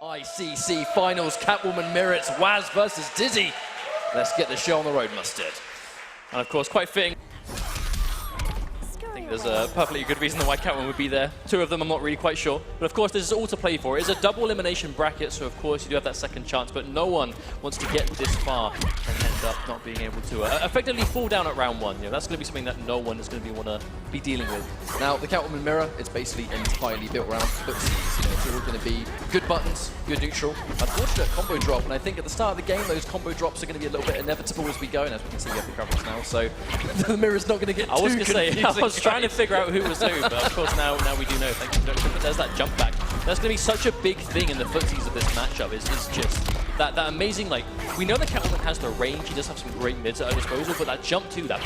ICC Finals, Catwoman Mirrors, Waz versus Dizzy. Let's get the show on the road, Mustard. And of course, quite fitting. I think there's a perfectly good reason why Catwoman would be there. Two of them, I'm not really quite sure. But of course, this is all to play for. It's a double elimination bracket, so of course you do have that second chance, but no one wants to get this far and end up not being able to effectively fall down at round one. You know, that's going to be something that no one is going to want to be dealing with. Now, the Catwoman Mirror, it's basically entirely built around footsies. You know, it's all going to be good buttons, good neutral, unfortunate combo drop, and I think at the start of the game, those combo drops are going to be a little bit inevitable as we go, and as we can see, we have the graphics now, so the Mirror's not going to get too confusing. I was trying to figure out who was who, but of course now we do know, thank you, Production. But there's that jump back. That's going to be such a big thing in the footsies of this matchup. It's just that amazing, like, we know that Catwoman has the range, he does have some great mids at her disposal, but that jump two, that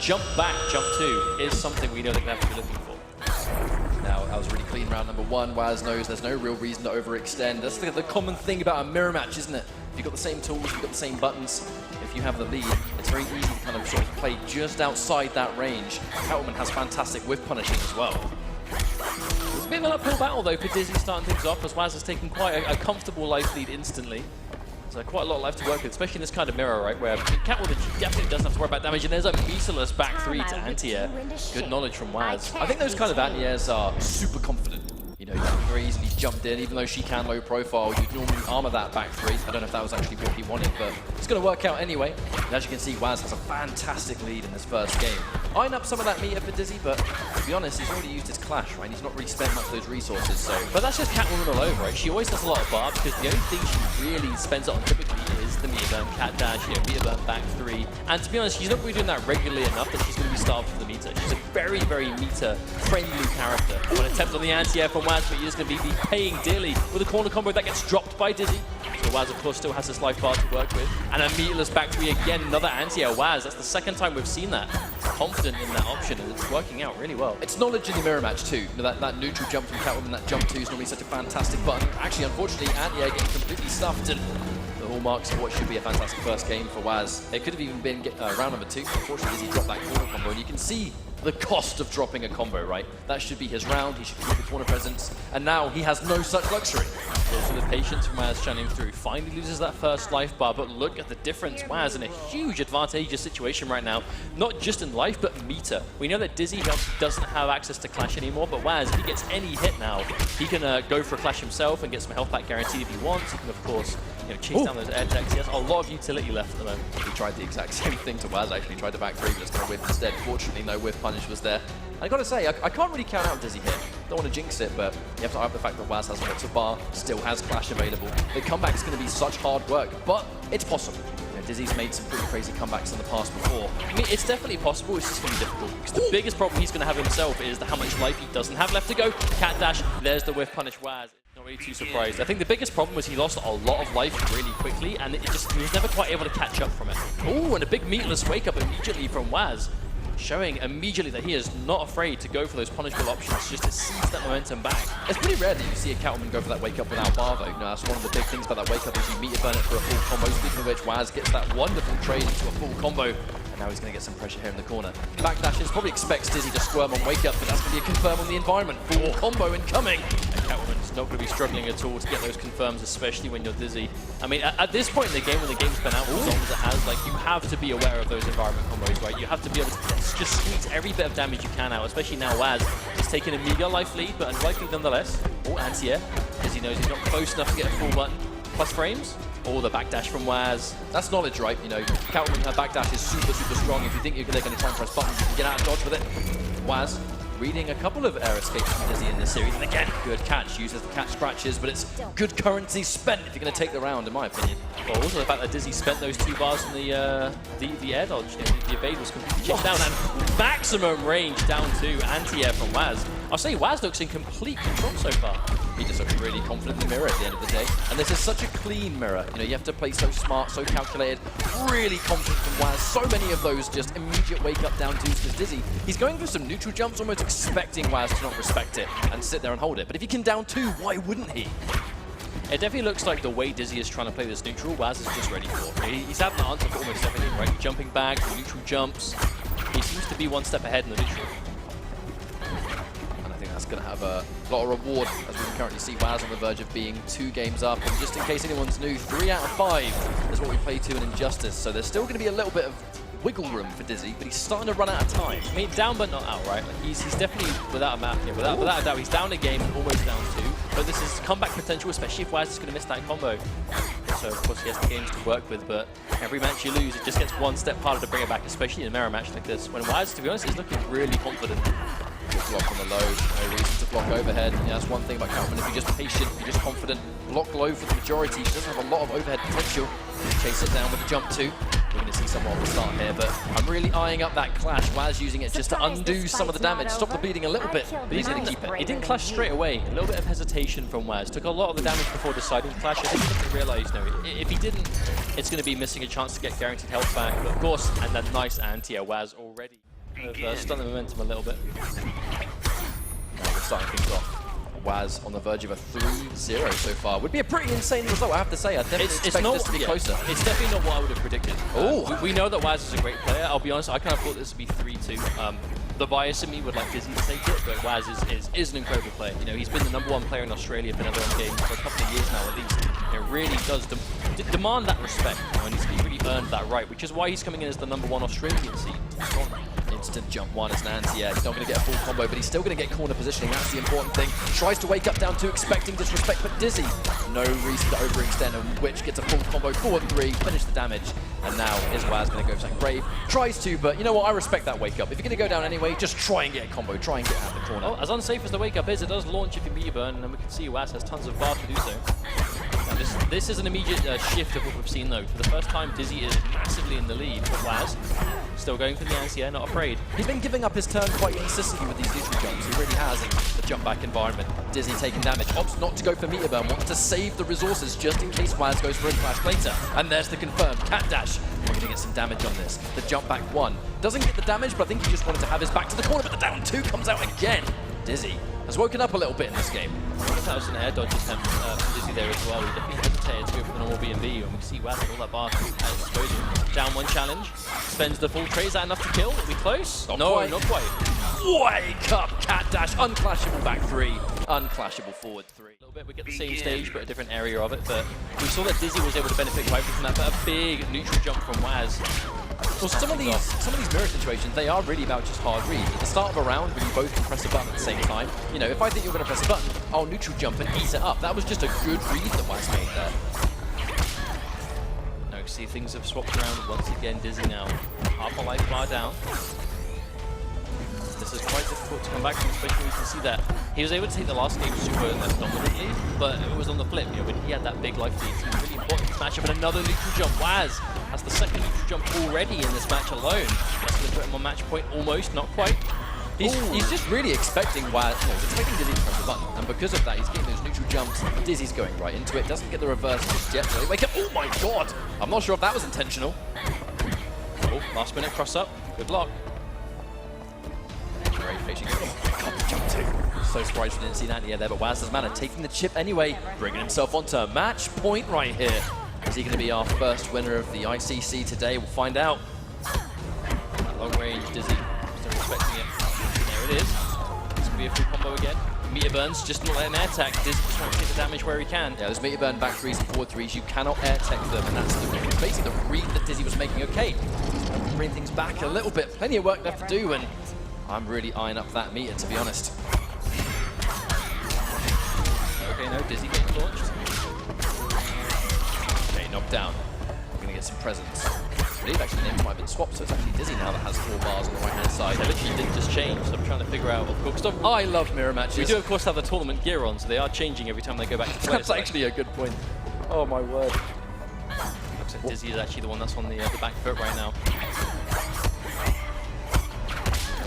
jump back, jump two is something we know they're going to have to be looking for. Now, that was a really clean round number one. Waz knows there's no real reason to overextend. That's the common thing about a mirror match, isn't it? If you've got the same tools, you've got the same buttons, if you have the lead, it's very easy to kind of sort of play just outside that range. Catwoman has fantastic whiff punishing as well. It's a bit of an uphill battle though for Dizzy starting things off, as Waz has taken quite a comfortable life lead instantly. So quite a lot of life to work with, especially in this kind of mirror, right, where Catwoman definitely doesn't have to worry about damage, and there's a meterless back three to anti-air. Good knowledge from Waz. I think those kind of anti-airs are super confident. You know, you very easily jumped in, even though she can low profile, you'd normally armor that back three. I don't know if that was actually what he wanted, but it's going to work out anyway. And as you can see, Waz has a fantastic lead in this first game. Eyeing up some of that meter for Dizzy, but to be honest, he's already used his Clash, right? He's not really spent much of those resources, so... But that's just Catwoman all over, right? She always does a lot of bar, because the only thing she really spends it on typically is the meter burn, cat dash, you know, meter burn back three. And to be honest, she's not really doing that regularly enough that she's going to be starved for the meter. She's a very, very meter-friendly character. One attempt on the anti-air from Waz, but you're just going to be paying dearly with a corner combo that gets dropped by Dizzy. So Waz, of course, still has this life bar to work with. And a meterless back three again, another anti-air. Waz, that's the second time we've seen that. Confident in that option, and it's working out really well. It's knowledge in the mirror match too. You know, that neutral jump from Catwoman, that jump two is normally such a fantastic button. Actually, unfortunately, anti-air getting completely stuffed, and the hallmarks of what should be a fantastic first game for Waz. It could have even been round number two. Unfortunately, Dizzy dropped that corner combo, and you can see the cost of dropping a combo, right? That should be his round, he should keep the corner presence, and now he has no such luxury. Also the patience from Waz shining through. Finally loses that first life bar, but look at the difference. Waz in a huge advantageous situation right now, not just in life, but meter. We know that Dizzy doesn't have access to Clash anymore, but Waz, if he gets any hit now, he can go for a Clash himself and get some health back guaranteed if he wants. He can, of course, you know, chase down those air attacks. He has a lot of utility left at the moment. He tried the exact same thing to Waz, actually tried to back three, but it's going to whiff instead. Fortunately, no whiff punish was there. I gotta say, I can't really count out Dizzy here. Don't want to jinx it, but you have to have the fact that Waz has lots of bar, still has Clash available. The comeback is going to be such hard work, but it's possible. You know, Dizzy's made some pretty crazy comebacks in the past before. I mean, it's definitely possible, it's just going to be difficult. Because the biggest problem he's going to have himself is how much life he doesn't have left to go. Cat dash, there's the whiff punish Waz. Not really too surprised. I think the biggest problem was he lost a lot of life really quickly, and he was never quite able to catch up from it. Oh, and a big meatless wake up immediately from Waz, showing immediately that he is not afraid to go for those punishable options just to seize that momentum back. It's pretty rare that you see a Catwoman go for that wake up without bar though. You know, that's one of the big things about that wake up is you meter burn it for a full combo. Speaking of which, Waz gets that wonderful trade into a full combo. And now he's going to get some pressure here in the corner. Backdashes, probably expects Dizzy to squirm on wake up, but that's going to be a confirm on the environment. Full combo incoming. And Catwoman's not going to be struggling at all to get those confirms, especially when you're Dizzy. I mean, at this point in the game, when the game's been out for as long as it has, like, you have to be aware of those environment combos, right? You have to be able to just squeeze every bit of damage you can out, especially now Waz is taking a meager life lead, but unlikely nonetheless. Oh, anti-air, because he knows he's not close enough to get a full button. Plus frames. Oh, the backdash from Waz. That's knowledge, right? You know, Catwoman, her backdash is super, super strong. If you think they're going to try and press buttons, you can get out of dodge with it. Waz reading a couple of air escapes from Dizzy in this series, and again, good catch. Uses the catch scratches, but it's good currency spent if you're going to take the round, in my opinion. Well, also the fact that Dizzy spent those 2 bars on the air dodge. You know, the evade was completely chased down, and maximum range down to anti-air from Waz. I'll say Waz looks in complete control so far. He just looks really confident in the mirror at the end of the day. And this is such a clean mirror. You know, you have to play so smart, so calculated, really confident from Waz. So many of those just immediate wake up down twos because Dizzy, he's going for some neutral jumps, almost expecting Waz to not respect it and sit there and hold it. But if he can down two, why wouldn't he? It definitely looks like the way Dizzy is trying to play this neutral, Waz is just ready for. He's having the answer for almost everything, right? Jumping back, neutral jumps. He seems to be one step ahead in the neutral. going to have a lot of reward, as we can currently see Waz on the verge of being 2 games up. And just in case anyone's new, 3 out of 5 is what we play to in Injustice. So there's still going to be a little bit of wiggle room for Dizzy, but he's starting to run out of time. I mean, down but not out, right? Like he's definitely, without a map here, without a doubt, he's down a game, almost down 2. But this is comeback potential, especially if Waz is going to miss that combo. So, of course, he has the games to work with, but every match you lose, it just gets one step harder to bring it back, especially in a mirror match like this. When Waz, to be honest, is looking really confident. Good block on the low, no reason to block overhead. Yeah, that's one thing about Catwoman. If you're just patient, if you're just confident, block low for the majority. She doesn't have a lot of overhead potential. Chase it down with the jump 2. We're going to see someone on the start here, but I'm really eyeing up that clash. Waz using it just to undo some of the damage, stop the bleeding a little bit, but he's going to keep it. He didn't clash straight away. A little bit of hesitation from Waz. Took a lot of the damage before deciding to clash. I think he didn't realise, no, if he didn't, it's going to be missing a chance to get guaranteed health back. But of course, and that nice anti-air, Waz already stunned the momentum a little bit. Now we're starting things off. Waz on the verge of a 3-0 so far. Would be a pretty insane result, I have to say. I definitely expect this to be closer. It's definitely not what I would have predicted. Oh, we know that Waz is a great player. I'll be honest, I kind of thought this would be 3-2. The bias in me would like Dizzy to take it, but Waz is an incredible player. You know, he's been the #1 player in Australia for another game for a couple of years now at least. It really does demand that respect, and he's really earned that right, which is why he's coming in as the #1 Australian seed. Instant jump 1 as an anti-air. He's not going to get a full combo, but he's still going to get corner positioning. That's the important thing. Tries to wake up down 2, expecting disrespect, but Dizzy, no reason to overextend, and Witch gets a full combo, 4-3, finish the damage. And now is Waz going to go for something brave. Tries to, but you know what? I respect that wake up. If you're going to go down anyway, just try and get a combo. Try and get out of the corner. Oh, as unsafe as the wake up is, it does launch if you meter burn, and then we can see Waz has tons of bar to do so. This is an immediate shift of what we've seen though. For the first time, Dizzy is massively in the lead, but Waz still going for the anti-air, not afraid. He's been giving up his turn quite consistently with these neutral jumps. He really has in the jump back environment. Dizzy taking damage, opts not to go for meter burn, wants to save the resources just in case Waz goes for a clash later. And there's the confirmed cat dash. We're going to get some damage on this. The jump back 1 doesn't get the damage, but I think he just wanted to have his back to the corner, but the down 2 comes out again. Dizzy has woken up a little bit in this game. That was an air dodge attempt from Dizzy there as well. He definitely hesitated to go for the normal B&B, and we can see Waz with all that bar at his disposal. Down 1 challenge, spends the full trade. Is that enough to kill? Are we close? Not quite. Wake up, cat dash, unclashable back 3, unclashable forward 3. A little bit, we get the same stage, but a different area of it. But we saw that Dizzy was able to benefit quite from that, but a big neutral jump from Waz. Well, some of these mirror situations, they are really about just hard read. At the start of a round, when you both can press a button at the same time, you know, if I think you're going to press a button, I'll neutral jump and eat it up. That was just a good read that Waz made there. No, see, things have swapped around once again. Dizzy now, half a life bar down. This is quite difficult to come back from, especially when you can see that he was able to take the last game super dominantly, but it was on the flip. You know, when he had that big life lead, it's really important to match up. And another neutral jump. Waz has the second neutral jump already in this match alone. That's going to put him on match point almost, not quite. He's just really expecting Waz, he's expecting Dizzy to press the button, and because of that, he's getting those neutral jumps. Dizzy's going right into it, doesn't get the reverse just yet. So they wake up. Oh my god! I'm not sure if that was intentional. Oh, last minute cross up. Good luck. Very patient. Oh my god, the jump 2. So surprised we didn't see that there, but Waz doesn't matter. Taking the chip anyway, bringing himself onto match point right here. Is he going to be our first winner of the ICC today? We'll find out. Long range, Dizzy. Still expecting it. There it is. It's going to be a full combo again. Meter burns, just not letting air tech. Dizzy just trying to get the damage where he can. Yeah, those meter burn back 3s and forward 3s, you cannot air tech them, and that's basically the read that Dizzy was making. Okay, bring things back a little bit. Plenty of work left to do, and I'm really eyeing up that meter, to be honest. Okay, no, Dizzy getting launched. Okay, knocked down. We're going to get some presents. I believe actually the names might have been swapped, so it's actually Dizzy now that has 4 bars on the right-hand side. They literally didn't just change, so I'm trying to figure out, of course. I love mirror matches. We do, of course, have the tournament gear on, so they are changing every time they go back to play. That's actually a good point. Oh my word. Looks like Dizzy is actually the one that's on the back foot right now.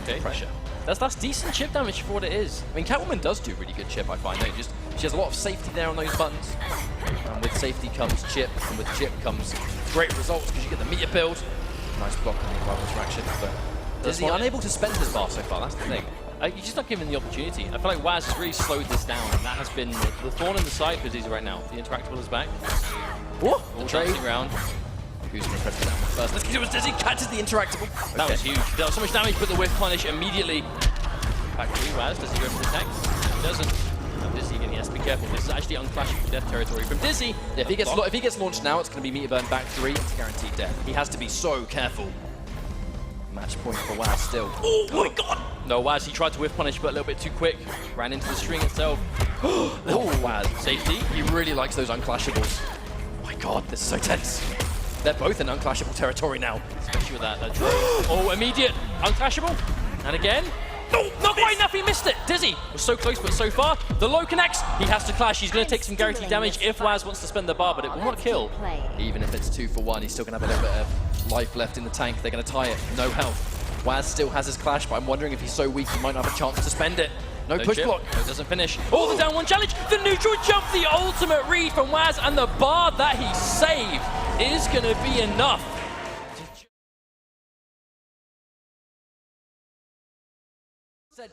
Okay. Pressure. That's decent chip damage for what it is. I mean, Catwoman does do really good chip, I find. She has a lot of safety there on those buttons. And with safety comes chip, and with chip comes great results because you get the meter build. Nice block on the environmental interaction, but Dizzy unable to spend his bar so far, that's the thing. You're just not given the opportunity. I feel like Waz has really slowed this down, and that has been the thorn in the side for Dizzy right now. The interactable is back. Whoa! All dancing around. Who's going to press it down first? Let's get it was Dizzy, catches the interactable. That was huge. That was so much damage, but the whiff punish immediately. Back 3, Waz, does he go for the tech? He doesn't. Now Dizzy again, he has to be careful. This is actually unclashing death territory from Dizzy. Yeah, if he gets launched now, it's going to be meter burn back 3. It's guaranteed death. He has to be so careful. Match point for Waz still. Oh my god! No, Waz, he tried to whiff punish, but a little bit too quick. Ran into the string itself. Oh, Waz. Safety. He really likes those unclashables. Oh my god, this is so tense. They're both in unclashable territory now. Especially with that drone. Oh, immediate unclashable. And again. No, not quite enough, he missed it. Dizzy was so close, but so far. The low connects. He has to clash. He's going to take some guaranteed damage if Waz wants to spend the bar, but it will not kill. Even if it's 2 for 1, he's still going to have a little bit of life left in the tank. They're going to tie it. No health. Waz still has his clash, but I'm wondering if he's so weak, he might not have a chance to spend it. No push chip. block. No, it doesn't finish. Oh, the down one challenge. The neutral jump, the ultimate read from Waz, and the bar that he saved is going to be enough.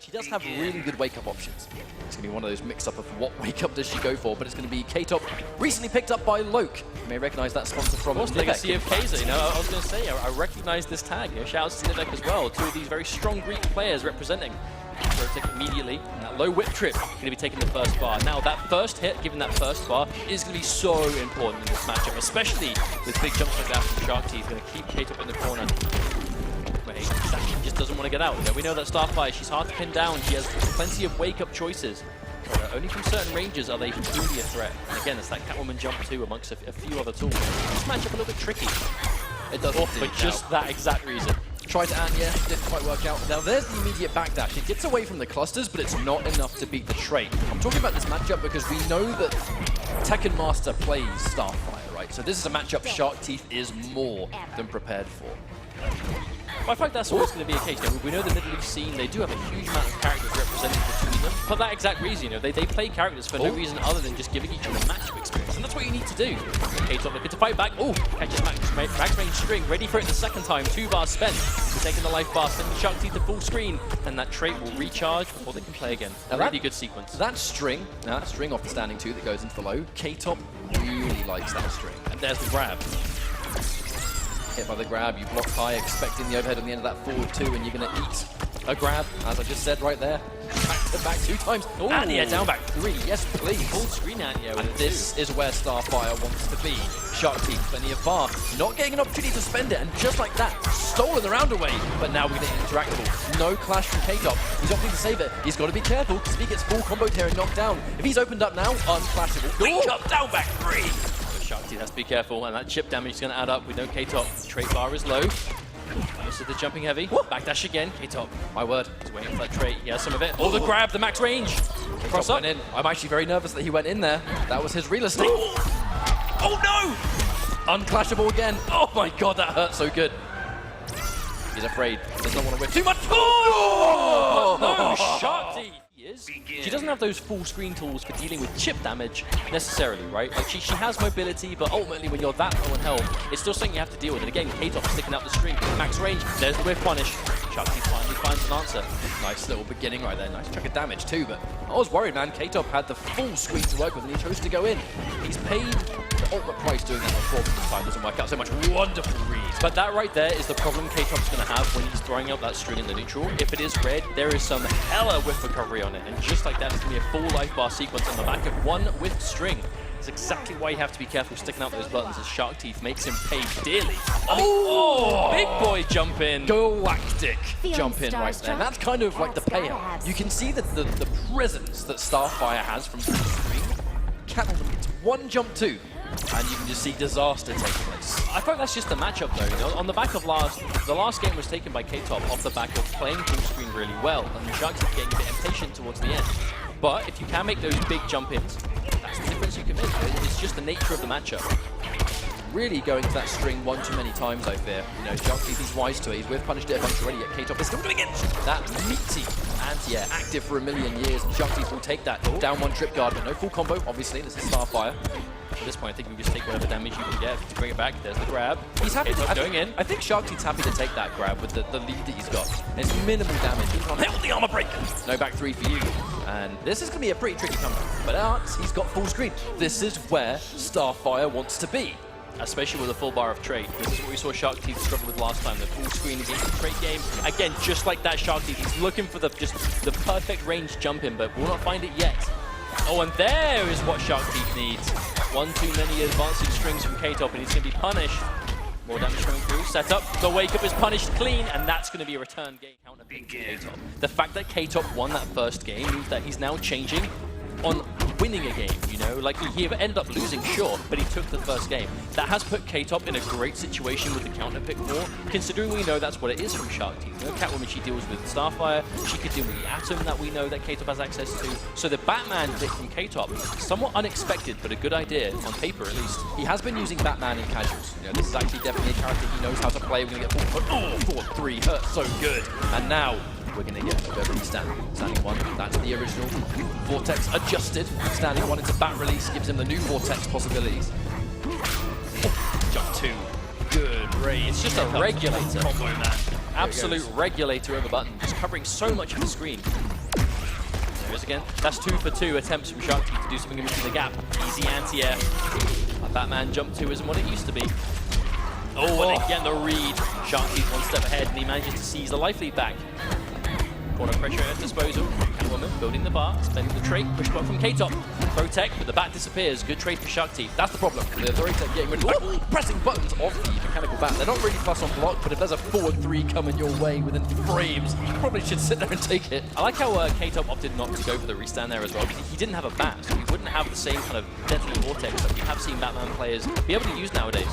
She does have really good wake-up options. It's going to be one of those mix-up of what wake-up does she go for, but it's going to be K-Top, recently picked up by Loke. You may recognize that sponsor from Legacy of Kaiser, you know, I was going to say, I recognize this tag. You know, shout out to Nidek as well. 2 of these very strong Greek players representing. Rotate immediately. That low whip trip going to be taking the first bar. Now, that first hit, given that first bar, is going to be so important in this matchup, especially with big jumps like that from Shark Teeth. Going to keep K-Top in the corner. Exactly, just doesn't want to get out. You know, we know that Starfire, she's hard to pin down. She has plenty of wake-up choices. Only from certain ranges are they truly a threat. And again, it's that Catwoman jump too amongst a few other tools. This matchup a little bit tricky. It does for just that exact reason. Tried to Anya, didn't quite work out. Now there's the immediate backdash. It gets away from the clusters, but it's not enough to beat the trait. I'm talking about this matchup because we know that Tekken Master plays Starfire, right? So this is a matchup Shark Teeth is more than prepared for. Well, I think that's always going to be a case. We know the Middle East scene, they do have a huge amount of characters represented between them. For that exact reason, you know, they play characters for no reason other than just giving each other matchup experience. And that's what you need to do. K-Top looking to fight back. Oh, catches max range string, ready for it the second time. 2 bars spent. We're taking the life bar, sending Shark Teeth to full screen. And that trait will recharge before they can play again. A really good sequence. That string off the standing 2 that goes into the low, K-Top really likes that string. And there's the grab. Hit by the grab, you block high, expecting the overhead on the end of that forward 2, and you're going to eat a grab, as I just said right there. Back to back 2 times. Oh, and yeah, down back 3. Yes, please. Full screen at you. And this is where Starfire wants to be. Shark Teeth, plenty of bar, not getting an opportunity to spend it, and just like that, stolen the round away. But now we're going to get interactable. No clash from K-Top. He's opting to save it. He's got to be careful, because if he gets full comboed here and knocked down, if he's opened up now, unclashable. Wake up, down back 3. Shark Teeth has to be careful, and that chip damage is going to add up. We know K-Top. Trait bar is low. This is the jumping heavy. Backdash again. K-Top. My word. He's waiting for that trait. He has some of it. Oh, the grab, the max range. Cross up. In. I'm actually very nervous that he went in there. That was his real estate. Oh no! Unclashable again. Oh my god, that hurt so good. He's afraid. He does not want to win too much. Oh! No, Shark Teeth. She doesn't have those full screen tools for dealing with chip damage necessarily, right? Like she has mobility, but ultimately when you're that low on health, it's still something you have to deal with. And again, K-Top sticking out the string, max range, there's the whiff punish. Shark Teeth finally finds an answer. Nice little beginning right there, nice chunk of damage too, but I was worried, man. K-Top had the full screen to work with and he chose to go in. He's paid the ultimate price doing that on 4 this time, doesn't work out so much. Wonderful reads. But that right there is the problem K-Top's going to have when he's throwing out that string in the neutral. If it is red, there is some hella whiff recovery on it. And just like that, it's going to be a full life bar sequence on the back of 1 whiff string. That's exactly why you have to be careful sticking out those buttons as Shark Teeth makes him pay dearly. Oh, big boy jump in. Galactic jump in right there. And that's kind of like the payout. You can see that the presence that Starfire has from the screen. Catwoman gets 1 jump 2. And you can just see disaster take place. I thought that's just the matchup though. You know, on the back of the last game was taken by K-Top off the back of playing full screen really well, and Shark Teeth getting a bit impatient towards the end. But if you can make those big jump ins, that's the difference you can make. It's just the nature of the matchup. Really going to that string 1 too many times, I fear. You know, Shark Teeth, he's wise to it. He's whiff punished it a bunch already, yet K-Top is still doing it. That meaty anti-air, active for a million years, and Shark Teeth will take that. Down 1 trip guard, but no full combo, obviously. This is Starfire. At this point, I think you can just take whatever damage you can get to bring it back. There's the grab. He's happy going in. I think Shark Teeth's happy to take that grab with the lead that he's got. It's minimal damage. He's on the armor break. No back 3 for you. And this is going to be a pretty tricky comeback. But he's got full screen. This is where Starfire wants to be. especially with a full bar of trait. This is what we saw Shark Teeth struggle with last time, the full screen against the trait game. Again, just like that Shark Teeth, he's looking for the perfect range jump in, but will not find it yet. Oh, and there is what Shark Teeth needs. One too many advancing strings from K-Top, and he's going to be punished. More damage coming through, set up, the wake up is punished clean, and that's going to be a return game counter pick for K-Top. The fact that K-Top won that first game means that he's now changing on winning a game, you know? Like, he ended up losing, sure, but he took the first game. That has put K-Top in a great situation with the counter pick war, considering we know that's what it is from Shark Teeth. You know, Catwoman, she deals with Starfire, she could deal with the Atom that we know that K-Top has access to. So the Batman pick from K-Top, somewhat unexpected, but a good idea, on paper at least. He has been using Batman in casuals. You know, this is actually definitely a character he knows how to play. We're going to get 4-3, hurts so good. And now, we're going to get a Beverly standing one. That's the original. Vortex adjusted. Standing one into bat release gives him the new Vortex possibilities. Jump 2. Good Ray. It's just a regulator. Combo, man. Absolute regulator of a button, just covering so much of the screen. There it is again. That's 2 for 2 attempts from Shark Teeth to do something in between the gap. Easy anti-air. A Batman jump 2 isn't what it used to be. Oh, and again the read. Shark Teeth one step ahead, and he manages to seize the life lead back. Corner pressure at disposal. Catwoman building the bar, spending the trait, push block from K-Top. Protect, but the bat disappears. Good trade for Shark Teeth. That's the problem. The authority getting rid of pressing buttons off the mechanical bat. They're not really plus on block, but if there's a forward 3 coming your way within frames, you probably should sit there and take it. I like how K-Top opted not to go for the restand there as well, because he didn't have a bat, so he wouldn't have the same kind of deadly vortex that we have seen Batman players be able to use nowadays.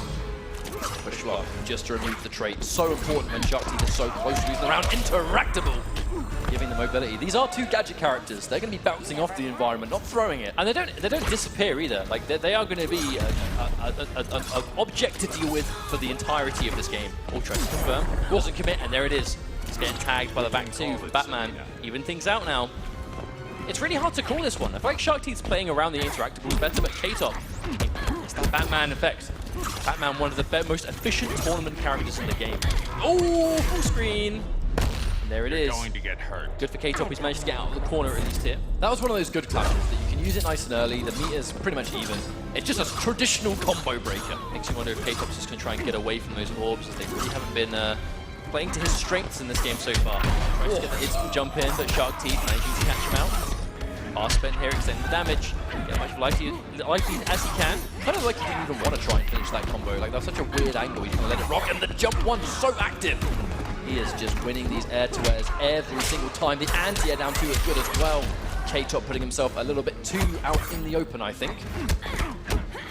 Push block, just to remove the trait. So important when Shark Teeth is so close to using around interactable, giving the mobility. These are 2 gadget characters. They're going to be bouncing off the environment, not throwing it. And they don't disappear either. Like they are going to be an object to deal with for the entirety of this game. Oh, tries to confirm, doesn't commit, and there it is. It's getting tagged by the back 2 for Batman. Even things out now. It's really hard to call this one. I feel like Shark Teeth's playing around the interactables better, but K-Top, it's that Batman effect. Batman, one of the most efficient tournament characters in the game. Oh, full screen. And there it is. Going to get hurt. Good for K-Top, he's managed to get out of the corner at least here. That was one of those good clashes that you can use it nice and early. The meter's pretty much even. It's just a traditional combo breaker. Makes you wonder if K-Top's just going to try and get away from those orbs, as they really haven't been playing to his strengths in this game so far. Tries to get the instant jump in, but Shark Teeth managing to catch him out. Pass spent here, extending the damage. Get much life lead as he can. Kind of like he didn't even want to try and finish that combo. Like, that's such a weird angle. He's going to let it rock, and the jump 1 is so active. He is just winning these air-to-airs every single time. The anti-air down 2 is good as well. K-Top putting himself a little bit too out in the open, I think.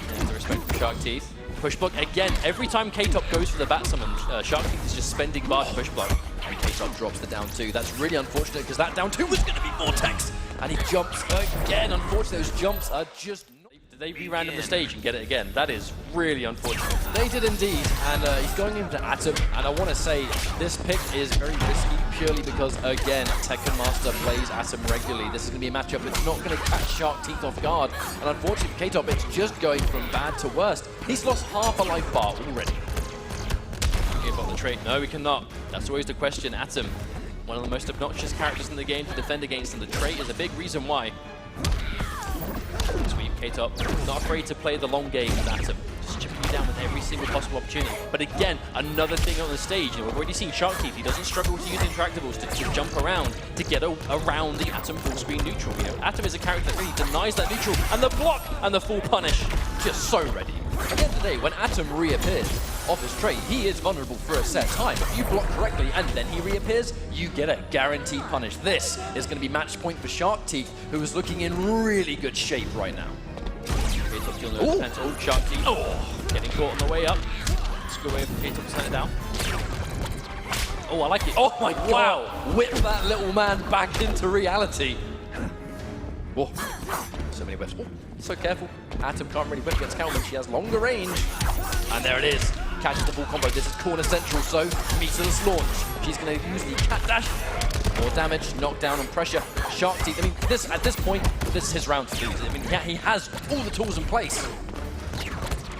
There's the respect from Shark Teeth. Push block again. Every time K-Top goes for the bat summon, Shark Teeth is just spending bar to push block. And K-Top drops the down 2. That's really unfortunate, because that down 2 was going to be Vortex. And he jumps again. Unfortunately, those jumps are just... Did they re-random the stage and get it again? That is really unfortunate. They did indeed, and he's going into Atom, and I want to say this pick is very risky purely because, again, Tekken Master plays Atom regularly. This is going to be a matchup that's not going to catch Shark Teeth off guard, and unfortunately for K-Top, it's just going from bad to worst. He's lost half a life bar already. Give up the trait. No, we cannot. That's always the question. Atom, one of the most obnoxious characters in the game to defend against, and the trait is a big reason why. Sweep K-Top, not afraid to play the long game with Atom. Just chipping you down with every single possible opportunity. But again, another thing on the stage. You know, we've already seen Shark Teeth. He doesn't struggle to use interactables to jump around, to get around the Atom full screen neutral. You know, Atom is a character that really denies that neutral, and the block and the full punish. Just so ready. At the end of the day, when Atom reappears off his trait, he is vulnerable for a set time. If you block correctly and then he reappears, you get a guaranteed punish. This is going to be match point for Shark Teeth, who is looking in really good shape right now. Oh, Shark Teeth. Oh, getting caught on the way up. Let's go away from K-Top to send it down. Oh, I like it. Oh my God. Wow. Whip that little man back into reality. Whoa. So many whips. Oh, so careful. Atom can't really whip against Catwoman. She has longer range. And there it is. Catches the full combo. This is corner central, so meterless launch. She's going to use the cat dash. More damage, knockdown and pressure. Shark Teeth, I mean, at this point, this is his round to lose. I mean, yeah, he has all the tools in place.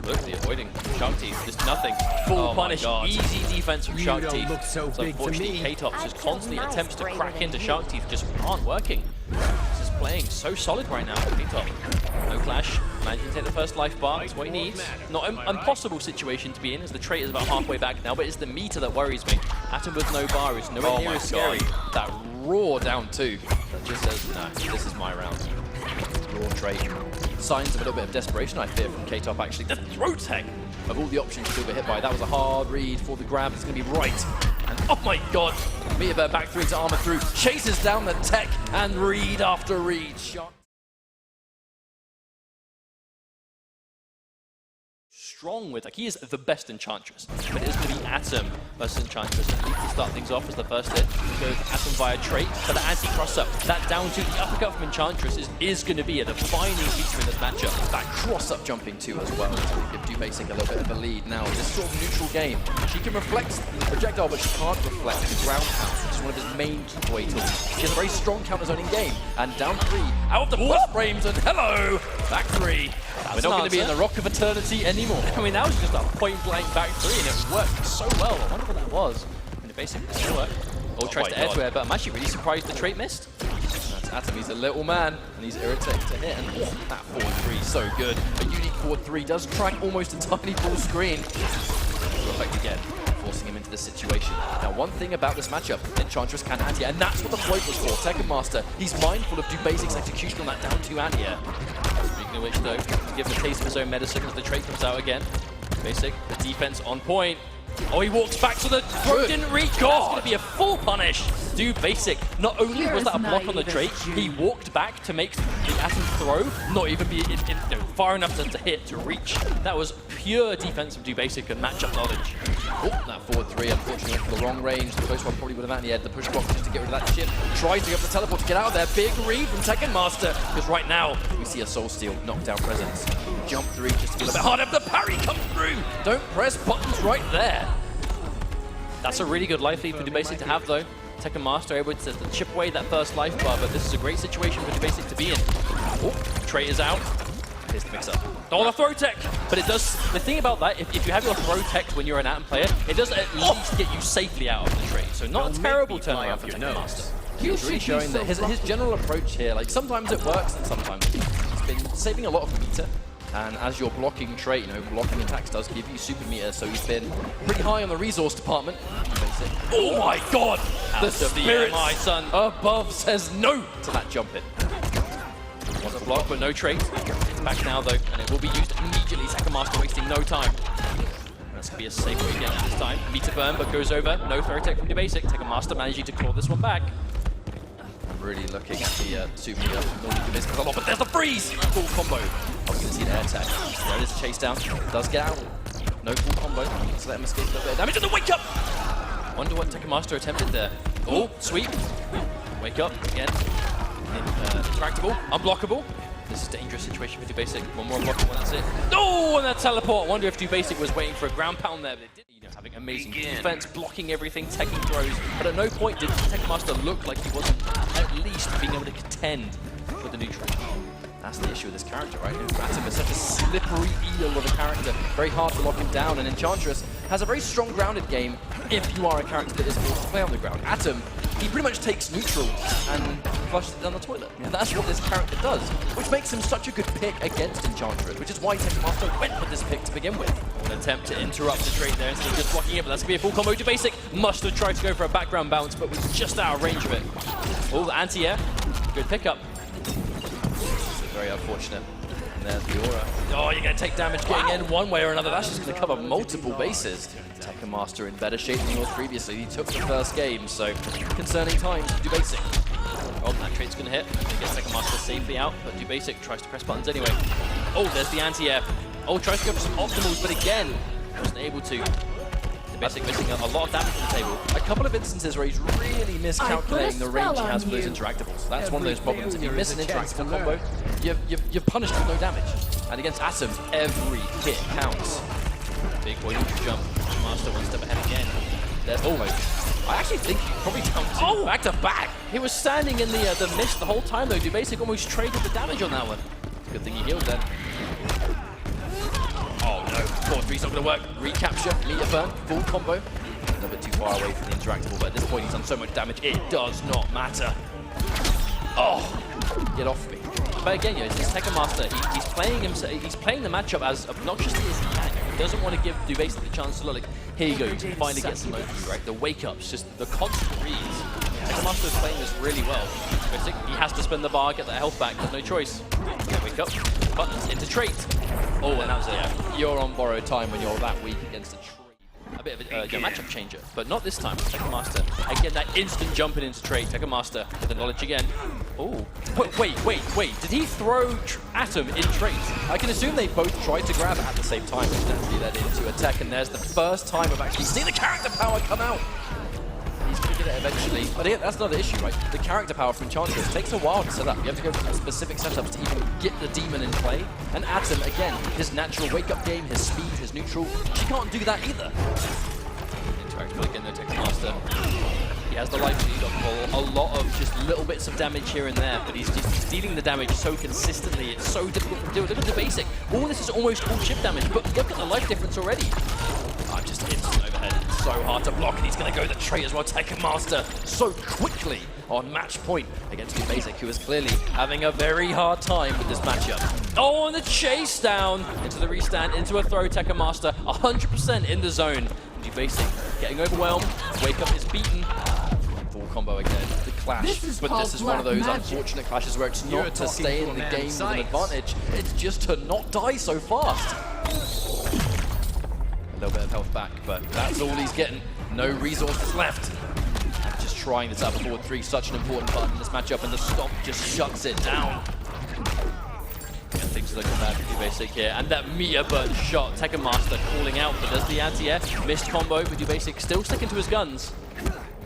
Look, the avoiding Shark Teeth, just nothing. Full punish, easy defense from Shark Teeth. So unfortunately, K-Top just constantly attempts to crack into Shark Teeth, just aren't working. This is playing so solid right now, K-Top. No clash, managing to take the first life bar. That's what he needs. Not an impossible situation to be in, as the trait is about halfway back now, but it's the meter that worries me. Atom with no bar is nowhere near as scary. That raw down 2. That just says, no, this is my round. Raw trait. Signs of a little bit of desperation, I fear, from K-Top, actually. The throw tech of all the options she'll get hit by. That was a hard read for the grab. It's going to be right. And oh my god, Meteor Bird back 3 to armor through. Chases down the tech and read after read. Shot. Strong with, like, he is the best Enchantress, but it is going to be Atom versus Enchantress. And need to start things off as the first hit. Go Atom via trait, but the anti-cross up, that down to the uppercut from Enchantress is going to be a defining feature in this matchup. That cross-up jumping too as well to give Dubasik a little bit of a lead. Now, this sort of neutral game, she can reflect the projectile, but she can't reflect the ground pound, which is one of his main key tools. She has a very strong counter-zoning game, and down 3, out of the plus frames, and hello, back 3. We're not going to be in the Rock of Eternity anymore. I mean, that was just a point-blank back 3, and it worked so well. I wonder what that was. And it basically didn't work. Or tries to air-to-air, but I'm actually really surprised the trait missed. That's Atom. He's a little man, and he's irritating to hit. And that forward 3, so good. A unique forward 3 does track almost entirely full screen. Perfect again, forcing him into this situation. Now, one thing about this matchup, Enchantress can anti-air, and that's what the point was for. Tekken Master, he's mindful of Dubasik's execution on that down 2 anti-air. Speaking of which, though, to give a taste of his own medicine as the trait comes out again. Basic, the defense on point. Oh, he walks back so the throw didn't reach. That's going to be a full punish. Dubasik, not only was that a block on the trait, he walked back to make the Atom throw not even be far enough to hit, to reach. That was pure defense from Dubasik and matchup knowledge. Oh, that forward 3, unfortunately, for the wrong range. The close one probably would have had the push block just to get rid of that chip. Tries to get the teleport to get out of there. Big read from Tekken Master, because right now we see a Soul Steal knockdown presence. Jump 3 just to get a bit harder. The parry comes through. Don't press buttons right there. That's a really good life lead for Dubasik to have, though. Tekken Master able to chip away that first life bar, but this is a great situation for Dubasik to be in. Oh, trait is out. Here's the mix-up. Oh, the throw tech! But it does, the thing about that, if you have your throw tech when you're an Atom player, it does at least get you safely out of the trait. So not a terrible turnaround for Tekken Master. He's really showing that his general approach here, like sometimes it works and sometimes it doesn't. He's been saving a lot of meter. And as your blocking trait, blocking attacks does give you super meter, so he's been pretty high on the resource department. Oh my god! The spirit, my son, above says no to that jump hit. Wants a block, but no trait. Back now, though, and it will be used immediately. Tekken Master wasting no time. That's going to be a safe way again this time. Meter burn, but goes over. No throw tech from Dubasik. Tekken Master managing to claw this one back. Really looking at the super meter. A lot, but there's the freeze! Full combo. I was going to see an air tech. There it is, chase down. Does get out. No full combo. Let's let him escape a little bit of damage. And the wake up! Wonder what Tekken Master attempted there. Oh, sweep. Wake up again. Interactable. Unblockable. This is a dangerous situation for Dubasik. One more blockable, that's it. Oh, and that teleport. I wonder if Dubasik was waiting for a ground pound there, but it didn't. Having amazing defense, blocking everything, taking throws. But at no point did Tekken Master look like he wasn't at least being able to contend with the neutral. That's the issue with this character, right? Atom is such a slippery eel of a character. Very hard to lock him down, and Enchantress has a very strong grounded game if you are a character that is forced to play on the ground. Atom, he pretty much takes neutral and flushes it down the toilet. Yeah, that's what this character does, which makes him such a good pick against Enchantress, which is why Tekken Master went with this pick to begin with. An attempt to interrupt the trait there instead of just blocking it, but that's going to be a full combo. Dubasik must have tried to go for a background bounce, but was just out of range of it. Oh, the anti-air. Good pickup. Very unfortunate. And there's the aura. Oh, you're going to take damage getting in one way or another. That's just going to cover multiple bases. Tekken Master in better shape than he was previously. He took the first game, so concerning times for Dubasik. Oh, that trait's going to hit. He gets Tekken Master safely out, but Dubasik tries to press buttons anyway. Oh, there's the anti-air. Oh, tries to go for some optimals, but again, wasn't able to. Dubasik missing a lot of damage on the table. A couple of instances where he's really miscalculating the range he has for those interactables. That's one of those problems. If you miss an interactable combo, you're punished with no damage. And against Atom, every hit counts. Big boy neutral jump. Master one step ahead again. There's almost. I actually think he probably jumped back to back. He was standing in the mist the whole time though. Dubasik almost traded the damage on that one. Good thing he healed then. Oh no, 4-3's not going to work. Recapture, meter burn, full combo. A little bit too far away from the interactable, but at this point he's done so much damage, it does not matter. Oh, get off me. But again, you know, this Tekken Master, he's playing himself. He's playing the matchup as obnoxiously as he can. He doesn't want to give Dubasik the chance to look like, here you go, you can finally get some monkey, right? The wake-ups, just the constant reads. Tekken Master is playing this really well. He has to spend the bar, get that health back, there's no choice. Wake up, buttons into trait. Oh, and that was it. Yeah. You're on borrowed time when you're that weak against a trait. A bit of a matchup changer, but not this time. Tekken Master, again, that instant jumping into trait. Tekken Master with the knowledge again. Oh, wait. Did he throw Atom in trait? I can assume they both tried to grab it at the same time, which naturally led into a tech, and there's the first time I've actually seen the character power come out. He's going to get it eventually, but yeah, that's another issue, right? The character power from Enchantress takes a while to set up. You have to go through specific setups to even get the demon in play. And Atom, again, his natural wake-up game, his speed, his neutral, she can't do that either. Interact again, though, Tekken Master. He has the life lead of a lot of just little bits of damage here and there, but he's dealing the damage so consistently. It's so difficult to do. Look at Dubasik. All this is almost full chip damage, but look at the life difference already. Just instant overhead. It's so hard to block, and he's going to go the trait as well. Tekken Master so quickly on match point against Dubasik, who is clearly having a very hard time with this matchup. Oh, and the chase down into the restand, into a throw. Tekken Master 100% in the zone. Dubasik getting overwhelmed. Wake up is beaten. Full combo again. The clash, but this is one of those unfortunate clashes where it's not to stay in the game with an advantage, it's just to not die so fast. A little bit of health back, but that's all he's getting. No resources left. And just trying this out forward 3, such an important part in this matchup, and the stop just shuts it down. And things are looking bad for Dubasik here, and that meter burn shot, Tekken Master calling out, but does the anti-air. Missed combo, but Dubasik still sticking to his guns.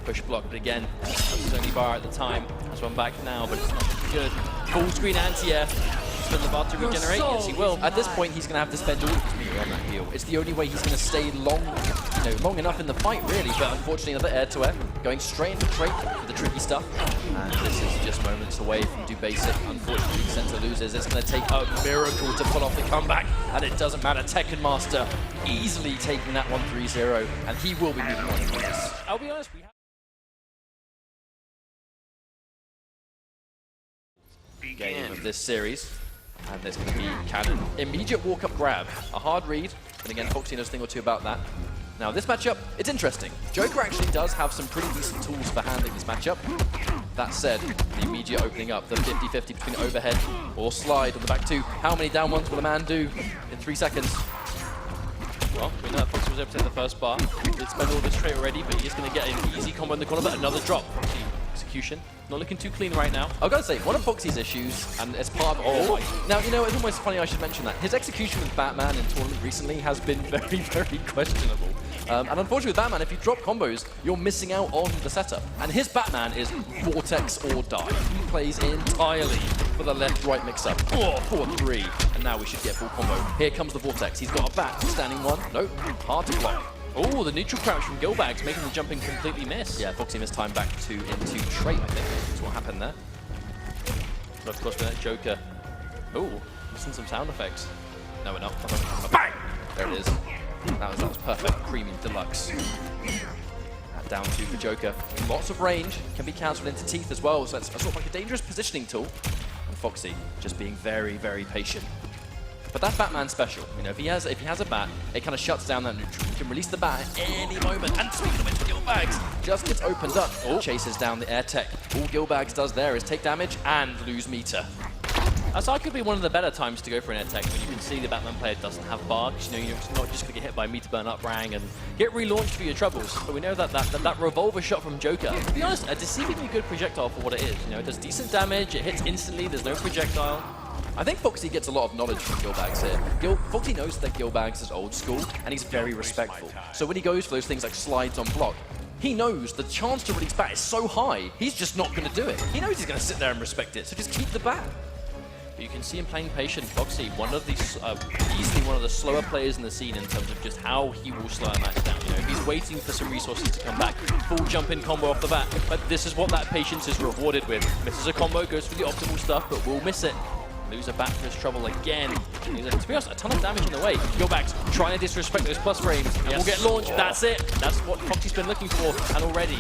Push block, but again, that was only bar at the time. That's one back now, but it's not good. Full screen anti-air. Spend the bar to regenerate. Yes, he will. At this point, he's going to have to spend all of his meter on that heal. It's the only way he's going to stay long enough in the fight, really. But unfortunately, another air-to-air, going straight into trait for the tricky stuff. And this is just moments away from Dubasik. Unfortunately, Center loses. It's going to take a miracle to pull off the comeback, and it doesn't matter. Tekken Master easily taking that 1-3-0, and he will be moving on from this. I'll be honest, game of this series. And there's going to be Cannon. Immediate walk-up grab. A hard read. And again, F0xy knows a thing or two about that. Now, this matchup, it's interesting. Joker actually does have some pretty decent tools for handling this matchup. That said, the immediate opening up, the 50-50 between overhead or slide on the back two. How many down ones will a man do in 3 seconds? Well, we know that F0xy was able to take the first bar. He did spend all this trait already, but he's going to get an easy combo in the corner, but another drop. Execution. Not looking too clean right now. I've got to say, one of F0xy's issues, and it's part of... Now, you know, it's almost funny I should mention that. His execution with Batman in tournament recently has been very, very questionable. And unfortunately with Batman, if you drop combos, you're missing out on the setup. And his Batman is Vortex or die. He plays entirely for the left-right mix-up. 4-4-3. And now we should get full combo. Here comes the Vortex. He's got a bat. Standing one. Nope. Hard to block. Oh, the neutral crouch from Gilbagz, making the jumping completely miss. Yeah, F0xy missed time back into trait, I think. That's what happened there. But of course, with that Joker. Oh, listen to some sound effects. No, we're not. Bang! There it is. That was perfect. Premium deluxe. That down 2 for Joker. Lots of range. Can be cancelled into teeth as well, so that's sort of like a dangerous positioning tool. And F0xy just being very, very patient. But that's Batman's special. You know, if he has a bat, it kind of shuts down that neutral. You can release the bat at any moment. And speaking of which, Gilbagz just gets opened up. Oh, chases down the air tech. All Gilbagz does there is take damage and lose meter. That's arguably one of the better times to go for an air tech when you can see the Batman player doesn't have bar. You know, you're not just going to get hit by meter burn up rang and get relaunched for your troubles. But we know that revolver shot from Joker, to be honest, a deceivingly good projectile for what it is. You know, it does decent damage. It hits instantly. There's no projectile. I think F0xy gets a lot of knowledge from Gilbagz here. F0xy knows that Gilbagz is old school, and he's very respectful. So when he goes for those things like slides on block, he knows the chance to release bat is so high, he's just not going to do it. He knows he's going to sit there and respect it, so just keep the bat. But you can see him playing patient. F0xy, one of these, easily one of the slower players in the scene in terms of just how he will slow a match down. You know, he's waiting for some resources to come back. Full jump-in combo off the bat, but this is what that patience is rewarded with. Misses a combo, goes for the optimal stuff, but will miss it. Loser back for his trouble again. To be honest, a ton of damage in the way. Gilbagz trying to disrespect those plus frames. Yes. We'll get launched. That's it. That's what F0xy's been looking for. And already,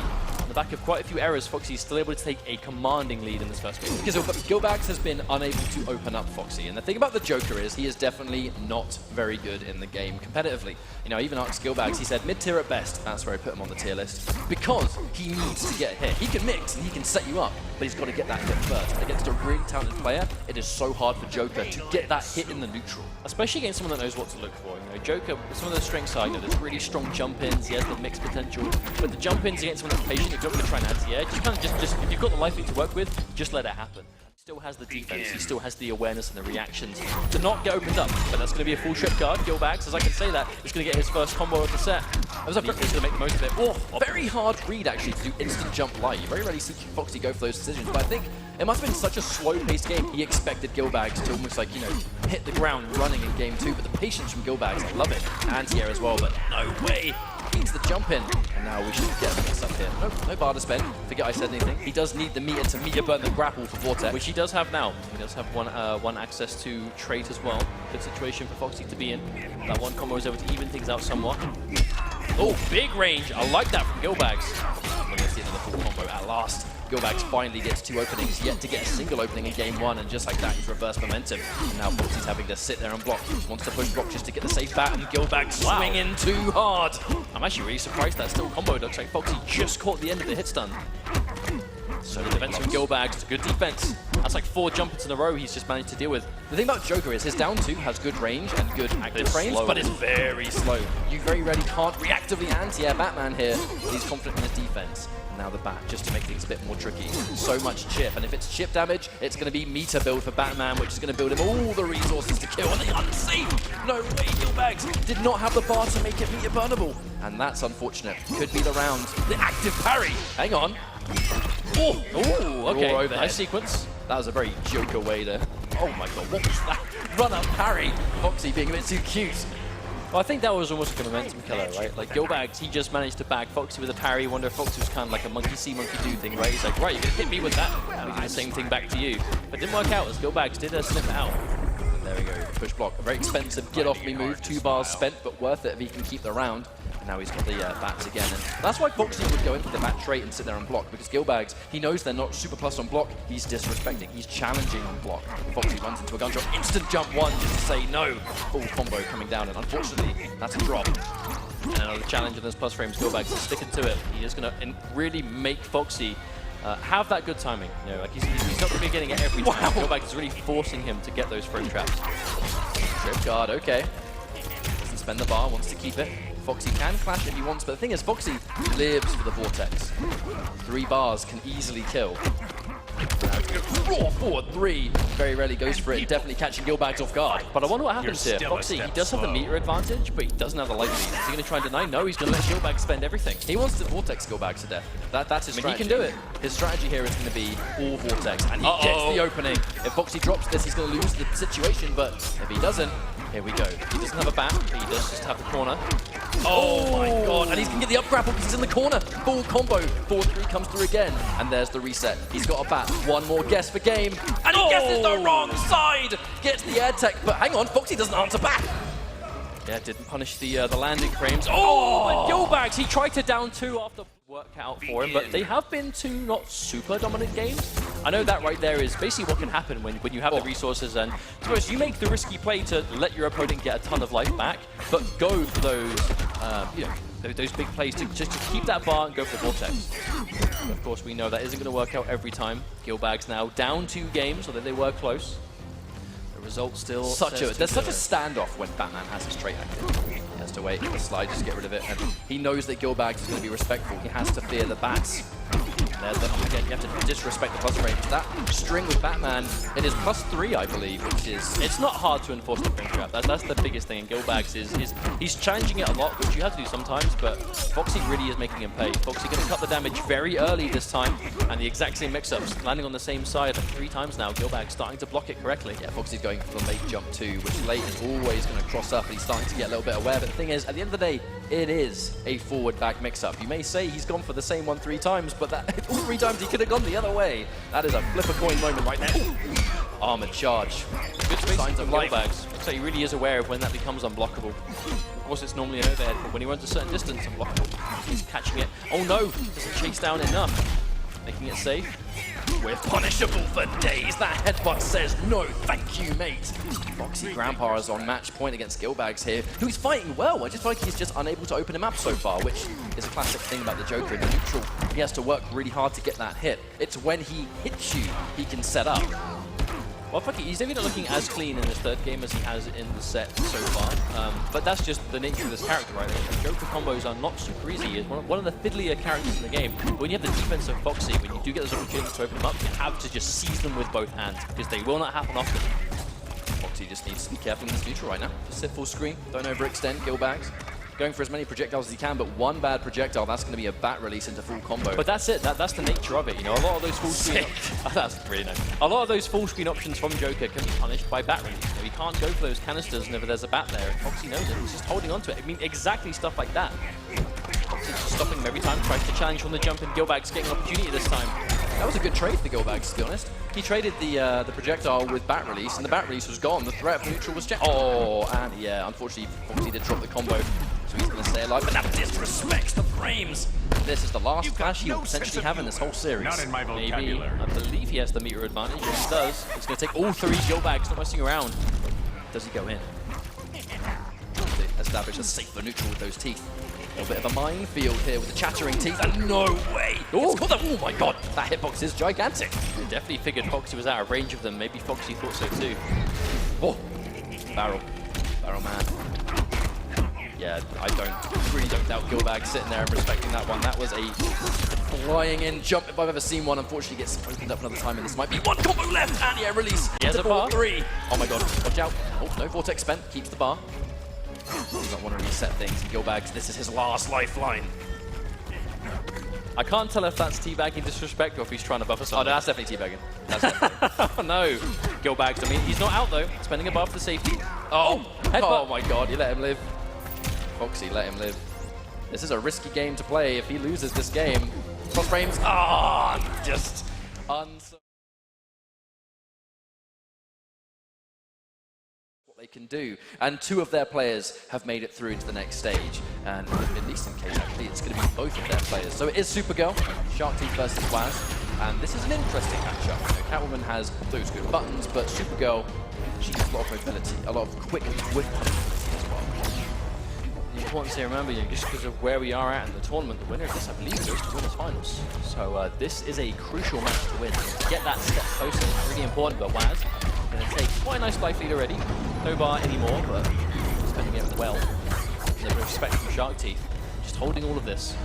on the back of quite a few errors, Foxy is still able to take a commanding lead in this first game. Because Gilbagz has been unable to open up Foxy, and the thing about the Joker is he is definitely not very good in the game competitively. You know, I even asked Gilbagz, he said mid-tier at best. That's where I put him on the tier list. Because he needs to get hit. He can mix and he can set you up, but he's got to get that hit first. And against a really talented player, it is so hard for Joker to get that hit in the neutral. Especially against someone that knows what to look for. You know, Joker, some of the strengths are, you know, there's really strong jump-ins, he has the mix potential, but the jump-ins against someone that's patient, if you're not going to try and anti-air, just kind of just if you've got the life lead to work with, just let it happen. He still has the defense, he still has the awareness and the reactions to not get opened up, but that's going to be a full trip guard. Gilbagz, as I can say that, is going to get his first combo of the set. He's going to make the most of it. Oh, very hard read actually to do instant jump light. You very rarely see Foxy go for those decisions, but I think it must have been such a slow-paced game. He expected Gilbagz to almost like, you know, hit the ground running in game 2, but the patience from Gilbagz, I love it. Anti-air as well, but no way. Beats the jump in, and now we should get a mix up here. No bar to spend. Forget I said anything. He does need the meter to meter burn the grapple for Vortex, which he does have now. He does have one access to trait as well. Good situation for Foxy to be in. That one combo is able to even things out somewhat. Oh, big range. I like that from Gilbagz. We're going to see another full combo at last. Gilbagz finally gets 2 openings, yet to get a single opening in game 1, and just like that, he's reversed momentum. And now Foxy's having to sit there and block. Wants to push block just to get the safe bat, and Gilbagz swinging too hard. I'm actually really surprised that still combo. Looks like Foxy just caught the end of the hit stun. So the defense from Gilbagz, good defense. That's like 4 jump-ins in a row he's just managed to deal with. The thing about Joker is his down 2 has good range and good active frames, slow. but it's very slow. You very rarely can't reactively anti-air Batman here. He's confident in his defense. Now the bat, just to make things a bit more tricky. So much chip, and if it's chip damage, it's going to be meter build for Batman, which is going to build him all the resources to kill. And the unsafe! No way, Gilbagz did not have the bar to make it meter burnable. And that's unfortunate. Could be the round. The active parry! Hang on. Oh, okay, overhead. nice sequence. That was a very Joker way to... Oh my god, what was that? Run-up parry! Foxy being a bit too cute. Well, I think that was almost a momentum killer, right? Like, Gilbagz, he just managed to bag Foxy with a parry. Wonder if Foxy was kind of like a monkey see, monkey do thing, right? He's like, right, you're going to hit me with that. I'll do the same thing back to you. But it didn't work out as Gilbagz did sniff it out. And there we go, push block. A very expensive get-off-me move. 2 bars spent, but worth it if he can keep the round. And now he's got the bats again. And that's why Foxy would go in for the bat trait and sit there and block, because Gilbagz, he knows they're not super plus on block. He's disrespecting. He's challenging on block. Foxy runs into a gun shot. Instant jump 1 just to say no. Full combo coming down, and unfortunately, that's a drop. And another challenge in those plus frames, Gilbagz is sticking to it. He is going to really make Foxy have that good timing. You know, like he's not going to be getting it every time. Gilbagz is really forcing him to get those frame traps. Trip guard, okay. Doesn't spend the bar, wants to keep it. Foxy can clash if he wants, but the thing is, Foxy lives for the Vortex. 3 bars can easily kill. Raw forward 3. Very rarely goes for it, definitely catching Gilbagz off guard. But I wonder what happens here. Foxy, he does have the meter advantage, but he doesn't have the light lead. Is he going to try and deny? No, he's going to let Gilbagz spend everything. He wants to Vortex Gilbagz to death. That's his strategy. He can do it. His strategy here is going to be all Vortex, and he gets the opening. If Foxy drops this, he's going to lose the situation, but if he doesn't, here we go. He doesn't have a bat, but he does just have the corner. Oh my god, and he's going to get the up grapple because he's in the corner. Full combo. 4-3 comes through again, and there's the reset. He's got a bat. One more guess for game, and he guesses the wrong side. Gets the air tech, but hang on, Foxy doesn't answer back. Yeah, didn't punish the landing frames. Oh, and Gilbagz, he tried to down 2 after work out for him, but they have been 2 not super dominant games. I know that right there is basically what can happen when you have the resources, and suppose you make the risky play to let your opponent get a ton of life back, but go for those, you know, those big plays to just to keep that bar and go for the Vortex. But of course, we know that isn't going to work out every time. Gilbagz now down 2 games, although they were close. The result still there's such a standoff when Batman has his trait active. He has to wait for the slide, just get rid of it, and he knows that Gilbagz is going to be respectful. He has to fear the bats. Again, you have to disrespect the plus frames. That string with Batman, it is +3, I believe, which is... It's not hard to enforce the frame trap. That's the biggest thing in Gilbagz is he's challenging it a lot, which you have to do sometimes, but Foxy really is making him pay. Foxy going to cut the damage very early this time, and the exact same mix-ups, landing on the same side like 3 times now. Gilbagz starting to block it correctly. Yeah, Foxy's going for the late jump too, which late is always going to cross up, and he's starting to get a little bit aware. But the thing is, at the end of the day, it is a forward-back mix-up. You may say he's gone for the same one 3 times, but that all 3 times he could have gone the other way. That is a flip-a-coin moment right there. Ooh. Armored charge. Good signs of life. Gilbagz. Looks like he really is aware of when that becomes unblockable. Of course, it's normally an overhead, but when he runs a certain distance, unblockable. He's catching it. Oh no! Doesn't chase down enough. Making it safe. We're punishable for days. That headbutt says no, thank you, mate. F0xy Grampa is on match point against Gilbagz here, who's fighting well. I just feel like he's just unable to open him up so far, which is a classic thing about the Joker. In the neutral, he has to work really hard to get that hit. It's when he hits you, he can set up. Well, fuck it, he's maybe not looking as clean in this third game as he has in the set so far, but that's just the nature of this character, right? The Joker combos are not super easy. He's one of the fiddlier characters in the game. But when you have the defense of F0xy, when you do get those opportunities to open them up, you have to just seize them with both hands, because they will not happen often. F0xy just needs to be careful in this neutral right now. Just sit full screen, don't overextend. Gilbagz going for as many projectiles as he can, but one bad projectile, that's going to be a bat release into full combo. But that's it. That's the nature of it. You know, a lot of those full screen. That's really nice. A lot of those full screen options from Joker can be punished by bat release. You know, he can't go for those canisters whenever there's a bat there. And F0xy knows it. He's just holding on to it. I mean, exactly stuff like that. F0xy just stopping him every time. Tries to challenge from the jump, and Gilbagz getting an opportunity this time. That was a good trade for Gilbagz, to be honest. He traded the projectile with bat release, and the bat release was gone. The threat of neutral was checked. Oh, and yeah, unfortunately, F0xy did drop the combo. So he's going to stay alive, but now disrespects the frames. This is the last clash he'll potentially have in this whole series. Not in my vocabulary. Maybe. I believe he has the meter advantage. Yes, he does. He's going to take all three. Gilbagz not messing around. Does he go in? They establish a safer neutral with those teeth. A little bit of a minefield here with the chattering teeth, and no way! Oh my god, that hitbox is gigantic. He definitely figured F0xy was out of range of them. Maybe F0xy thought so too. Oh, barrel man. Yeah, I really don't doubt Gilbagz sitting there and respecting that one. That was a flying in jump if I've ever seen one. Unfortunately, gets opened up another time, and this might be one combo left, and yeah, release. He has a bar. 4-3. Oh my god, watch out. Oh, no vortex spent, keeps the bar. Does not want to reset things. Gilbagz, this is his last lifeline. I can't tell if that's teabagging disrespect or if he's trying to buffer something. Oh, no, that's definitely teabagging. That's definitely. Oh no, Gilbagz. I mean, he's not out though. Spending a bar for safety. Oh headbutt. my god, you let him live. F0xy, let him live. This is a risky game to play. If he loses this game, cross frames. Just what they can do. And two of their players have made it through into the next stage. And at least in case, actually, it's going to be both of their players. So it is Supergirl, SharkTeeth versus Waz. And this is an interesting matchup. You know, Catwoman has those good buttons, but Supergirl, she has a lot of mobility, a lot of quick punishability as well. The important to remember, you know, just because of where we are at in the tournament, the winner of this, I believe, goes to Winners Finals. So this is a crucial match to win. To get that step closer is really important, but Waz going to take quite a nice life lead already. No bar anymore, but spending it well. There's no respect from SharkTeeth. Just holding all of this.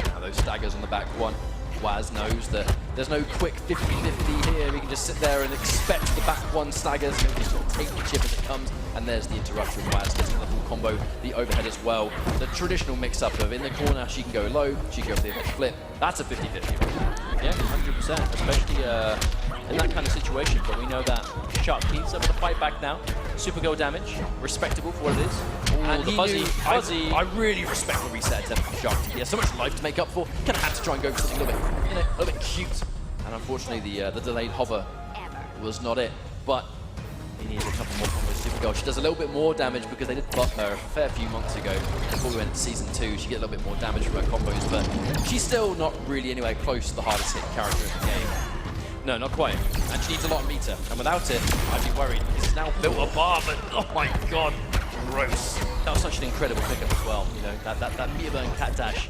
Now those staggers on the back one. Waz knows that there's no quick 50-50 here. He can just sit there and expect the back one staggers. He can sort of take the chip as it comes. And there's the interruption. Waz getting the full combo, the overhead as well. The traditional mix-up of in the corner, she can go low, she can go for the effect flip. That's a 50-50. Yeah, 100%, especially in that kind of situation. But we know that SharkTeeth's able to fight back now. Supergirl damage, respectable for what it is. Ooh, and the fuzzy. I really respect the reset attempt from SharkTeeth. He has so much life to make up for. Kind of had to try and go for something a little bit, a little bit cute. And unfortunately, the delayed hover was not it. But he needs a couple more combos. Supergirl, she does a little bit more damage because they did buff her a fair few months ago. Before we went to Season 2, she get a little bit more damage from her combos, but she's still not really anywhere close to the hardest hit character in the game. No, not quite. And she needs a lot of meter, and without it, I'd be worried. He's now built a bar, but oh my god, gross. That was such an incredible pickup as well. You know, that meter burn cat dash.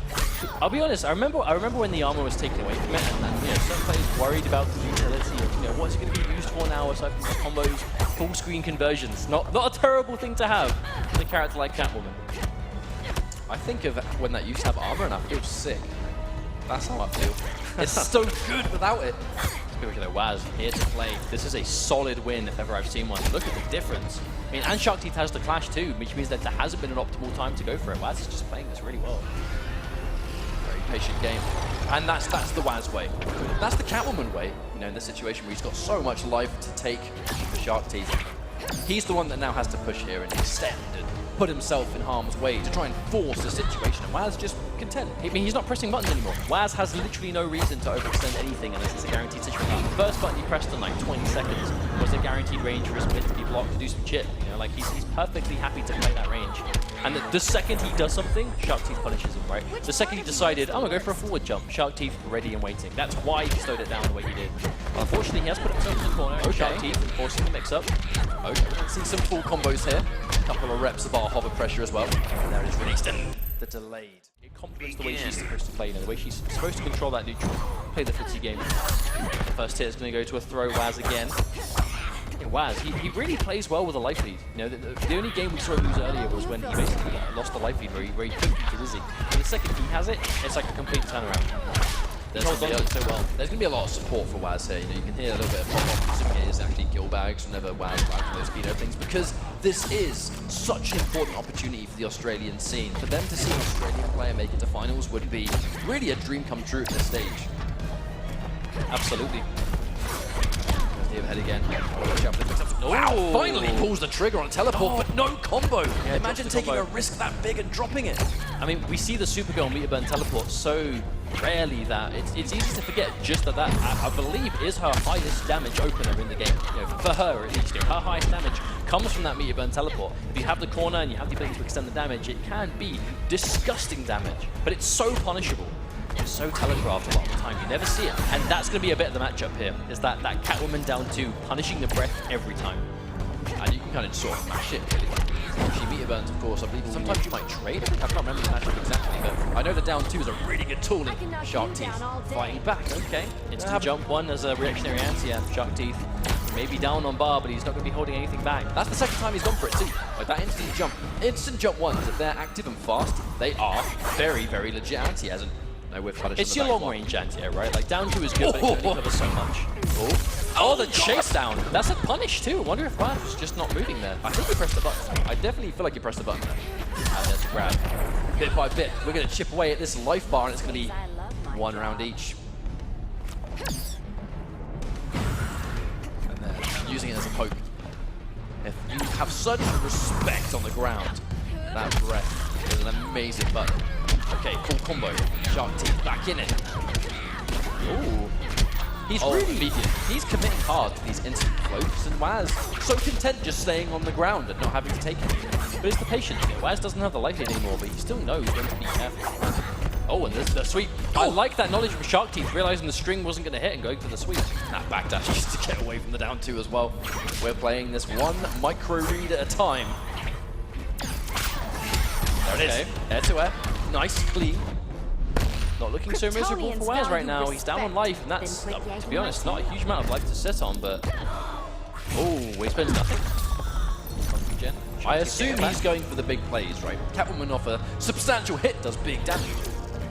I'll be honest. I remember when the armor was taken away from it, and you know, some players worried about the utility of, you know, what's it going to be used for now aside from the combos, full screen conversions. Not a terrible thing to have with a character like Catwoman. I think of when that used to have armor, and I feel sick. That's how I feel. It's so good without it. People know, Waz here to play. This is a solid win if ever I've seen one. Look at the difference. I mean, and SharkTeeth has the clash too, which means that there hasn't been an optimal time to go for it. Waz is just playing this really well. Very patient game. And that's the Waz way. That's the Catwoman way, you know, in this situation where he's got so much life to take for SharkTeeth. He's the one that now has to push here and extend and put himself in harm's way to try and force the situation, and Waz just content. I mean, he's not pressing buttons anymore. Waz has literally no reason to overextend anything unless it's a guaranteed situation. The first button he pressed in like 20 seconds was a guaranteed range for his mid to be blocked to do some chip. You know, like he's perfectly happy to play that range. And the second he does something, Shark Teeth punishes him, right? The second he decided, I'm gonna go for a forward jump, Shark Teeth ready and waiting. That's why he slowed it down the way he did. Unfortunately, he has put himself in the corner. Okay. Shark Teeth forcing the mix-up. Okay, let's see some full combos here. A couple of reps of our hover pressure as well. And there it is released and the delayed. It complements the way she's supposed to play, the way she's supposed to control that neutral, play the footsie game. The first hit is going to go to a throw Waz again. Yeah, Waz, he really plays well with a life lead. You know, the only game we saw him lose earlier was when he basically lost the life lead where he took it to Dizzy. But the second he has it, it's like a complete turnaround. He holds on to it so well. There's going to be a lot of support for Waz here. You know, you can hear a little bit of pop-up. Assuming it is actually Gilbagz whenever Waz grabs those speedo things, because this is such an important opportunity for the Australian scene. For them to see an Australian player make it to finals would be really a dream come true at this stage. Absolutely. The overhead again. Wow, finally pulls the trigger on a teleport, but no combo. Yeah, imagine taking a risk that big and dropping it. I mean, we see the Supergirl meter burn teleport so rarely that it's easy to forget just that I believe is her highest damage opener in the game. You know, for her at least, you know, her highest damage comes from that meter burn teleport. If you have the corner and you have the ability to extend the damage, it can be disgusting damage, but it's so punishable. It's so telegraphed a lot of the time, you never see it. And that's going to be a bit of the matchup here, is that Catwoman down 2, punishing the breath every time. And you can kind of sort of mash it, really. She meter burns, of course. I believe sometimes you might trade. I can't remember the matchup exactly, but I know the down 2 is a really good tool in Shark Teeth fighting back. Okay, instant jump 1 as a reactionary anti at Shark Teeth. Maybe down on bar, but he's not going to be holding anything back. That's the second time he's gone for it too. Like that instant jump ones, if they're active and fast, they are very, very legit anti-as. It's your long range anti-air, right? Like down 2 is good, but it can only cover so much. Oh, the chase down. That's a punish too. I wonder if Waz was just not moving there. I think he pressed the button. I definitely feel like he pressed the button there. And there's a grab. Bit by bit, we're going to chip away at this life bar, and it's going to be 1 round each. And then using it as a poke. If you have such respect on the ground, that breath is an amazing button. Okay, full combo. Shark Teeth back in it. Ooh. He's he's committing hard to these instant floats, and Waz so content just staying on the ground and not having to take it. But it's the patience here. Waz doesn't have the life lead anymore, but he still knows when to be careful. Oh, and there's the sweep. I like that knowledge from Shark Teeth, realizing the string wasn't going to hit and going for the sweep. That backdash just to get away from the down 2 as well. We're playing this one micro read at a time. There it is. Air to air. Nice, clean. Not looking so miserable for Waz right now. He's down on life, and that's, to be honest, not a huge amount of life to sit on, but... Oh, he spends nothing. I assume he's going for the big plays, right? Catwoman off a substantial hit does big damage.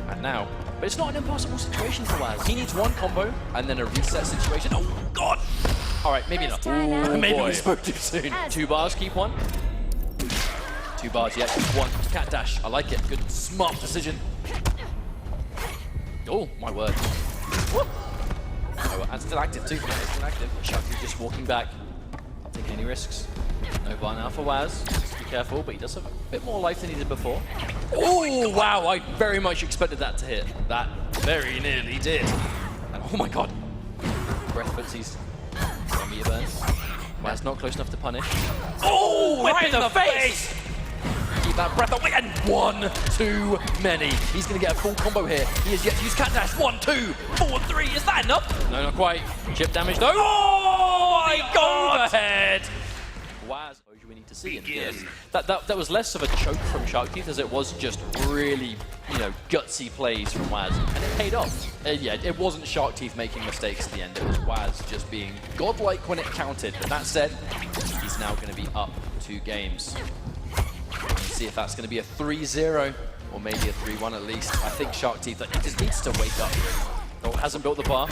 And now... But it's not an impossible situation for Waz. He needs 1 combo, and then a reset situation. Oh, God! Alright, maybe not. Ooh, maybe we spoke too soon. 2 bars, keep 1. 2 bars, yeah, just 1. Cat dash, I like it. Good, smart decision. Oh, my word. Oh, and still active too. Yeah, still active. Shark Teeth just walking back. Not taking any risks. No bar now for Waz. Just be careful, but he does have a bit more life than he did before. Oh, wow, I very much expected that to hit. That very nearly did. And oh my God. Breath footsies. Meter burn. Waz not close enough to punish. Oh, right in the face! Keep that breath away, and 1 too many. He's going to get a full combo here. He has yet to use cat dash. 1, 2, 4, 3. Is that enough? No, not quite. Chip damage though. Oh my God! Overhead. Waz, we need to see. And yes, that was less of a choke from Shark Teeth as it was just really, you know, gutsy plays from Waz, and it paid off. Yeah, it wasn't Shark Teeth making mistakes at the end. It was Waz just being godlike when it counted. But that said, he's now going to be up 2 games. Let's see if that's going to be a 3-0 or maybe a 3-1 at least. I think Shark Teeth, it just needs to wake up really. Oh, hasn't built the bar.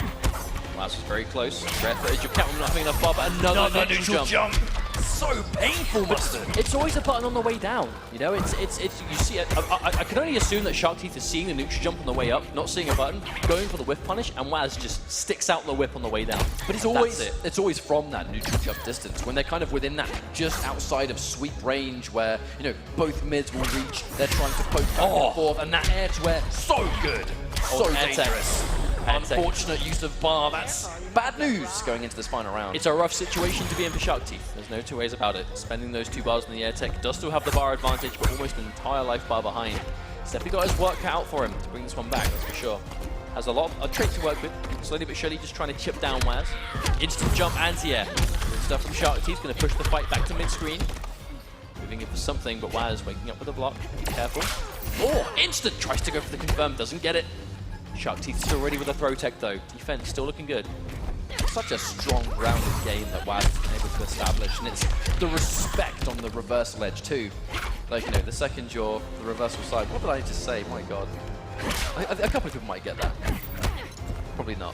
Waz was very close. Rare footage of Catwoman not having enough bar, but another neutral jump. So so painful, Mustard. It's always a button on the way down. You know, it's you see it. I can only assume that Shark Teeth is seeing the neutral jump on the way up, not seeing a button, going for the whiff punish, and Waz just sticks out the whip on the way down. But it's always from that neutral jump distance, when they're kind of within that just outside of sweep range where, you know, both mids will reach, they're trying to poke back and forth, and that air to air, so good, so dangerous. Unfortunate use of bar, that's bad news going into this final round. It's a rough situation to be in for Shark Teeth. There's no two ways about it. Spending those 2 bars in the air tech does still have the bar advantage, but almost an entire life bar behind. He's definitely got his work cut out for him to bring this one back, that's for sure. Has a trait to work with. Slowly but surely just trying to chip down Waz. Instant jump anti-air. Good stuff from Shark Teeth, going to push the fight back to mid-screen. Moving in for something, but Waz waking up with a block. Be careful. Oh, instant! Tries to go for the confirm, doesn't get it. Shark Teeth still ready with a throw tech though. Defense still looking good. Such a strong grounded game that Waz has been able to establish, and it's the respect on the reversal edge too. Like, you know, the second you're the reversal side, what did I just say? My God. A couple of people might get that. Probably not.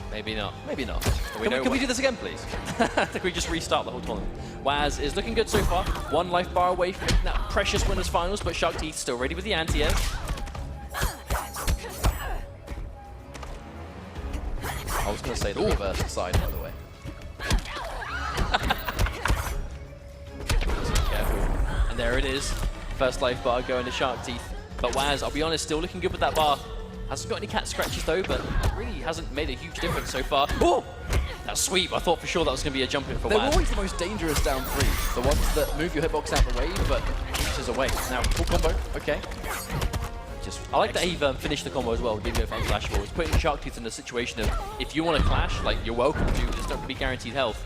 Maybe not. Maybe not. Can we do this again, please? I think we just restart the whole tournament. Waz is looking good so far. 1 life bar away from that precious Winners Finals, but Shark Teeth still ready with the anti-air. I was going to say the reversal side, by the way. Careful. And there it is. First life bar going to Shark Teeth. But Waz, I'll be honest, still looking good with that bar. Hasn't got any cat scratches though, but really hasn't made a huge difference so far. Oh! That sweep, I thought for sure that was going to be a jump in for Waz. They're always the most dangerous down 3. The ones that move your hitbox out the way, but reaches away. Now, full combo, okay. I like that he finished the combo as well, gave you a fun flash forward. It's putting Shark Teeth in a situation of, if you want to clash, like, you're welcome to, it's not going to be guaranteed health.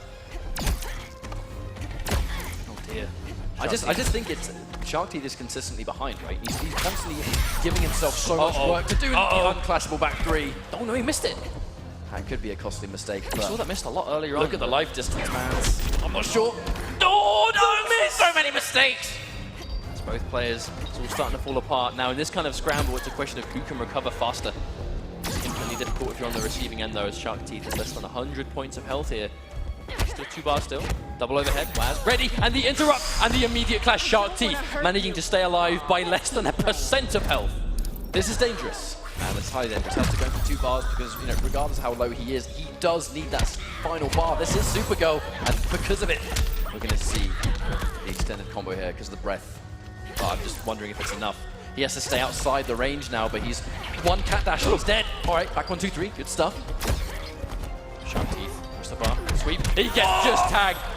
Oh dear. I just think it's Shark Teeth is consistently behind, right? He's constantly giving himself so much work to do the unclashable back 3. Oh no, he missed it. That could be a costly mistake. I saw that missed a lot earlier on. Look at the life distance, man. I'm not sure. Oh, no, miss! So many mistakes! It's both players. It's all starting to fall apart. Now, in this kind of scramble, it's a question of who can recover faster. It's infinitely difficult if you're on the receiving end, though, as Shark Teeth is less than 100 points of health here. Still 2 bars still. Double overhead. Waz ready, and the interrupt, and the immediate clash. Shark Teeth managing to stay alive by less than 1% of health. This is dangerous. And it's highly dangerous. Has to go for 2 bars because, you know, regardless of how low he is, he does need that final bar. This is Supergirl, and because of it, we're going to see the extended combo here because of the breath. But I'm just wondering if it's enough. He has to stay outside the range now, but he's 1 cat dash and he's dead. All right, back 1, 2, 3. Good stuff. Shark Teeth. The bar. Sweep. He gets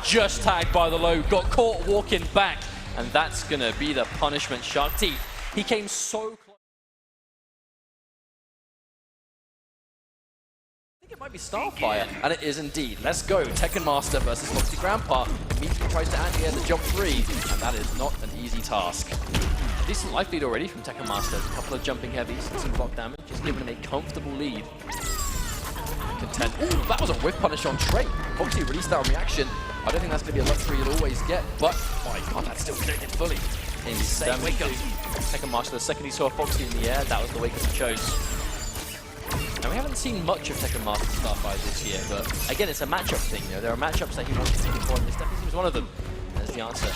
just tagged by the low. Got caught walking back, and that's going to be the punishment. Shark Teeth. He came so close. I think it might be Starfire, and it is indeed. Let's go. Tekken Master versus F0xy Grampa. Immediately tries to anti-air the jump 3, and that is not an easy task. Decent life lead already from Tekken Master. A couple of jumping heavies and some block damage, just giving him a comfortable lead. Content. Ooh, that was a whiff punish on Trey. F0xy released that on reaction. I don't think that's going to be a luxury you'll always get, but my God, that's still connected fully. Insane wake up. Tekken Master, the second he saw F0xy in the air, that was the wake up he chose. Now, we haven't seen much of Tekken Master Starfire this year, but again, it's a matchup thing. You know, there are matchups that he wants to see before, and this definitely seems one of them. There's the answer.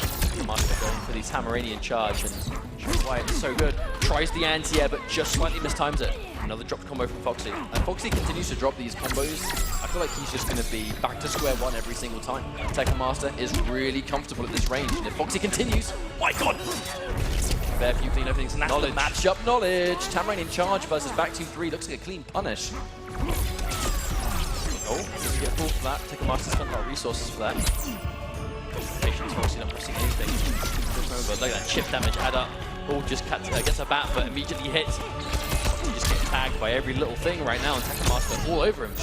Master going for the Tamaranian charge, and shows why it's so good. Tries the anti-air, but just slightly mistimes it. Another dropped combo from F0xy. And F0xy continues to drop these combos. I feel like he's just going to be back to square 1 every single time. Tekken Master is really comfortable at this range, and if F0xy continues, my God! Fair few clean openings, and that's the matchup knowledge. Tamaranian charge versus back 2-3. Looks like a clean punish. Oh, doesn't get pulled for that. Tekken Master spent a lot of resources for that. Patience, F0xy not pressing anything. But look at that chip damage add up. Oh, just gets a bat, but immediately hits. He just gets tagged by every little thing right now, and Tekken Master all over him.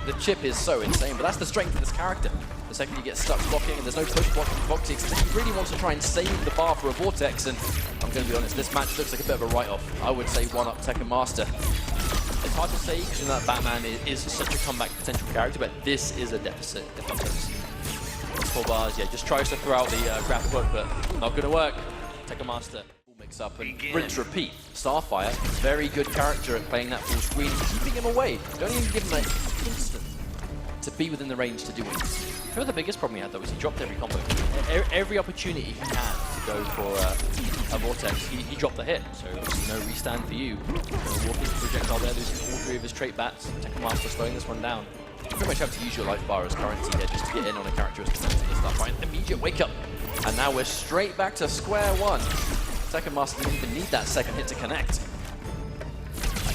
The chip is so insane, but that's the strength of this character. The second you get stuck blocking and there's no push block from F0xy, he really wants to try and save the bar for a Vortex, and I'm going to be honest, this match looks like a bit of a write-off. I would say 1-up Tekken Master. It's hard to say because that Batman is such a comeback potential character, but this is a deficit. 4 bars, yeah, just tries to throw out the grab hook, but not going to work. Tekken Master. Mix up and rinse repeat. Starfire, very good character at playing that full screen, keeping him away. Don't even give him an instant to be within the range to do it. I feel the biggest problem he had though was he dropped every combo. Every opportunity he had to go for a Vortex, he dropped the hit. So obviously no restand for you. Walking projectile there, losing all 3 of his trait bats. Tekken Master slowing this one down. You pretty much have to use your life bar as currency here just to get in on a characteristic and stuff, right? Immediate wake up. And now we're straight back to square one. Tekken Master didn't even need that second hit to connect.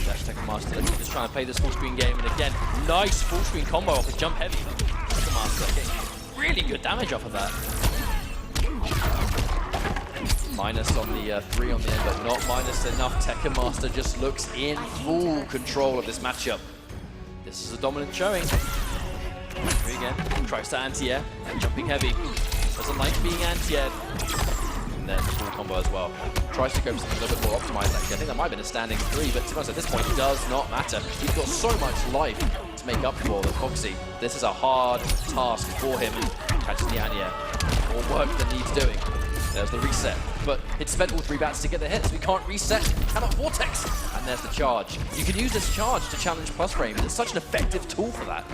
Dash Tekken Master just trying to play this full screen game, and again, nice full screen combo off a jump heavy. Tekken Master getting really good damage off of that. Minus on the 3 on the end, but not minus enough. Tekken Master just looks in full control of this matchup. This is a dominant showing. Here again, tries to anti-air, jumping heavy. Doesn't like being anti-air. And then full combo as well. Tries to go for something a little bit more optimized actually. I think that might have been a standing 3, but to be honest, at this point it does not matter. He's got so much life to make up for with F0xy. This is a hard task for him. Catches the anti-air. More work that needs doing. There's the reset. But it spent all 3 bats to get the hit, so we can't reset. Cannot Vortex. And there's the charge. You can use this charge to challenge plus frame. It's such an effective tool for that.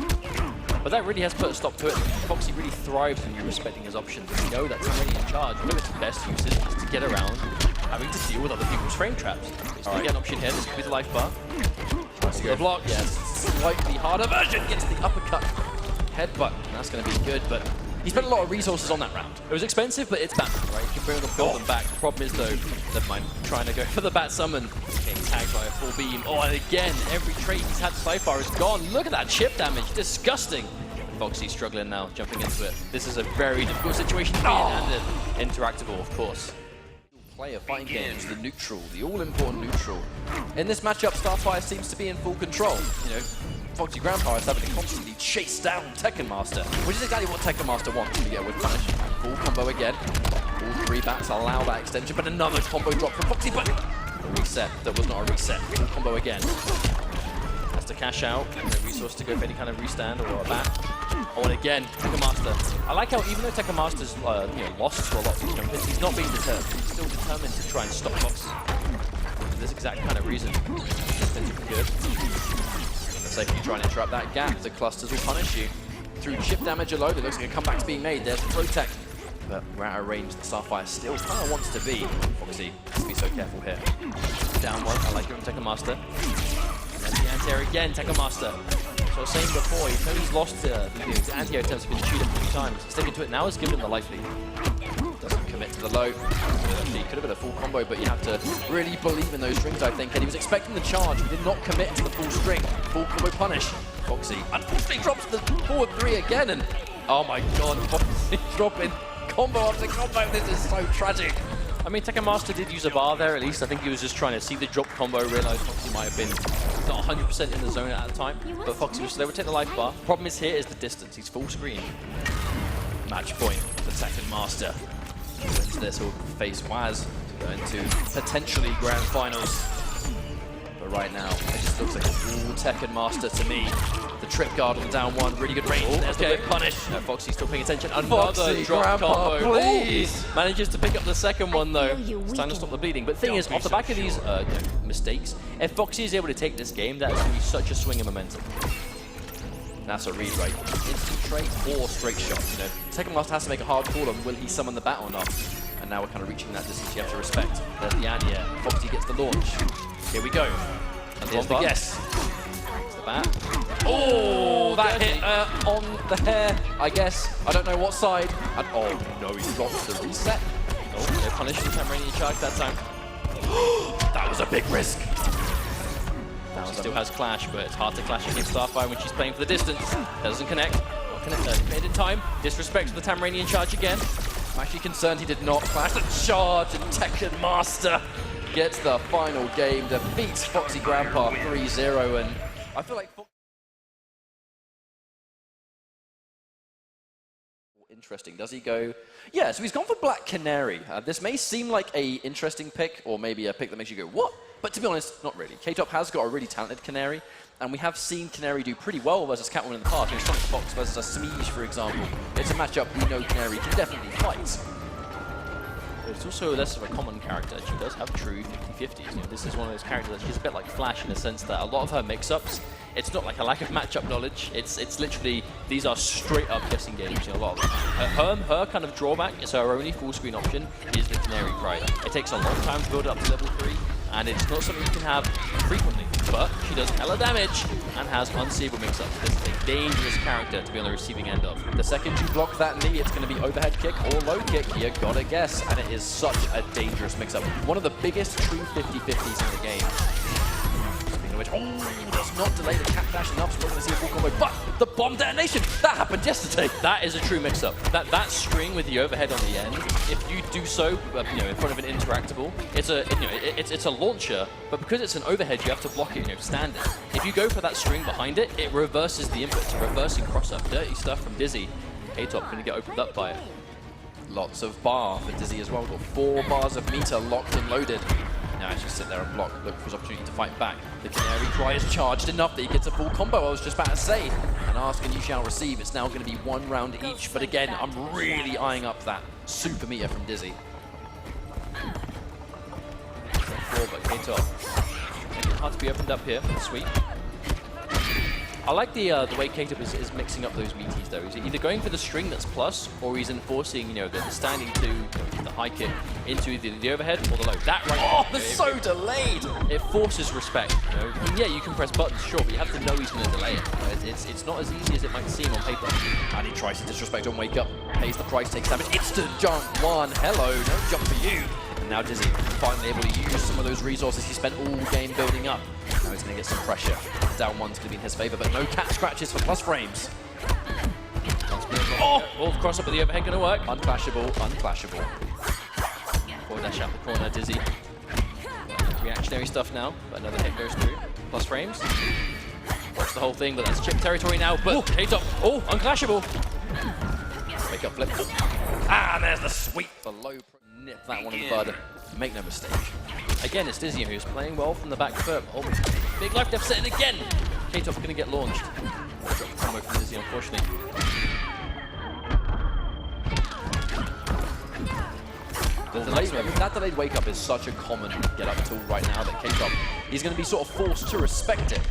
But that really has put a stop to it. F0xy really thrives when you're respecting his options. You know that's already in charge. One of its best uses is to get around having to deal with other people's frame traps. So you get an option here. This could be the life bar. Tries to go block. Yes, slightly harder version. Gets the uppercut. Headbutt. And that's going to be good, but he spent a lot of resources on that round. It was expensive, but it's Batman, right? You can build them back. The problem is, though, never mind, trying to go for the bat summon, getting tagged by a full beam. Oh, and again, every trait he's had so far is gone. Look at that chip damage. Disgusting. F0xy struggling now, jumping into it. This is a very difficult situation to be in, and interactable, of course. Player fighting games, the neutral, the all-important neutral. In this matchup, Starfire seems to be in full control. You know, F0xy Grampa is having to constantly chase down Tekken Master, which is exactly what Tekken Master wants to get with punish. Full combo again. All 3 bats allow that extension, but another combo drop from F0xy, but a reset that was not a reset. Full combo again. Has to cash out. No resource to go for any kind of restand or a bat. Oh, and again, Tekken Master. I like how even though Tekken Master's lost to a lot of these jumpers, he's not being deterred. He's still determined to try and stop F0xy. For this exact kind of reason. It's been good. So if you try and interrupt that gap, the clusters will punish you. Through chip damage alone, it looks like a comeback's being made. There's the Protect. But we're out of range. The Starfire still kind of wants to be. Obviously, has to be so careful here. Down one. I like it from Tekken Master. And then the anti-air again, Tekken Master. So I was saying before, even though he's lost his anti-air attempts have been chewed up a few times, sticking to it now has given him the life lead. Doesn't commit to the low. Actually, could have been a full combo, but you have to really believe in those strings, I think. And he was expecting the charge. He did not commit to the full string. Full combo punish. F0xy unfortunately drops the forward 3 again, and oh my god, F0xy dropping combo after combo. This is so tragic. I mean, Tekken Master did use a bar there at least. I think he was just trying to see the drop combo, realize F0xy might have been not 100% in the zone at the time, but F0xy was, they would take the life bar. Problem is here is the distance. He's full screen. Match point for Tekken Master. Into this, he'll face Waz to go into potentially grand finals. But right now, it just looks like a full Tekken Master to me. The trip guard on the down 1, really good range. There's the whip punish. F0xy still paying attention. Another drop combo. Please! Manages to pick up the second one though. It's time to stop the bleeding. But the thing is, off the back of these mistakes, F0xy is able to take this game. That is going to be such a swing of momentum. That's a read, right? Instant trait or straight shot. You know, Tekken Master has to make a hard call on will he summon the bat or not. And now we're kind of reaching that distance you have to respect. There's the anti-air. F0xy gets the launch. Here we go. And there's the yes. It's the bat. Oh, that hit on the hair, I guess. I don't know what side. And oh no, he drops the reset. Oh, they punished the Tamranian charge that time. That was a big risk. She still has clash, but it's hard to clash against Starfire when she's playing for the distance. Doesn't connect. Not connect in time. Disrespect for the Tamranian charge again. I'm actually concerned he did not clash the charge, and Tekken Master gets the final game, defeats F0xy Grampa 3-0, and I feel like interesting. Does he go? Yeah, so he's gone for Black Canary. This may seem like a interesting pick, or maybe a pick that makes you go, what? But to be honest, not really. K-Top has got a really talented Canary, and we have seen Canary do pretty well versus Catwoman in the past. You know, Sonic Fox versus a Smeege, for example. It's a matchup we know Canary can definitely fight. But it's also less of a common character. She does have true 50-50s. You know, this is one of those characters that she's a bit like Flash in the sense that a lot of her mix-ups, it's not like a lack of matchup knowledge. It's literally These are straight up guessing games in a lot of them. Her kind of drawback is her only full screen option is the Canary Cry. It takes a long time to build up to level 3, and it's not something you can have frequently, but she does hella damage and has unseeable mix-ups. This is a dangerous character to be on the receiving end of. The second you block that knee, it's going to be overhead kick or low kick. You gotta guess, and it is such a dangerous mix-up. One of the biggest true 50-50s in the game. Speaking of which, does not delay the cat dash enough, so we're going to see a full combo. But the bomb detonation, that happened yesterday. That is a true mix-up. That string with the overhead on the end, if you do so, in front of an interactable, it's a launcher, but because it's an overhead, you have to block it, standing. If you go for that string behind it, it reverses the input. It's a reversing cross-up. Dirty stuff from Dizzy. K-Top going to get opened up by it. Lots of bar for Dizzy as well. Got 4 bars of meter locked and loaded. Now he's just sit there and block, look for his opportunity to fight back. The Canary Cry is charged enough that he gets a full combo, I was just about to say. And ask and you shall receive. It's now going to be 1 round each, but again, I'm really eyeing up that super meter from Dizzy. 4, but K-Top making it hard to be opened up here. Sweet. I like the way K-Top is mixing up those meaties though. He's either going for the string that's plus, or he's enforcing, the standing 2, the high kick into the overhead or the low. That right Oh, they're so delayed! It forces respect. Yeah, you can press buttons, sure, but you have to know he's going to delay it. It's not as easy as it might seem on paper. And he tries to disrespect on wake up, pays the price, takes damage. Instant jump 1. Hello, no jump for you. And now Dizzy finally able to use some of those resources he spent all game building up. Now he's going to get some pressure. Down 1's going to be in his favor, but no cat scratches for plus frames. Oh, cross up with the overhead going to work. Unclashable, unclashable. Forward dash out the corner, Dizzy. Reactionary stuff now, but another hit goes through. Plus frames. Watch the whole thing, but that's chip territory now. But K-Top, unclashable. Wake up flip. Ah, there's the sweep for low. Nip that one in the bud. Make no mistake. Again, it's Dizzy who's playing well from the back foot. Oh, big life deficit, and again, K-Top's going to get launched. Drop the combo from Dizzy, unfortunately. That delayed wake up is such a common get up tool right now that K-Top, he's going to be sort of forced to respect it.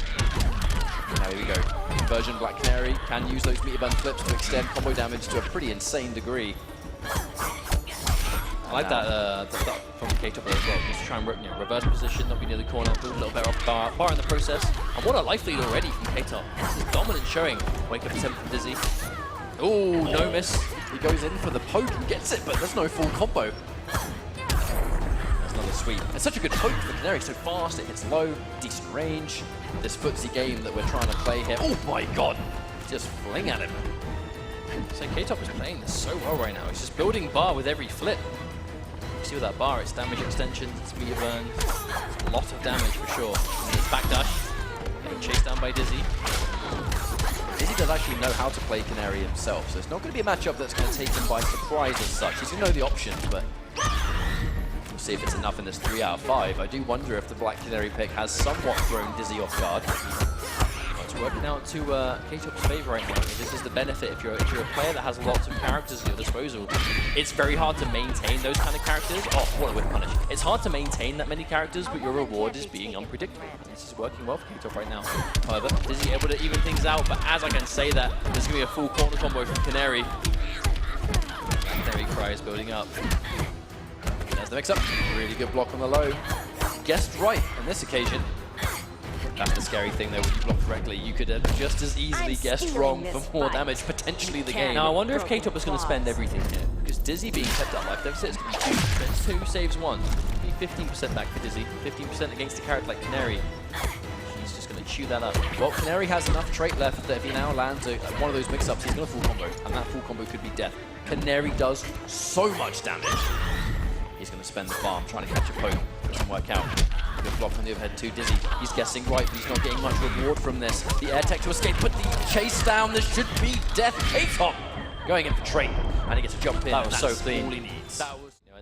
Now here we go. Inversion Black Canary can use those meter band flips to extend combo damage to a pretty insane degree. I like that from K-Top as well. Just try and reverse position, not be near the corner, build a little better off bar in the process. And what a life lead already from K-Top. This is dominant showing. Wake up attempt from Dizzy. Oh, no miss. He goes in for the poke and gets it, but there's no full combo. That's another sweep. It's such a good poke for Canary, so fast, it hits low, decent range. This footsie game that we're trying to play here. Oh my god! Just fling at him. So K-Top is playing this so well right now. He's just building bar with every flip. You see with that bar, it's damage extensions, it's meter burn. It's a lot of damage for sure. And it's backdash. Getting chased down by Dizzy. Dizzy does actually know how to play Canary himself, so it's not going to be a matchup that's going to take him by surprise as such. He's going to know the options, but we'll see if it's enough in this 3 out of 5. I do wonder if the Black Canary pick has somewhat thrown Dizzy off guard. It's working out to K-Top's favor right now. This is the benefit if you're a player that has lots of characters at your disposal. It's very hard to maintain those kind of characters. Oh, what a whip punish. It's hard to maintain that many characters, but your reward is being unpredictable. This is working well for K-Top right now. However, Dizzy able to even things out, but as I can say that, there's going to be a full corner combo from Canary. Canary Cry is building up. There's the mix-up. Really good block on the low. Guessed right on this occasion. That's the scary thing though, when you block correctly, you could have just as easily guessed wrong for more damage, potentially the game. Now I wonder if K-Top is going to spend everything here, because Dizzy being kept at life deficit is going to be 2. 2 saves 1. Be 15% back for Dizzy, 15% against a character like Canary. He's just going to chew that up. Well, Canary has enough trait left that if he now lands one of those mix-ups, he's going to full combo, and that full combo could be death. Canary does so much damage. He's going to spend the farm trying to catch a poke. Doesn't work out. Good block on the overhead too. Dizzy, he's guessing right, but he's not getting much reward from this. The air tech to escape, but the chase down, this should be death. K-Top going in for trait, and he gets a jump in. That was so clean. All he needs.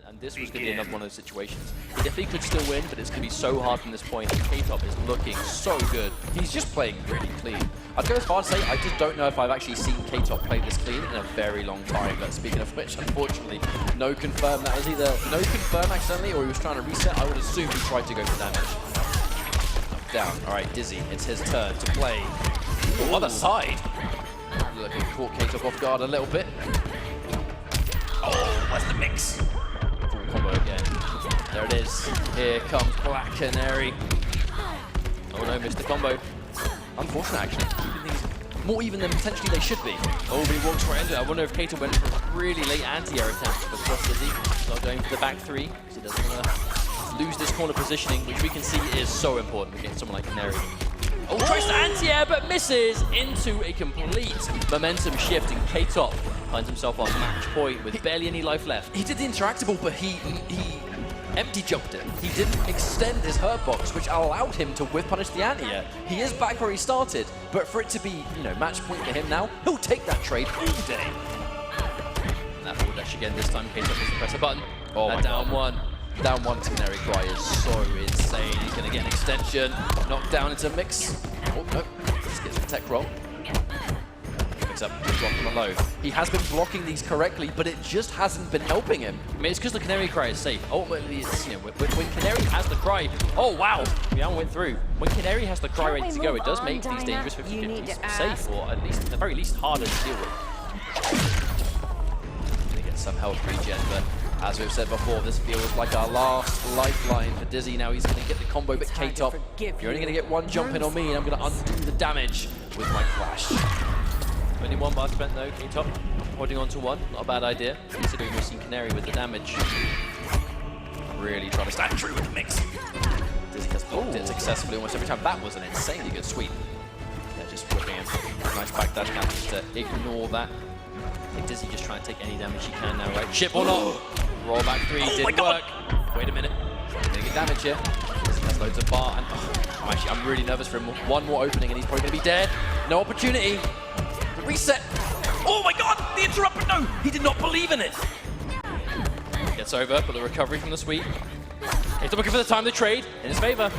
And this was going to be another one of those situations. He definitely could still win, but it's going to be so hard from this point. K-Top is looking so good. He's just playing really clean. I'd go as far as to say, I just don't know if I've actually seen K-Top play this clean in a very long time. But speaking of which, unfortunately, no confirm. That was either no confirm accidentally, or he was trying to reset. I would assume he tried to go for damage. Down. All right, Dizzy, it's his turn to play. Ooh, other side. Looking caught K-Top off guard a little bit. Oh, where's the mix? Full combo again. There it is. Here comes Black Canary. Oh no, missed the combo. Unfortunate, actually. Keeping things more even than potentially they should be. Oh, but he walks right into it. I wonder if K-Top went for a really late anti-air attempt, but cross Dizzy. Not going for the back three, because he doesn't want to lose this corner positioning, which we can see is so important against someone like Canary. Oh, tries to anti-air, but misses into a complete momentum shift, and K-Top finds himself on match point with barely any life left. He did the interactable, but he empty jumped it. He didn't extend his hurt box, which allowed him to whiff punish the anti-air. He is back where he started, but for it to be, you know, match point for him now, he'll take that trade all day. And that forward dash again this time. K-Top doesn't press a button. Oh, my down God. One. Down one to Canary Cry is so insane. He's going to get an extension, knocked down into mix. Oh, no. Just gets the tech roll. Picks up, blocking on low. He has been blocking these correctly, but it just hasn't been helping him. I mean, it's because the Canary Cry is safe. Ultimately, it's, you know, when Canary has the Cry, oh wow, Meow went through. When Canary has the Cry ready to go, it does make these dangerous 50-50s safe, or at least, at the very least, harder to deal with. They get some health regen, but as we've said before, this feels like our last lifeline for Dizzy. Now he's going to get the combo, but K-Top, you're only going to get one jump in on me, and I'm going to undo the damage with my flash. Only one bar spent though, K-Top holding on to one. Not a bad idea, considering we've seen Canary with the damage. Really trying to stand true with the mix. Dizzy has blocked it successfully almost every time. That was an insanely good sweep. Yeah, just whipping him. Nice backdash managed to ignore that. I think Dizzy just trying to take any damage he can now, right? Chip or not. Roll back three, didn't work. Wait a minute. Gonna get damage here. Dizzy has loads of bar, and I'm really nervous for him. One more opening and he's probably gonna be dead. No opportunity. The reset. Oh my God, the interrupt, no! He did not believe in it. Gets over, but the recovery from the sweep. He's looking for the time to trade in his favor.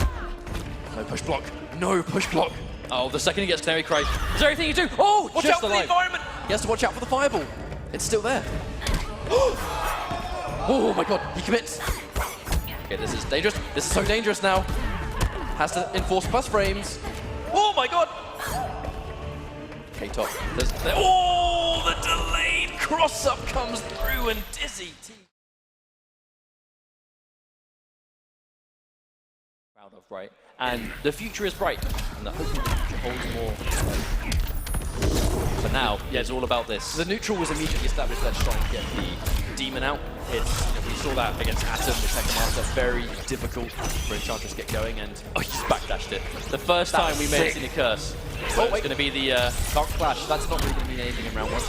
No push block. No push block. Oh, the second he gets Canary Cry. Is there anything you do? Oh, watch out for the environment. He has to watch out for the fireball. It's still there. Oh my God, he commits. Okay, this is dangerous. This is so dangerous now. Has to enforce plus frames. Oh my God. K-Top. Oh, the delayed cross-up comes through, and DizzyTT. Proud of, right? And the future is bright, and hopefully the future holds more. So now, yeah, it's all about this. The neutral was immediately established. Let's try and get the demon out. It's, we saw that against Atom, the Tekken master. Very difficult for Enchantress to get going, and oh, he just backdashed it. The first time we may have seen a curse. So it's going to be the Dark Flash. That's not really going to mean anything in round one.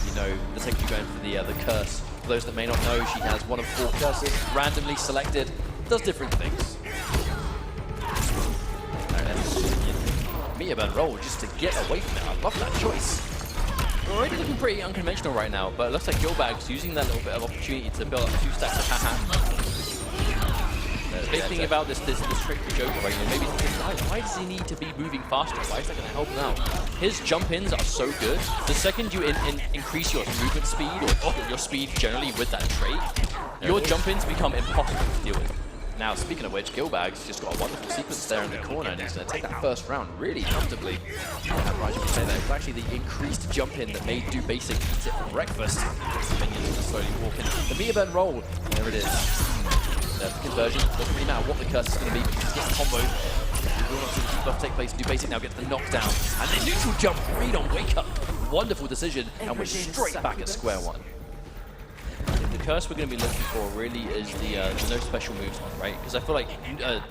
You know, the Tekken going for the curse. For those that may not know, she has one of 4 curses, randomly selected, does different things. Meteor roll just to get away from it. I love that choice. We're already looking pretty unconventional right now, but it looks like Gilbagz using that little bit of opportunity to build up 2 stacks of haha. The big thing about this trick for Joker, right? You know, maybe why does he need to be moving faster? Why is that going to help him out? His jump ins are so good. The second you increase your movement speed or your speed generally with that trait, your jump ins become impossible to deal with. Now, speaking of which, Gilbagz just got a wonderful sequence there in the corner, and he's going to take that first round really comfortably. And Raj would say that it was actually the increased jump in that made Dubasik eat it for breakfast. Minions are slowly walking. The meter burn roll, there it is. The conversion, doesn't really matter what the curse is going to be, because he gets the combo. We will not see the debuff take place. Dubasik now gets the knockdown. And the neutral jump, read on wake up. Wonderful decision, and we're straight back at square one. The curse we're going to be looking for really is the no special moves one, right? Because I feel like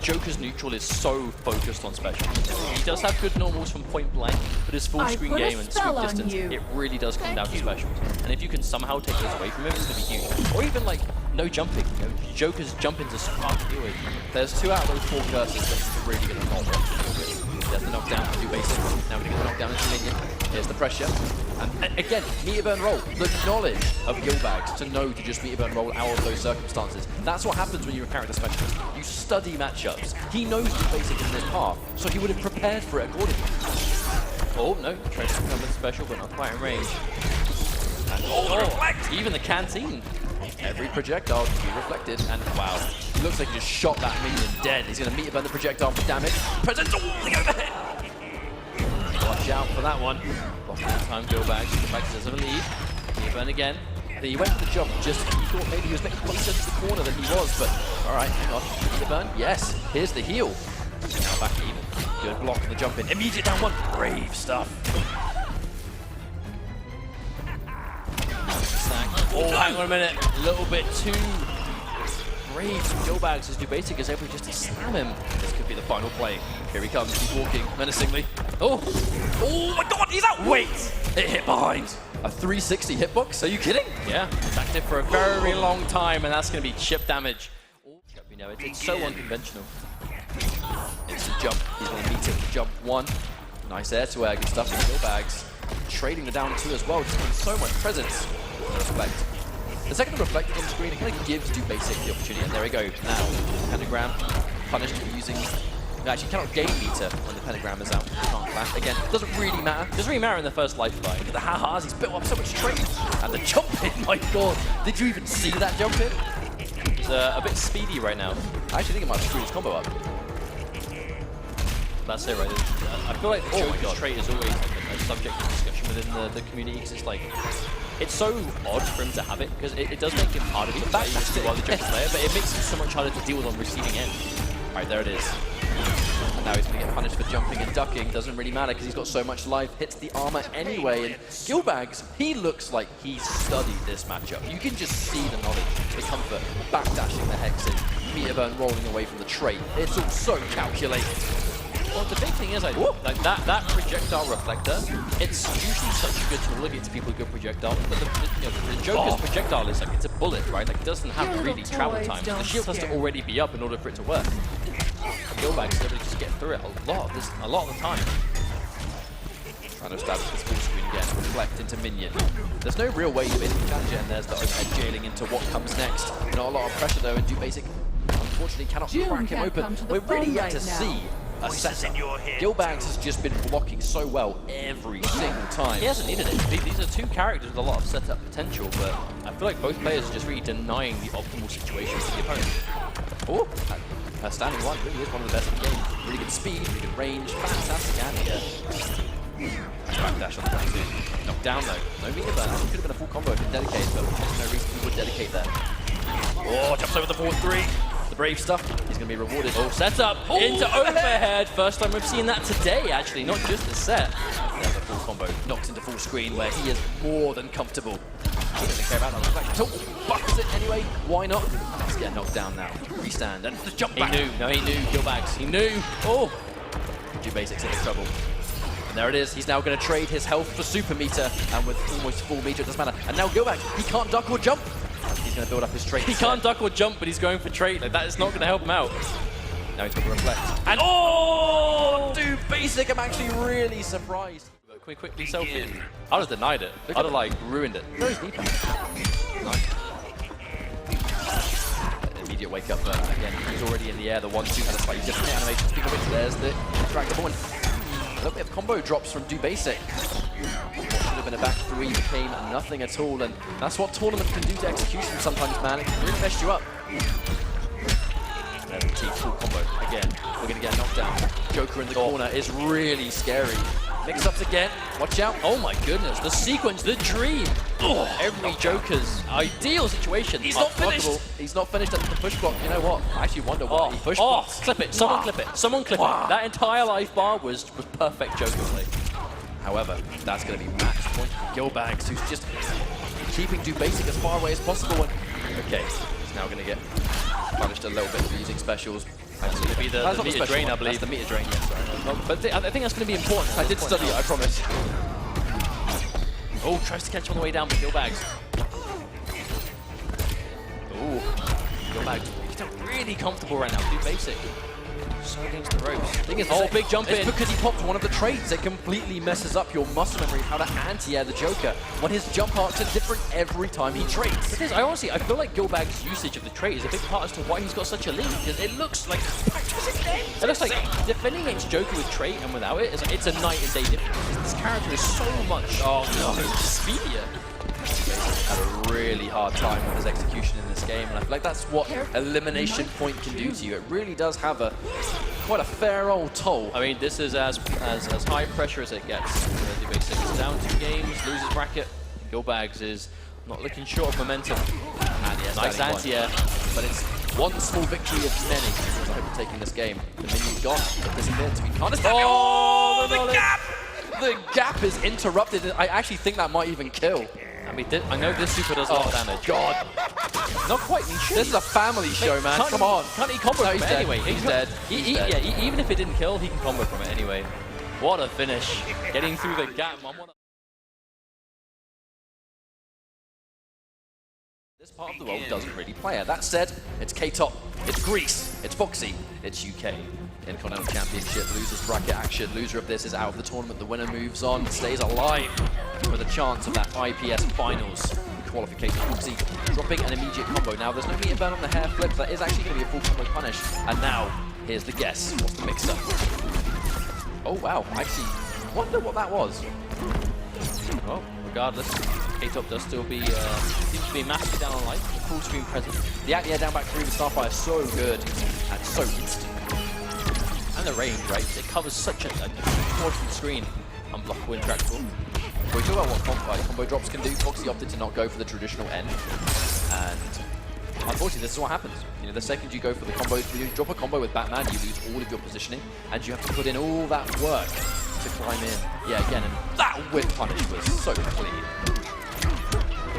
Joker's neutral is so focused on special. He does have good normals from point blank, but his full screen game and sweep distance, it really does come down to specials. And if you can somehow take those away from him, it's going to be huge. Or even like no jumping. You know, Joker's jump-ins are so hard to deal with. There's 2 out of those 4 curses that's really going to hold him. There's the knockdown, Dubasik. Now we're going to get the knockdown into minion. Here's the pressure. And again, meter burn roll. The knowledge of Gilbagz to know to just meter burn roll out of those circumstances. That's what happens when you're a character specialist. You study matchups. He knows Dubasik is in his path, so he would have prepared for it accordingly. Oh, no. Tries to become a special, but not quite in range. And even the canteen. Every projectile can be reflected, and wow, it looks like he just shot that minion dead. He's going to meter burn the projectile for damage. Presents all the overhead. Watch out for that one. Blocking that time, Gilbagz. Gilbagz does have a lead. Burn again. He went for the jump just he thought maybe he was getting closer to the corner than he was, but alright, hang on. Burn, yes, here's the heel. Now back even. Good block on the jump in. Immediate down one. Brave stuff. Oh, hang on a minute. A little bit too brave from Gilbagz as Dubasik is able just to slam him. This could be the final play. Here he comes, he's walking menacingly. Oh my god, he's out! Wait! It hit behind. A 360 hitbox? Are you kidding? Yeah, it's active for a very long time, and that's going to be chip damage. You know, it's so unconventional. Instant jump. He's going to meet it with jump one. Nice air to air, good stuff from Gilbagz. Trading the down two as well, just giving so much presence. Reflect. The second reflected on the screen, it kind of gives Dubasik the opportunity, and there we go. Now, pentagram punished for using. Actually, cannot gain meter when the pentagram is out. Can't clash. Again, doesn't really matter. Doesn't really matter in the first life fight. Look at the ha-has, he's built up so much trade. And the jump in, my god. Did you even see that jump in? He's a bit speedy right now. I actually think it might have screwed his combo up. That's it right there. I feel like the Joker's trait is always like a subject of discussion within the community, because it's like, it's so odd for him to have it, because it does make him harder to play while the Joker's player, but it makes him so much harder to deal with on receiving end. Alright, there it is. And now he's going to get punished for jumping and ducking. Doesn't really matter because he's got so much life. Hits the armor anyway. And Gilbagz, he looks like he studied this matchup. You can just see the knowledge, the comfort, backdashing the hex in, meter burn rolling away from the trait. It's all so calculated. Well, the big thing is, like that projectile reflector, it's usually such a good tool against people with good projectiles, but the Joker's projectile is like, it's a bullet, right? Like, it doesn't have really travel time, so the shield has to already be up in order for it to work. Gilbagz is able to just get through it a lot of the time. Trying to establish this full screen again, reflect into minion. There's no real way to basically challenge it, and there's the overhead jailing into what comes next. Not a lot of pressure though, and Dubasik unfortunately cannot crack him open. We're really yet to see a setup. Gilbagz has just been blocking so well every single time. He hasn't needed it. These are two characters with a lot of setup potential, but I feel like both players are just really denying the optimal situation for the opponent. Oh, her standing one really is one of the best in the game. Really good speed, really good range, fantastic anti-air. Backdash on the ground too. Knocked down though. No meter burn. Actually could have been a full combo if it dedicated, but there's no reason he would dedicate there. Oh, jumps over the 4-3. The brave stuff. He's going to be rewarded. Oh, set up into overhead. First time we've seen that today, actually, not just the set. There's a full combo. Knocks into full screen where he is more than comfortable. He doesn't care about that. Oh, buckles it anyway. Why not? Let's get knocked down now. Restand and the jump back. He knew. No, he knew. Gilbagz. He knew. Oh. Dubasic's in trouble. And there it is. He's now going to trade his health for super meter, and with almost full meter, it doesn't matter. And now Gilbagz, he can't duck or jump. He's going to build up his trait. He can't duck or jump, but he's going for trait. Like, that is not going to help him out. Now he's got to reflect. And oh, Dubasik, I'm actually really surprised. Can we quickly selfie? I'd have denied it. I'd have like ruined it. No, he's knee pad. Nice. Immediate wake up, but again, he's already in the air. The 1-2 had a slightly different animation. Speaking of which, there's the dragable one. A little bit of combo drops from Dubasik. Should have been a back three, became nothing at all, and that's what tournament can do to execution sometimes, man. It can really mess you up. There's the T full combo. Again, we're going to get knocked down. Joker in the corner is really scary. Mix-ups again. Watch out. Oh my goodness, the sequence, the dream. Oh, every Joker's ideal situation. He's not finished. He's not finished at the push block. You know what? I actually wonder why he pushed blocks. Clip it. Someone clip it. Someone clip it. That entire life bar was perfect Joker play. However, that's going to be match point for Gilbagz, who's just keeping Dubasik as far away as possible. Okay, he's now going to get punished a little bit for using specials. That's going to be the meter drain, I believe. That's the meter drain, yes. But I think that's going to be important. I did study it, I promise. Oh, tries to catch on the way down, but Gilbagz. Oh, Gilbagz. He's not really comfortable right now. Dubasik. So against the ropes. Thing is, big jump in. It's because he popped one of the traits. It completely messes up your muscle memory of how to anti-air the Joker when his jump arcs are different every time he traits. Because I feel like Gilbagz's usage of the trait is a big part as to why he's got such a lead. Because it looks like defending against Joker with trait and without it, it's a night and day difference. This character is so much speedier. Had a really hard time with his execution in this game. I feel like that's what elimination point can do to you. It really does have quite a fair old toll. I mean, this is as high pressure as it gets. The basic is down 2 games, losers bracket. Gilbagz is not looking short of momentum. And yes, nice anti-air. But it's one small victory of many. I hope you're taking this game. The minute's gone. It doesn't mean to be kind of Oh, the gap! The gap is interrupted. I actually think that might even kill. I mean, I know this super does a lot of damage. God. Not quite. This is a family show, man. Come on. Can't he combo from it dead. anyway? He's dead. Yeah, even if it didn't kill, he can combo from it anyway. What a finish. Getting through the gap. This part of the world doesn't really play it. That said, it's K-Top, it's Greece, it's Foxy, it's UK. Intercontinental Championship, losers bracket action. Loser of this is out of the tournament. The winner moves on, stays alive with a chance of that IPS finals qualification. Foxy dropping an immediate combo. Now, there's no meter burn on the hair flip. That is actually going to be a full combo punish. And now, here's the guess. What's the mix-up? Oh, wow. I actually wonder what that was. Well, regardless, K-Top does still be, seems to be massively down on life. Full screen present. The anti-air down back 3 with Starfire is so good and so instant. And the range, right? It covers such a portion of the screen. Unblockable, intractable. We talk about what combo drops can do. Foxy opted to not go for the traditional end. And unfortunately, this is what happens. You know, the second you go for the combos, you drop a combo with Batman, you lose all of your positioning, and you have to put in all that work to climb in. Yeah, again, and that whip punish was so clean.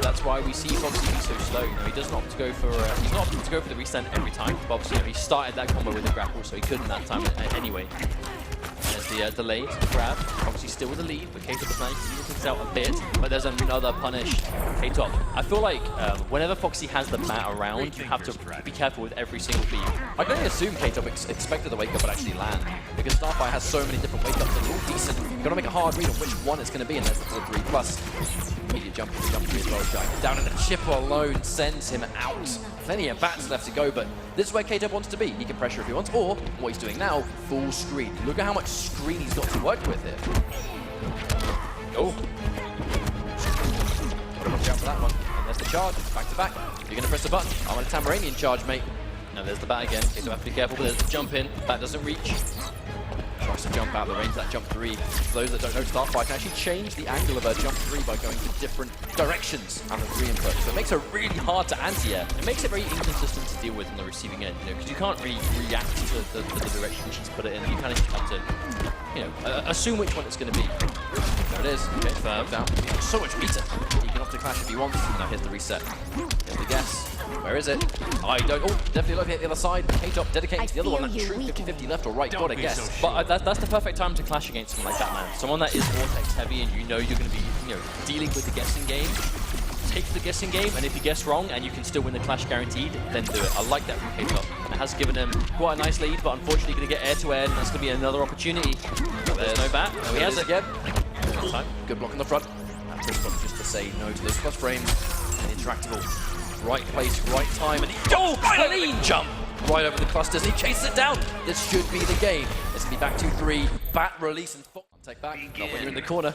That's why we see Foxy be so slow. You know, he doesn't opt to go for he's not opting to go for the restand every time. But obviously, you know, he started that combo with the grapple, so he couldn't that time anyway. There's the delayed grab. Obviously, still with the lead, but K-Top is nice. He things out a bit, but there's another punish. K-Top. I feel like whenever Foxy has the mat around, you have to be careful with every single beat. I can only assume K-Top expected the wake up would actually land, because Starfire has so many different wake ups. They're all decent. You've got to make a hard read on which one it's going to be, and there's the 4-3 plus. Immediate jump three as well. Going down, and the chipper alone sends him out. Plenty of bats left to go, but this is where K-Top wants to be. He can pressure if he wants, or what he's doing now, full screen. Look at how much screen he's got to work with here. Oh. Got to watch out for that one. And there's the charge, back to back. You're going to press the button. I'm on a Tamaranian charge, mate. Now there's the bat again. K-Top have to be careful, but there's the jump in. Bat doesn't reach. Tries to jump out of the range of that jump 3. For those that don't know, Starfire can actually change the angle of her jump 3 by going to different directions out of the 3 input. So it makes her really hard to anti-air. It makes it very inconsistent to deal with on the receiving end, you know, because you can't really react to the direction she's put it in. You kind of just have to, you know, assume which one it's going to be. There it is. Okay, firm. Down. So much meter. He can opt to clash if he wants. Now here's the reset. Here's the guess. Where is it? I don't. Oh, definitely love it the other side. K-Top dedicated to the other one. That true 50-50 left or right. Gotta guess. But that's the perfect time to clash against someone like that, man. Someone that is vortex heavy, and you know you're going to be, you know, dealing with the guessing game. Take the guessing game, and if you guess wrong and you can still win the clash guaranteed, then do it. I like that from K-Top. It has given him quite a nice lead, but unfortunately going to get air to air, and that's going to be another opportunity. There's no bat. No, he has it again. Good block on the front. And push block just to say no to those plus frames. And interactable. Right place, right time, and he clean jump right over the clusters. He chases it down. This should be the game. It's gonna be back 2-3. Bat release and take back. Not when you're in the corner.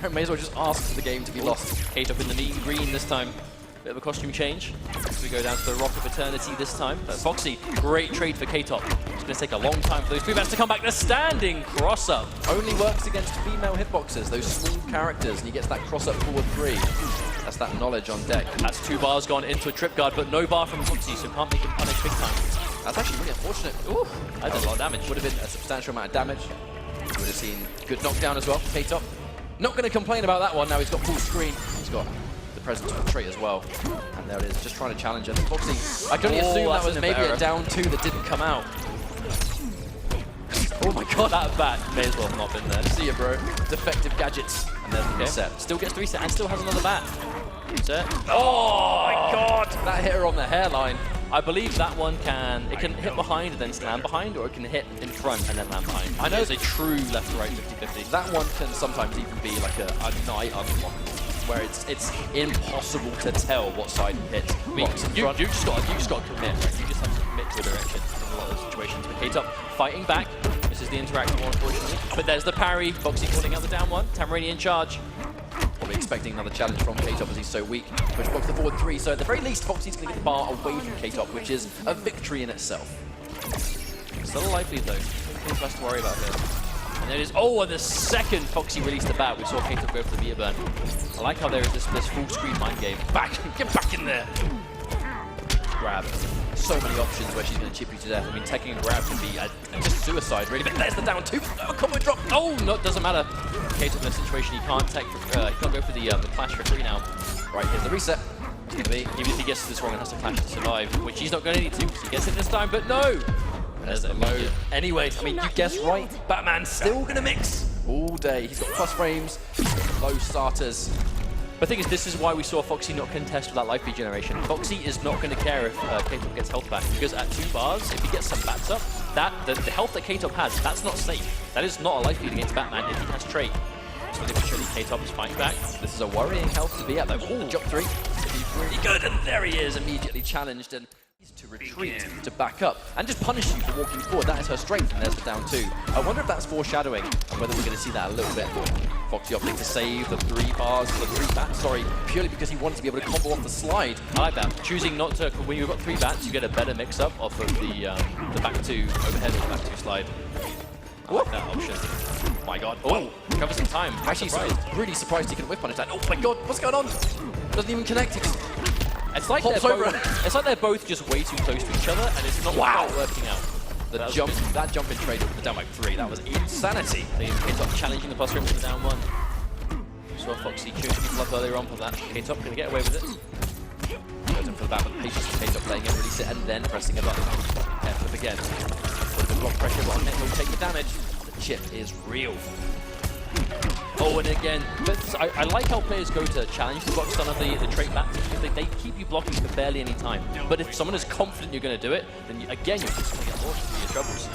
You may as well just ask for the game to be lost. K-Top in the mean green this time. Bit of a costume change. As we go down to the Rock of Eternity this time. But Foxy, great trade for K-Top. It's going to take a long time for those 3 bats to come back. The standing cross-up. Only works against female hitboxers, those small characters, and he gets that cross-up forward 3. That's that knowledge on deck. That's 2 bars gone into a trip guard, but no bar from Foxy, so can't make him punish big time. That's actually really unfortunate. Ooh, that did a lot of damage. Would have been a substantial amount of damage. Would have seen good knockdown as well. K-Top. Not going to complain about that one. Now he's got full screen. He's got the presence of a trait as well. And there it is, just trying to challenge him. Foxy, I can only assume that was maybe a down 2 that didn't come out. Oh my god, that bat may as well have not been there. See ya, bro. Defective gadgets. And there's the reset. Still gets the reset and still has another bat. Reset. Oh my god! That hit her on the hairline. I believe that one can hit behind and then land behind, or it can hit in front and then land behind. I know it's a true left to right 50-50. That one can sometimes even be like a night unlock, where it's impossible to tell what side you hit. I mean, you just got to commit. Right? You just have to commit to a direction in a lot of situations. But K-Top fighting back. This is the interactive one, unfortunately. But there's the parry. Foxy calling out the down one. Tamarani in charge. Probably expecting another challenge from K-Top as he's so weak. Push blocks the forward 3, so at the very least, Foxy's going to get the bar away from K-Top, which is a victory in itself. Still a life lead though. Nothing for us to worry about here. And there it is. Oh, and the second Foxy released the bat, we saw K-Top go for the meter burn. I like how there is this full screen mind game. Get back in there! Grab. So many options where she's going to chip you to death. I mean, Tekken and grab can be just suicide, really. But there's the down 2. Oh, combo drop. Oh, no, it doesn't matter. K-Top in this situation, he can't go for the clash for free now. Right, here's the reset. It's going to be, even if he gets this wrong and has to clash to survive, which he's not going to need to, because he gets it this time, but no! There's the load. Anyway, I mean, you guessed right. Batman's still going to mix all day. He's got plus frames, low starters. But the thing is, this is why we saw Foxy not contest with that life regeneration. Foxy is not going to care if K-Top gets health back, because at 2 bars, if he gets some bats up, the health that K-Top has, that's not safe. That is not a life lead against Batman if he has trait. So eventually K-Top is fighting back. This is a worrying health to be at though. Ooh, jump 3. He's really good, and there he is, immediately challenged, and he's to retreat, to back up, and just punish you for walking forward. That is her strength, and there's the down 2. I wonder if that's foreshadowing, and whether we're going to see that a little bit. Foxy opting to save the 3 bars, the 3 bats, purely because he wanted to be able to combo off the slide. I like that. Choosing not to, when you've got 3 bats, you get a better mix-up off of the back 2 overhead or the back 2 slide. I like that option. Oh my god. Oh, covers some time. Actually, really surprised he can whip punish that. Oh my god, what's going on? Doesn't even connect. It's like they're both just way too close to each other, and it's not quite working out. That jump in trade with the down by 3, that was insanity. K-Top challenging the plus rim to the down 1. Saw Foxy chewing people up earlier on for that. K-Top going to get away with it. Goes in for the bat with patience for K-Top, letting him release it and then pressing a button. F-flip again. With the block pressure, but on it will take the damage. The chip is real. Oh, and again, I like how players go to challenge the block stun of the trait bats, because they keep you blocking for barely any time. But if someone is confident you're going to do it, then again, you're just going to get launched into your troubles.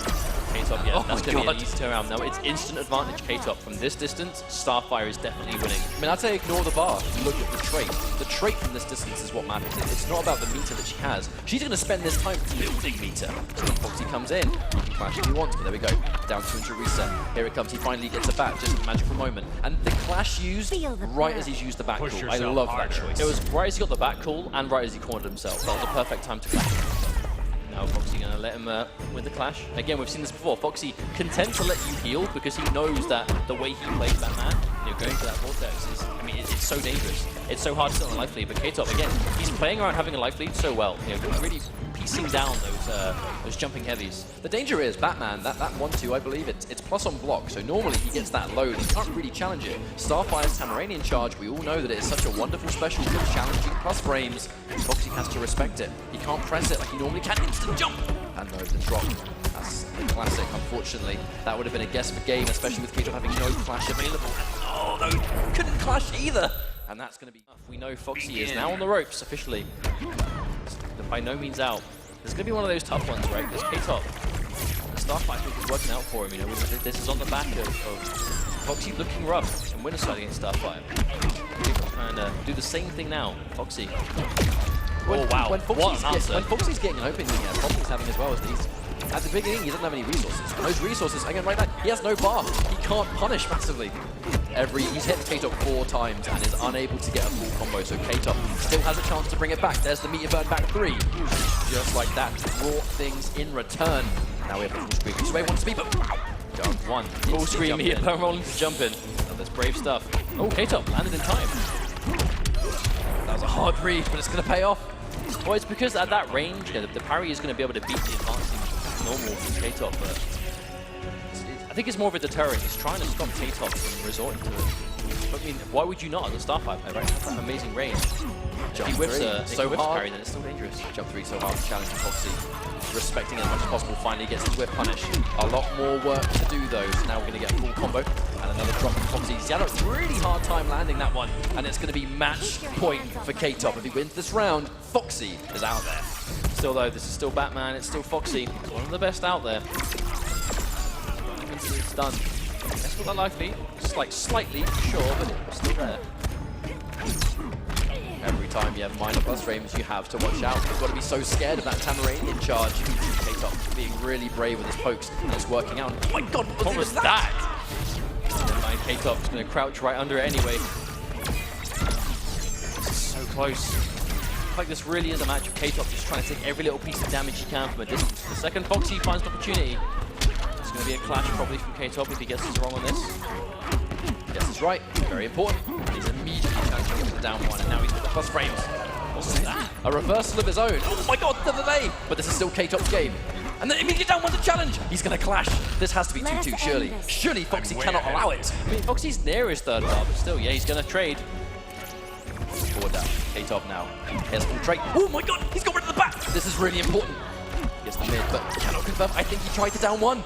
K-Top, yeah, that's going to be an easy turnaround. Now, it's instant advantage K-Top. From this distance, Starfire is definitely winning. I mean, I'd say ignore the bar. Look at the trait. The trait from this distance is what matters. It's not about the meter that she has. She's going to spend this time building meter. So when Foxy comes in, he can clash if he wants, but there we go. Down 2 into reset. Here it comes. He finally gets a bat, just a magical moment. And the clash used right as he's used the back call. I love that choice. It was right as he got the back call and right as he cornered himself. That was a perfect time to clash. Now Foxy going to let him win the clash. Again, we've seen this before. Foxy content to let you heal because he knows that the way he plays Batman, going for that vortex is, I mean, it's so dangerous. It's so hard to sit on a life lead. But K-Top, again, he's playing around having a life lead so well. Really piecing down those jumping heavies. The danger is Batman, that 1-2, I believe it's plus on block. So normally he gets that load. He can't really challenge it. Starfire's Tamaranian charge, we all know that it's such a wonderful special for challenging plus frames. Foxy has to respect it. He can't press it like he normally can. Instant jump! And no, the drop. That's the classic, unfortunately. That would have been a guess for game, especially with K-Top having no clash available. And, oh, no, couldn't clash either. And that's going to be... We know Foxy is now on the ropes, officially. By no means out. There's going to be one of those tough ones, right? Because K-Top, the Starfire is working out for him, This is on the back of Foxy looking rough and Winners side against Starfire. K-Top trying to do the same thing now. Foxy. Oh, wow. When Foxy's getting an opening, Foxy's having as well as these. At the beginning, he doesn't have any resources. And those resources, again, right now, he has no bar. He can't punish massively. He's hit K-Top 4 times and is unable to get a full combo, so K-Top still has a chance to bring it back. There's the meter burn back 3. Just like that, brought things in return. Now we have the full screen, which is where he wants to be, but wow! Jump 1. Full screen meter burn rolling to jump in. Oh, that's brave stuff. Oh, K-Top landed in time. That was a hard read, but it's going to pay off. Well, it's because at that range, the parry is going to be able to beat the advancing normal K-Top, but I think it's more of a deterrent. He's trying to stop K-Top from resorting to it. But I mean, why would you not as a Starfire player, right? That's an amazing range. If he whips parry, then it's still dangerous. Jump 3 so hard, challenging Foxy. Respecting as much as possible, finally gets his whip punish. A lot more work to do though, so now we're going to get a full combo. And another drop from Foxy. He's had a really hard time landing that one, and it's going to be match point for K-Top. If he wins this round, Foxy is out there. Still though, this is still Batman, it's still Foxy. It's one of the best out there. It's done. That's what that life lead. Just like slightly, sure, but it's still there. Every time you have minor plus frames, you have to watch out. You've got to be so scared of that Tamaranian charge. K-Top being really brave with his pokes, and it's working out. Oh my god, what was that? Never mind, K-Top's going to crouch right under it anyway. close. Like this really is a match of K-Top just trying to take every little piece of damage he can from a distance. The second F0xy finds an opportunity. It's going to be a clash probably from K-Top if he gets this wrong on this. Yes, it's right. Very important. He's immediately transferring to the down one, and now he's got the plus frames. What's that? A reversal of his own. Oh my god, the delay! But this is still K-Top's game. And then immediately down one to challenge. He's going to clash. This has to be 2-2, surely. Surely F0xy cannot allow it. I mean, F0xy's near his third bar, but still, yeah, he's going to trade. Forward dash. K-Top now. Here's full trade. Oh my god, he's got rid of the back. This is really important. Gets the mid, but cannot confirm. I think he tried to down one.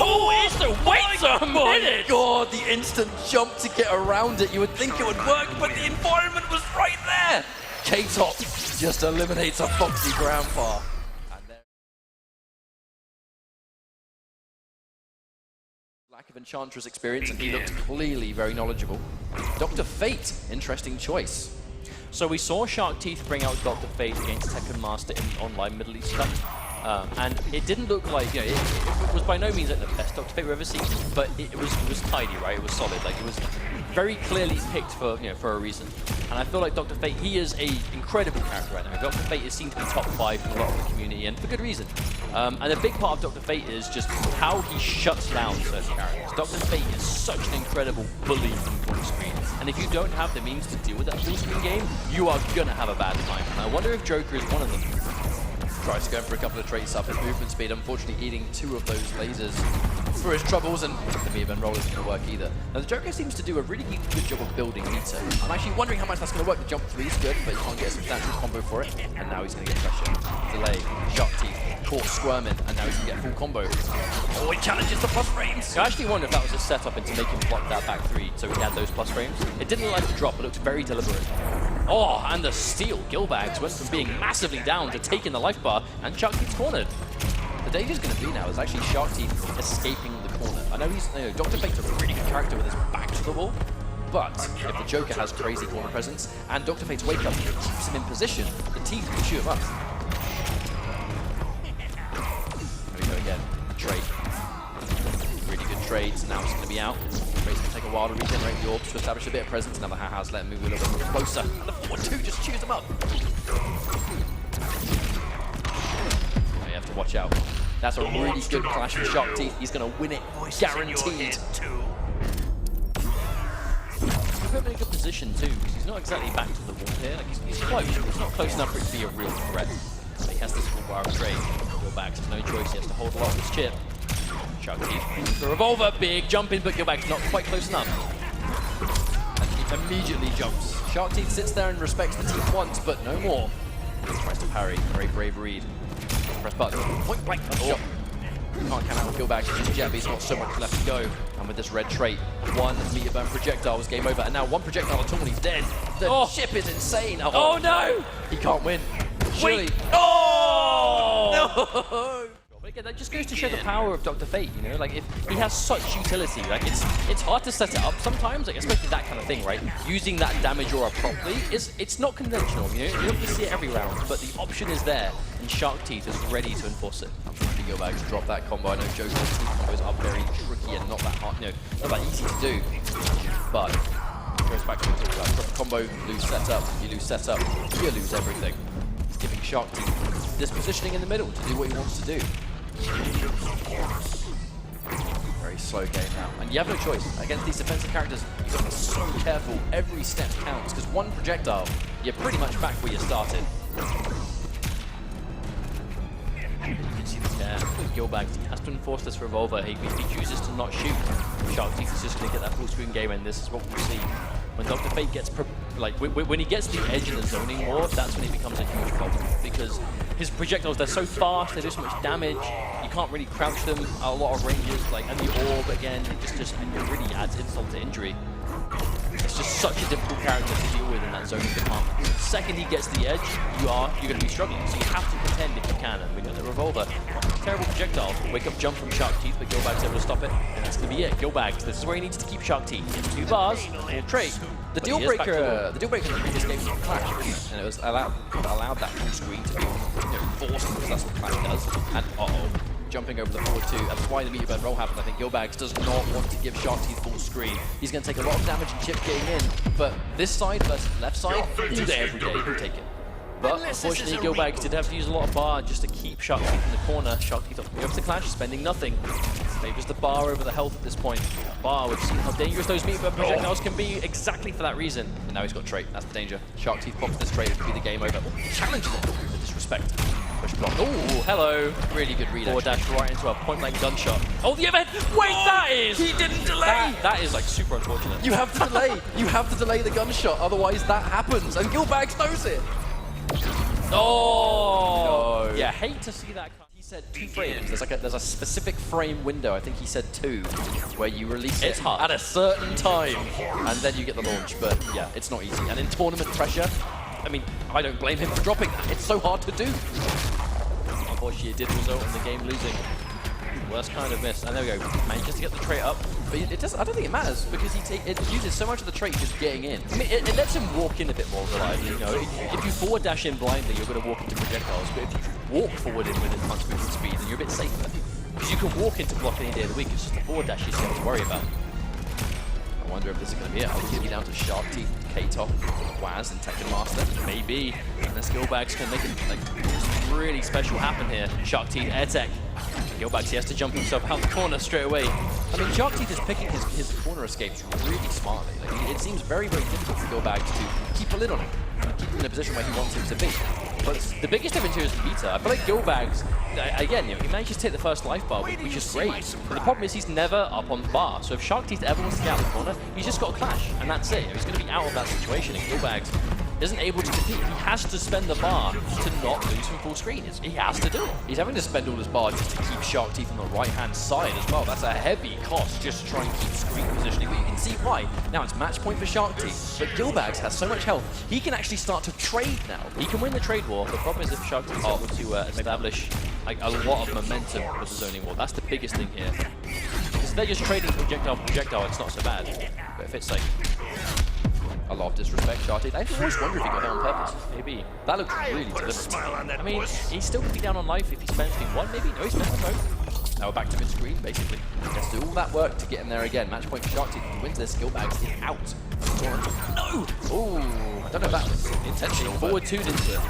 Oh, it's the wait a minute! God, the instant jump to get around it. You would think it would work, but the environment was right there. K-Top just eliminates a F0xy Grampa. Lack of Enchantress experience, and he looked clearly very knowledgeable. Dr. Fate, interesting choice. So we saw Shark Teeth bring out Dr. Fate against Tekken Master in the online Middle East stuff. And it didn't look like, you know, it was by no means like the best Dr. Fate we've ever seen, but it was tidy, right? It was solid. Like, it was very clearly picked for, you know, for a reason. And I feel like Dr. Fate, he is an incredible character right now. Dr. Fate is seen to be top 5 in a lot of the community, and for good reason. And a big part of Dr. Fate is just how he shuts down certain characters. Dr. Fate is such an incredible bully from full screen. And if you don't have the means to deal with that full screen game, you are gonna have a bad time. And I wonder if Joker is one of them. Tries to go for a couple of traits up his movement speed, unfortunately eating 2 of those lasers for his troubles, and the Mia Ben roll isn't going to work either. Now the Joker seems to do a really good job of building meter. I'm actually wondering how much that's going to work. The jump 3 is good, but you can't get a substantial combo for it, and now he's going to get pressure. Delay, Shark Teeth, caught squirming, and now he's going to get a full combo. Oh, he challenges the plus frames! I actually wonder if that was a setup into making him block that back 3 so he had those plus frames. It didn't look like a drop, it looked very deliberate. Oh, and the steal. Gilbagz went from being massively down to taking the life bar, and Shark Teeth's cornered. The danger's going to be now is actually Shark Teeth escaping the corner. I know he's, Dr. Fate's a really good character with his back to the wall, but if the Joker has crazy corner presence and Dr. Fate's wake up keeps him in position, the Teeth can shoot him up. There we go again. Trade. Really good trades. Now it's going to be out. Trade's going to take a while to regenerate the orbs to establish a bit of presence. Now the Ha-Ha's let him move a little bit closer. And the 4-2 just chews him up. You have to watch out. That's a really good clash for Shark Teeth. He's going to win it, guaranteed. He's put him in a good position too, because he's not exactly back to the wall here. Like, he's close. He's not close enough for it to be a real threat. But he has this full bar of trade. Gilbagz has no choice. He has to hold a lot of his chip. Shark Teeth, the revolver, big jump in, but Gilbagz not quite close enough. And he immediately jumps. Shark Teeth sits there and respects the Teeth once, but no more. Tries to parry. Very brave read. Press button. Point blank. Oh. Can't count out with Gilbagz just yet, but he's got so much left to go. And with this red trait, 1 meter burn projectile was game over, and now 1 projectile at all and he's dead. The ship is insane. Oh no! He can't win. Surely. Wait. Oh! No! But again, that just goes to show the power of Dr. Fate, you know? Like, if he has such utility, like, it's hard to set it up sometimes, like, especially that kind of thing, right? Using that damage aura properly, it's not conventional, you know? You don't see it every round, but the option is there, and Shark Teeth is ready to enforce it. Unfortunately, Gilbagz drop that combo. I know Joker's teeth combos are very tricky and not that hard, you know, not that easy to do. But goes back to the drop the combo, lose setup, you lose setup, you lose everything. It's giving Shark Teeth this positioning in the middle to do what he wants to do. Very slow game now, and you have no choice. Against these defensive characters, you've got to be so careful. Every step counts, because 1 projectile, you're pretty much back where you started. You can see the tear with Gilbagz. He has to enforce this revolver. If he chooses to not shoot, Shark Teeth is just going to get that full screen game, and this is what we'll see. When Dr. Fate gets, when he gets the edge in the zoning war, that's when it becomes a huge problem, because his projectiles, they're so fast, they do so much damage, you can't really crouch them at a lot of ranges, like, and the orb, again, it really adds insult to injury. It's just such a difficult character to deal with in that zoning department. The second he gets the edge, you're going to be struggling, so you have to pretend if you can, and we got the revolver. Terrible projectile, wake up jump from Shark Teeth, but Gilbagz able to stop it, and that's going to be it. Gilbagz, this is where he needs to keep Shark Teeth. It's 2 bars, and a trait. The deal breaker in the previous game was Clash, wasn't it? And it was allowed that full screen to be forced, because that's what Clash does. And jumping over the forward two. That's why the meter burn roll happened. I think Gilbagz does not want to give Sharkteeth full screen. He's going to take a lot of damage and chip getting in, but this side versus left side, all day, every day, he'll take it. But unfortunately, Gilbagz did have to use a lot of bar just to keep Sharkteeth in the corner. Sharkteeth up the clash, spending nothing. Favors the bar over the health at this point. Bar, we've seen how dangerous those meter burn projectiles can be exactly for that reason. And now he's got trait, that's the danger. Sharkteeth pops this trait, it could be the game over. Oh, challenges it, the disrespect. Push block. Oh, hello. Really good read. Forward dash right into a point blank gunshot. Oh, the event! Wait, that is! He didn't delay! That is like super unfortunate. You have to delay. You have to delay the gunshot, otherwise that happens. And Gilbagz knows it. Oh! No. Yeah, hate to see that. He said 2 frames. There's a specific frame window. I think he said 2, where you release it at a certain time, and then you get the launch. But yeah, it's not easy. And in tournament pressure, I mean, I don't blame him for dropping that. It's so hard to do. Unfortunately, it did result in the game losing. Worst kind of miss. And there we go. Manages to get the trait up. But it doesn't. I don't think it matters because it uses so much of the trait just getting in. I mean, it lets him walk in a bit more reliably. You know, if you forward dash in blindly, you're going to walk into projectiles. But if you walk forward in with as much movement speed, then you're a bit safer. Because you can walk into block any day of the week. It's just the forward dash you have to worry about. I wonder if this is going to be it. I'll give you down to Sharkteeth, K-Top, Waz, and Tekken Master. Maybe. Unless Gilbagz can make it like something really special happen here. Sharkteeth, Air Tech. Gilbagz, he has to jump himself out the corner straight away. I mean, Sharkteeth is picking his corner escapes really smartly. Like, it seems very, very difficult for Gilbagz to keep a lid on him, keep him in a position where he wants him to be. But the biggest difference here is the meter. I feel like Gilbagz, again, you know, he manages to take the first life bar, which is great. But the problem is he's never up on the bar. So if Sharkteeth ever wants to get out of the corner, he's just got a clash, and that's it. He's going to be out of that situation, and Gilbagz isn't able to compete. He has to spend the bar to not lose from full screen. He has to do it. He's having to spend all his bar just to keep Sharkteeth on the right-hand side as well. That's a heavy cost just to try and keep screen positioning, but you can see why. Now it's match point for Sharkteeth, but Gilbagz has so much health, he can actually start to trade now. He can win the trade war. The problem is if Sharkteeth's able to establish like a lot of momentum with the zoning war. That's the biggest thing here. Because if they're just trading projectile, it's not so bad. But if it's like a lot of disrespect, Sharkteeth. I always wonder if he got hit on purpose. Maybe. That looks really deliberate. I mean, he still could be down on life if he spends thing 1, maybe? No, he spends them both. Now we're back to mid-screen, basically. He has to do all that work to get him there again. Match point for Sharkteeth. If he wins this, Gilbagz is out. No! Ooh, I don't know if that was intentional. Forward 2'd into it.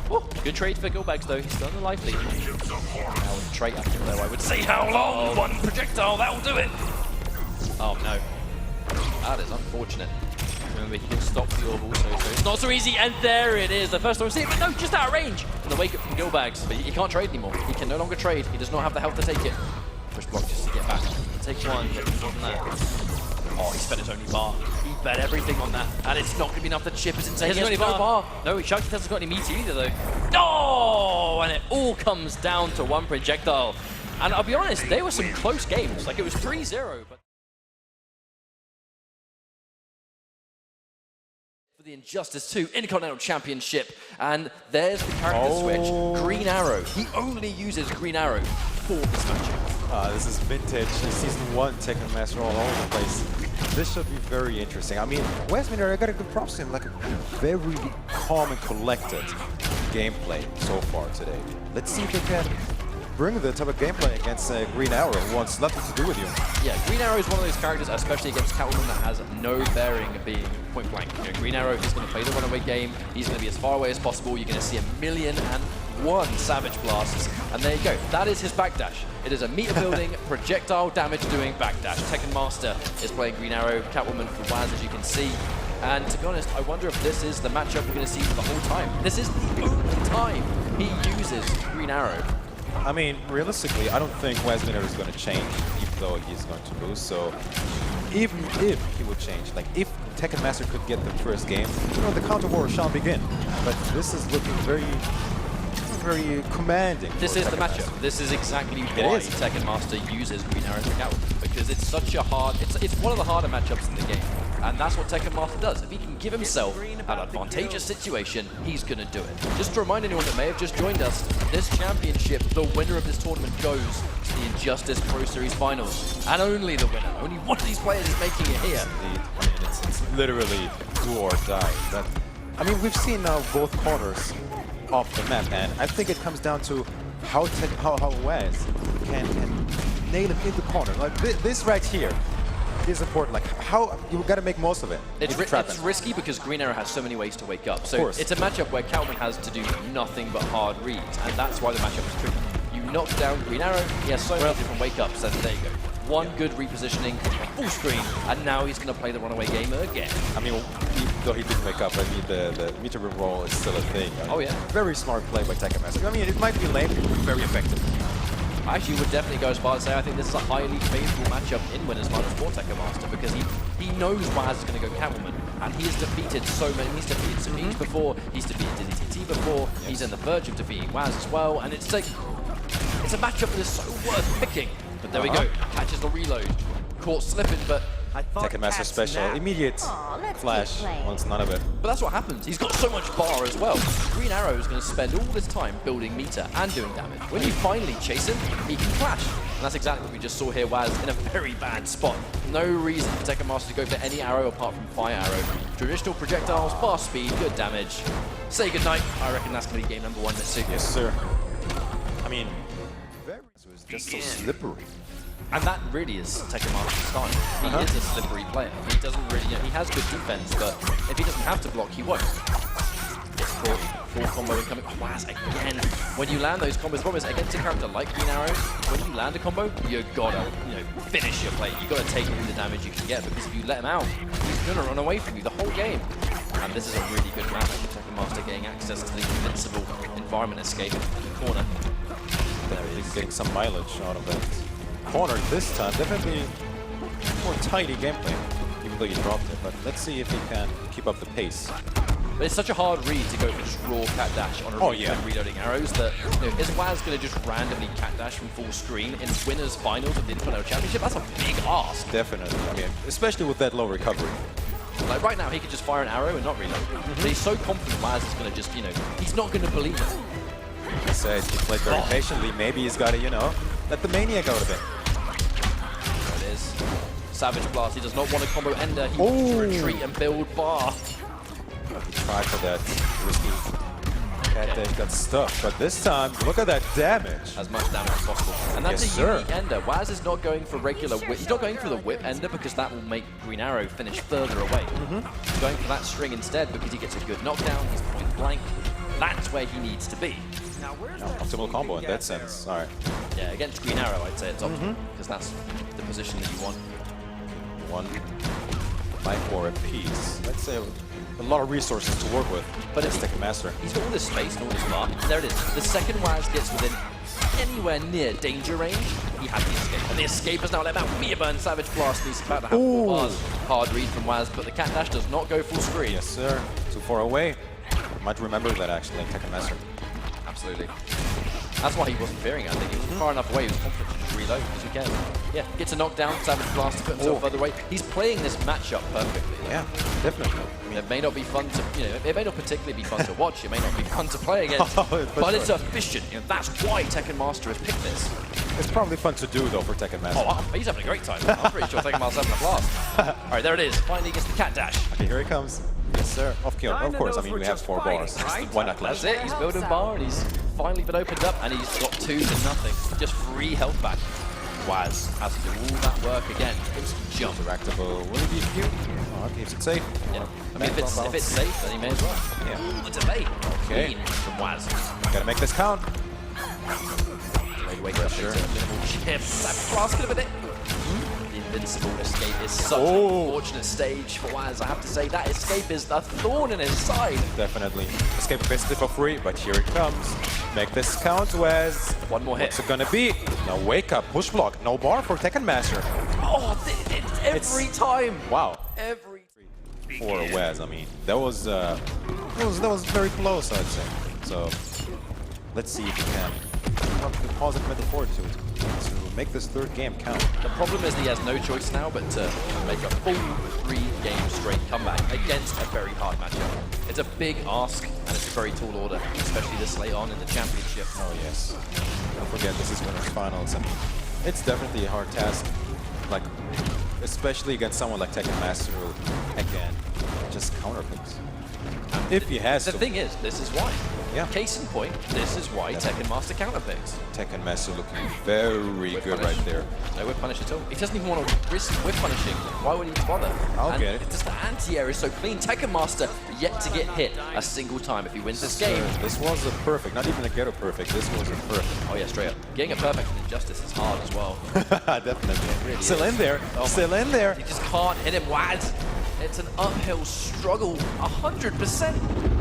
Oh, good trade for Gilbagz, though. He's still on the life lead. Now with the trait after though, I would say how long? 1 projectile, that'll do it! Oh, no. That is unfortunate. Remember, he can stop the orb also, so it's not so easy, and there it is. The first time we see it, but no, just out of range. And the wake up from Gilbagz, but he can't trade anymore. He can no longer trade. He does not have the health to take it. Push block just to get back. He takes 1, but more than that. Oh, he spent his only bar. He bet everything on that, and it's not going to be enough to chip his insane. He has no bar. No, Sharkteeth hasn't got any meter either, though. No! And it all comes down to 1 projectile. And I'll be honest, they were some close games. Like, it was 3-0, but the Injustice 2 Intercontinental Championship, and there's the character switch. Green Arrow. He only uses Green Arrow for this matchup. This is vintage Season 1 Tekken Master all over the place. This should be very interesting. I mean, Westminster, I got a good props to him, like a very calm and collected gameplay so far today. Let's see if they can bring the type of gameplay against Green Arrow, who wants nothing to do with you. Yeah, Green Arrow is one of those characters, especially against Catwoman, that has no bearing of being point blank. You know, Green Arrow is going to play the runaway game. He's going to be as far away as possible. You're going to see 1,000,001 Savage Blasts, and there you go. That is his backdash. It is a meter building, projectile damage doing backdash. Tekken Master is playing Green Arrow, Catwoman for Waz, as you can see. And to be honest, I wonder if this is the matchup we're going to see for the whole time. This is the only time he uses Green Arrow. I mean, realistically, I don't think Westminster is going to change, even though he's going to lose. So, even if he would change, like if Tekken Master could get the first game, you know, the counter war shall begin. But this is looking very commanding. This is the matchup. This is exactly why Tekken Master uses Green Arrow for Catwoman, because it's such a hard, it's one of the harder matchups in the game. And that's what Tekken Master does. If he can give himself an advantageous situation, he's going to do it. Just to remind anyone that may have just joined us, this championship, the winner of this tournament goes to the Injustice Pro Series Finals. And only the winner. Only one of these players is making it here. Indeed. I mean, it's literally do or die. I mean, we've seen now both corners off the map, and I think it comes down to how Wes can nail him in the corner. Like this right here is important. Like how you got to make most of it. It's risky because Green Arrow has so many ways to wake up. So it's a matchup where Catwoman has to do nothing but hard reads, and that's why the matchup is tricky. You knock down Green Arrow, he has so many different wake ups, and there you go. One good repositioning, full screen, and now he's going to play the runaway game again. I mean, though he didn't wake up, I mean, the meter roll is still a thing. Oh, yeah. Very smart play by Tekken Master. I mean, it might be lame, but very effective. I actually would definitely go as far as say I think this is a highly favorable matchup in Winners Finals for Tekken Master because he knows Waz is going to go Catwoman, and he has defeated so many. He's defeated Sabine before, he's defeated DizzyTT before, he's in the verge of defeating Waz as well, and it's like, it's a matchup that is so worth picking. But there we go, catches the reload, caught slipping, but Tekken Master special, immediate flash, wants none of it. But that's what happens, he's got so much bar as well. Green Arrow is going to spend all this time building meter and doing damage. When you finally chase him, he can flash. And that's exactly what we just saw here, Waz in a very bad spot. No reason for Tekken Master to go for any arrow apart from Fire Arrow. Traditional projectiles, fast speed, good damage. Say goodnight, I reckon that's going to be game number 1, Mitsu. Yes, sir. I mean, it was just so slippery. And that really is Tekken Master's style. He is a slippery player. He doesn't really, he has good defense, but if he doesn't have to block, he won't. It's full combo incoming. Oh, Waz again. When you land those combos, the problem is against a character like Green Arrow, when you land a combo, you gotta, finish your play. You gotta take all the damage you can get because if you let him out, he's gonna run away from you the whole game. And this is a really good map for Tekken Master getting access to the invincible environment escape in the corner. There he is. Getting some mileage out of that corner this time. Definitely more tidy gameplay, even though you dropped it. But let's see if he can keep up the pace. But it's such a hard read to go for just raw cat dash on a reloading arrows that is Waz going to just randomly cat dash from full screen in Winners Finals of the Untitled Championship? That's a big ask. Definitely. I mean, especially with that low recovery. Like right now, he could just fire an arrow and not reload. But he's so confident Waz is going to just, he's not going to believe it. He said he played very patiently. Maybe he's got to, let the maniac out of it. There it is. Savage Blast. He does not want a combo ender. He wants to retreat and build bar. He tried for that risky cat dash, got stuck. But this time, look at that damage. As much damage as possible. And that's a unique ender. Waz is not going for regular whip. He's not going for the whip ender because that will make Green Arrow finish further away. He's going for that string instead because he gets a good knockdown. He's point blank. That's where he needs to be. Optimal combo in that sense. All right. Yeah, against Green Arrow, I'd say it's optimal because that's the position that you want. 1-5-4 apiece. Let's say a lot of resources to work with. But it's Tekken Master. He's got all this space and all this bar. There it is. The second Waz gets within anywhere near danger range, he has the escape. And the escape has now let out Meter Burn, Savage Blast. He's about to have 4 bars. Hard read from Waz, but the cat dash does not go full screen. Yes, sir. Too far away. Might remember that actually in Tekken Master. Absolutely. That's why he wasn't fearing it. I think he was far enough away. He was confident to just reload because he can. Yeah, gets a knockdown, Savage Blast to put himself further away. He's playing this matchup perfectly. Yeah, definitely. I mean, it may not be fun to, it may not particularly be fun to watch. It may not be fun to play against, but it's efficient. That's why Tekken Master has picked this. It's probably fun to do though for Tekken Master. Oh, he's having a great time. I'm pretty sure Tekken Master's having a blast. All right, there it is. Finally gets the cat dash. Okay, here he comes. Yes, sir. Of course. I mean, we have 4 bars. Why not clash? That's it. He's building bar, and he's finally been opened up, and he's got 2 to nothing. Just free health back. Waz has to do all that work again. It's jump. Interactable. Will he be cute? Oh, keeps it safe. Yeah. I mean, if it's safe, then he may as well. Yeah. The delay. Okay. Clean from Waz. Gotta make this count. Wake up into minimal chips. That blast could have been it. The invincible escape is such an unfortunate stage for Waz. I have to say that escape is a thorn in his side. Definitely. Escape basically for free, but here it comes. Make this count, Waz. 1 more hit. What's it gonna be? Now wake up, push block, no bar for Tekken Master. Oh, every time. Wow. Every for Waz, I mean, that was very close, I'd say. So let's see if he can the positive metaphor to make this 3rd game count. The problem is that he has no choice now but to make a full 3-game straight comeback against a very hard matchup. It's a big ask, and it's a very tall order, especially this late on in the championship. Oh yes. Don't forget, this is Winners Finals. I mean, it's definitely a hard task. Like, especially against someone like Tekken Master who, again, just counter things. If he has the thing is, this is why. Yeah. Case in point, this is why Tekken Master counterpicks. Tekken Master looking very good right there. No whip punish at all. He doesn't even want to risk whip punishing. Why would he bother? I'll get it. Just the anti-air is so clean. Tekken Master yet to get hit a single time. If he wins this game. This was a perfect, not even a ghetto perfect. This was a perfect. Oh yeah, straight up. Getting a perfect in Injustice is hard as well. Definitely. Really Still in there. Still in there. You just can't hit him, Waz. It's an uphill struggle, 100%.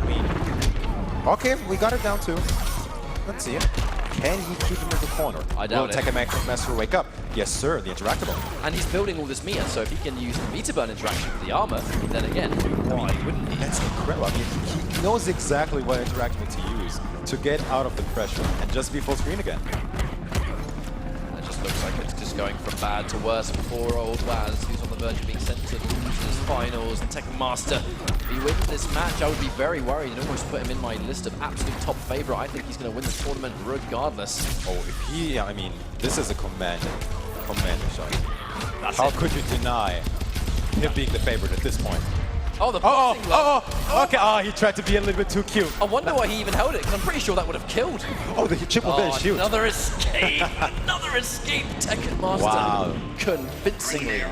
I mean, okay, we got it down to. Let's see it. Can he keep him in the corner? I doubt it. Will Tekken Master wake up? Yes, sir, the interactable. And he's building all this meter, so if he can use the meter burn interaction with the armor, then again, why wouldn't he? That's incredible. I mean, he knows exactly what interactive to use to get out of the pressure and just be full screen again. It just looks like it's just going from bad to worse for poor old Waz, who's on the verge of being sent to the Losers Finals. And Tekken Master, if he wins this match, I would be very worried and almost put him in my list of absolute top favorite. I think he's going to win this tournament regardless. Oh, if he, I mean, this is a commander shot. That's How it. could you deny him being the favorite at this point? Oh, the boxing glove. Okay, oh, he tried to be a little bit too cute. I wonder why he even held it, because I'm pretty sure that would have killed. Oh, the chip will be huge. Another escape. Another escape. Tekken Master. Wow. Convincingly.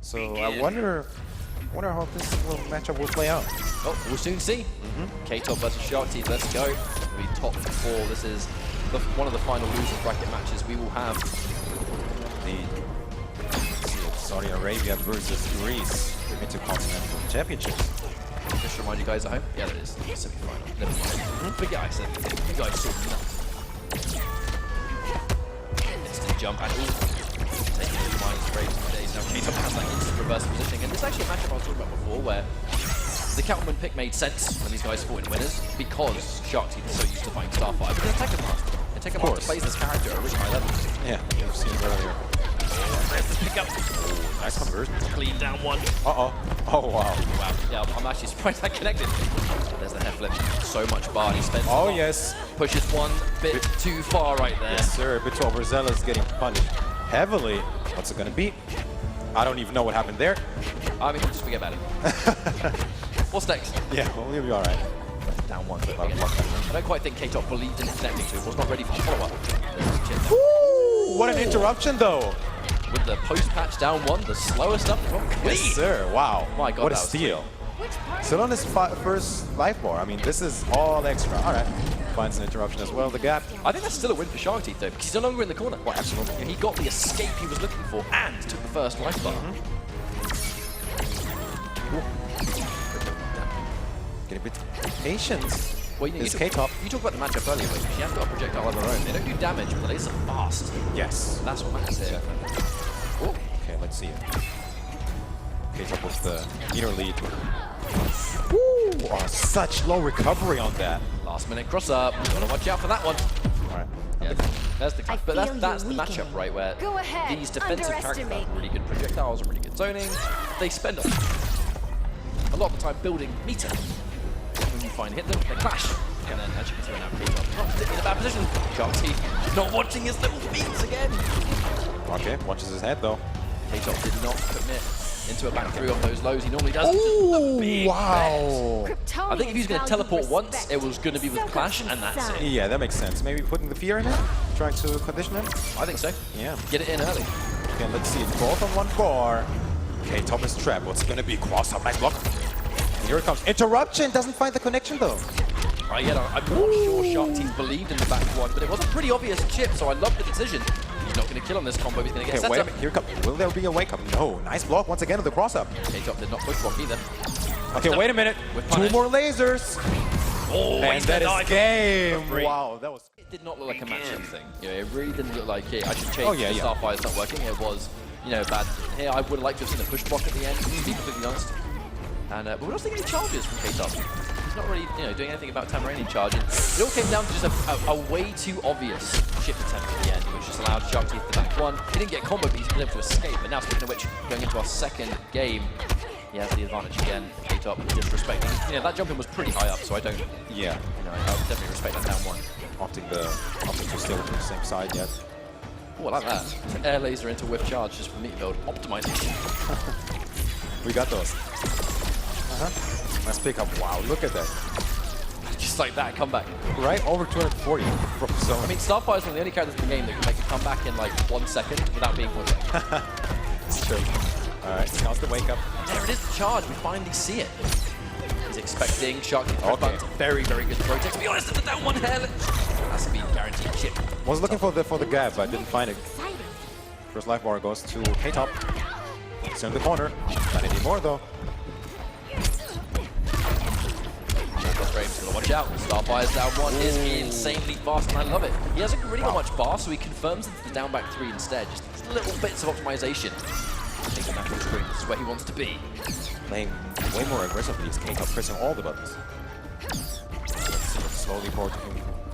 So I wonder how this little matchup will play out. Oh, we'll soon see. K-Top versus Shark Teeth, let's go. It'll be top 4. This is one of the final losers bracket matches we will have. The Saudi Arabia versus Greece Intercontinental Championships. Just to remind you guys at home, yeah, that is the semi-final. Never mind. Forget I said anything. You guys saw nothing. Instant jump and taking the minus raise for days. Now K-Top has that instant reverse positioning, and this is actually a matchup I was talking about before where the Catwoman pick made sense when these guys fought in Winners because Shark Teeth is so used to fighting Starfire, but they're Tekken Master. And Tekken Master plays this character at a really high level. Yeah, we've seen it earlier. There's the pickup. Nice conversion. Clean down one. Uh-oh. Oh, wow. Wow. Yeah, I'm actually surprised that connected. There's the head flip. So much bar. He spends Oh, yes. pushes one bit too far right there. Yes, sir. A bit too overzealous, getting punished heavily. What's it going to be? I don't even know what happened there. I mean, just forget about it. What's next? Yeah, well, we'll be all right. Down one. I don't quite think K-Top believed in connecting to it. Was not ready for the follow-up. Ooh, what an interruption, though. With the post-patch down one, the slowest up from Yes, sir. Wow. My God, what a that was steal. Still on his first life bar. I mean, this is all extra. All right. Finds an interruption as well. The gap. I think that's still a win for Shark Teeth, though, because he's no longer in the corner. Well, absolutely. He got the escape he was looking for and took the first life bar. Get a bit patience. Well, you This K-Top. You talked about the matchup earlier, but she has got a projectile of her own. They don't do damage, but they are fast. Yes. That's what matters here. Oh, Okay, let's see it. K-Top with the meter lead. Woo! Oh, such low recovery on that. last minute cross up. Gotta watch out for that one. All right. Yeah, there's the but that's the matchup, right? Where these defensive characters have really good projectiles and really good zoning. They spend a lot of the time building meter. When you finally hit them, they clash. And then, as you can see now, K-Top not in a bad position. Shark Teeth not watching his little feet again. Okay, watches his head though. K-Top did not commit into a back three of those lows. He normally does. Oh, wow. I think if he was going to teleport once, it was going to be with Clash, and that's it. Yeah, that makes sense. Maybe putting the fear in him? Trying to condition him? I think so. Yeah. Get it in early. Okay, let's see. Both on one bar. K-Top is trapped. What's going to be? Cross up. Nice block. And here it comes. Interruption. Doesn't find the connection though. I'm not sure Shark Teeth believed in the back one, but it was a pretty obvious chip, so I love the decision. He's not going to kill on this combo. He's going to get set wait up. a minute. Here it comes. Will there be a wake up? No. Nice block once again with the cross up. K-Top did not push block either. Okay, wait a minute. Two more lasers. Oh, and that is game. Wow, that was. It did not look like a matchup thing. You know, it really didn't look like I should change. Oh, yeah, yeah. Starfire's not working. It was, bad. Here, I would have liked to have seen a push block at the end, to be completely honest. And but we're not seeing any charges from K-Top. He's not really, doing anything about Tamarani charging. It all came down to just a way too obvious chip attempt at the end, which just allowed Shark Teeth to back one. He didn't get combo, but he's been able to escape. And now, speaking of which, going into our second game, he has the advantage again. K-Top disrespecting. That jumping was pretty high up, so I don't. Yeah. I would definitely respect that down one. Opting to still on the same side yet. Oh, I like that. Air laser into whiff charge just for meter build optimization. We got those. Nice pickup. Wow, look at that. Just like that comeback. Right over 240 from zone. I mean, Starfire is one of the only characters in the game that can make a comeback in like 1 second without being put back. It's true. All right, now's the wake up. There it is, the charge. We finally see it. He's expecting Shark to Okay. button. Very, very good throw. To be honest, it's a down one hair. Has to be guaranteed chip. Was looking for the gap, but didn't find it. First life bar goes to K-Top. It's in the corner. Not anymore though. Frame's gonna watch out. Starfire's down one is insanely fast, and I love it. He hasn't really got much bar, so he confirms the down back 3 instead. Just these little bits of optimization. Taking that full screen. This is where he wants to be. Playing way more aggressively. He's K-Top pressing all the buttons.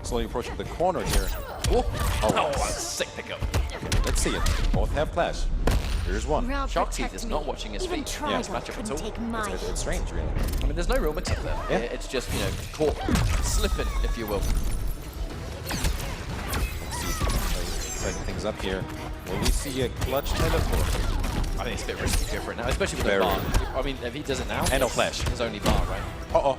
Slowly approaching the corner here. Oh, Oh, a sick pickup. Let's see it. Both have clash. Here's one. Shark Teeth is not watching his feet. Yeah, This matchup at all. It's strange, really. I mean, there's no real mix-up there. Yeah. It's just, you know, caught slipping, if you will. Setting things up here. Will we see a clutch teleport? I think it's a bit risky different now, especially with Very. the bar. I mean, if he does it now, And no it's flash. his only bar, right? Uh-oh.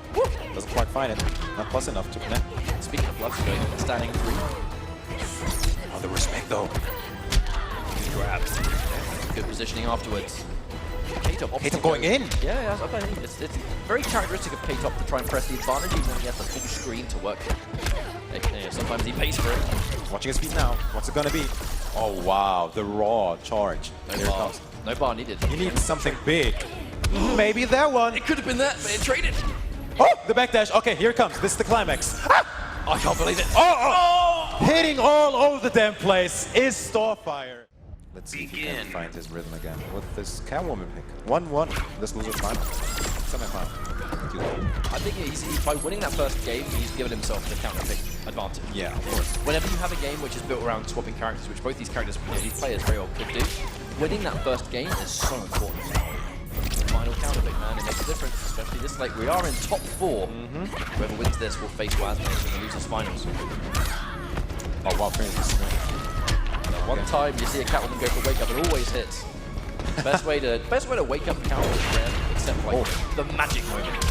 Doesn't quite find it. Not plus enough to connect. Speaking of gloves, going standing 3. Oh, the respect, though. Good grab. Good positioning afterwards. K-Top going in. Yeah, I think it's very characteristic of K-Top to try and press the advantage even when he has the full screen to work. You know, sometimes he pays for it. Watching his feet now. What's it gonna be? Oh, wow. The raw charge. No Here it bar. comes. No bar needed. He needs something big. Maybe that one. It could have been that, but it traded. Oh, the backdash. Okay, here it comes. This is the climax. Ah! I can't believe it. Oh! Hitting all over the damn place is Starfire. Let's see if he can find his rhythm again with this Catwoman pick. 1-1. This losers final. Semi-final. I think by winning that first game, he's given himself the counter pick advantage. Yeah, of course. Whenever you have a game which is built around swapping characters, which both these characters, you know, these players very well could do, winning that first game is so important. The final counter pick, man, it makes a difference, especially this late. We are in top 4. Whoever wins this will face Waz in the Losers Finals. Oh, wow. One time you see a Catwoman go for wake up, it always hits. Best way to wake up counter is rare, except like the magic moment.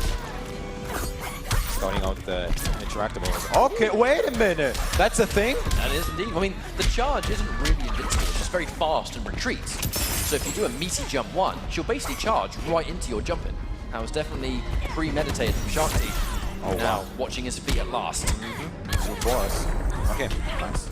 Scouting out the interactables. Okay, wait a minute. That's a thing? That is indeed. I mean, the charge isn't really invincible. It's just very fast and retreats. So if you do a meaty jump 1, she'll basically charge right into your jumping. That was definitely premeditated from Shark Teeth. Oh, now, wow. watching his feet at last. It was. Okay, nice.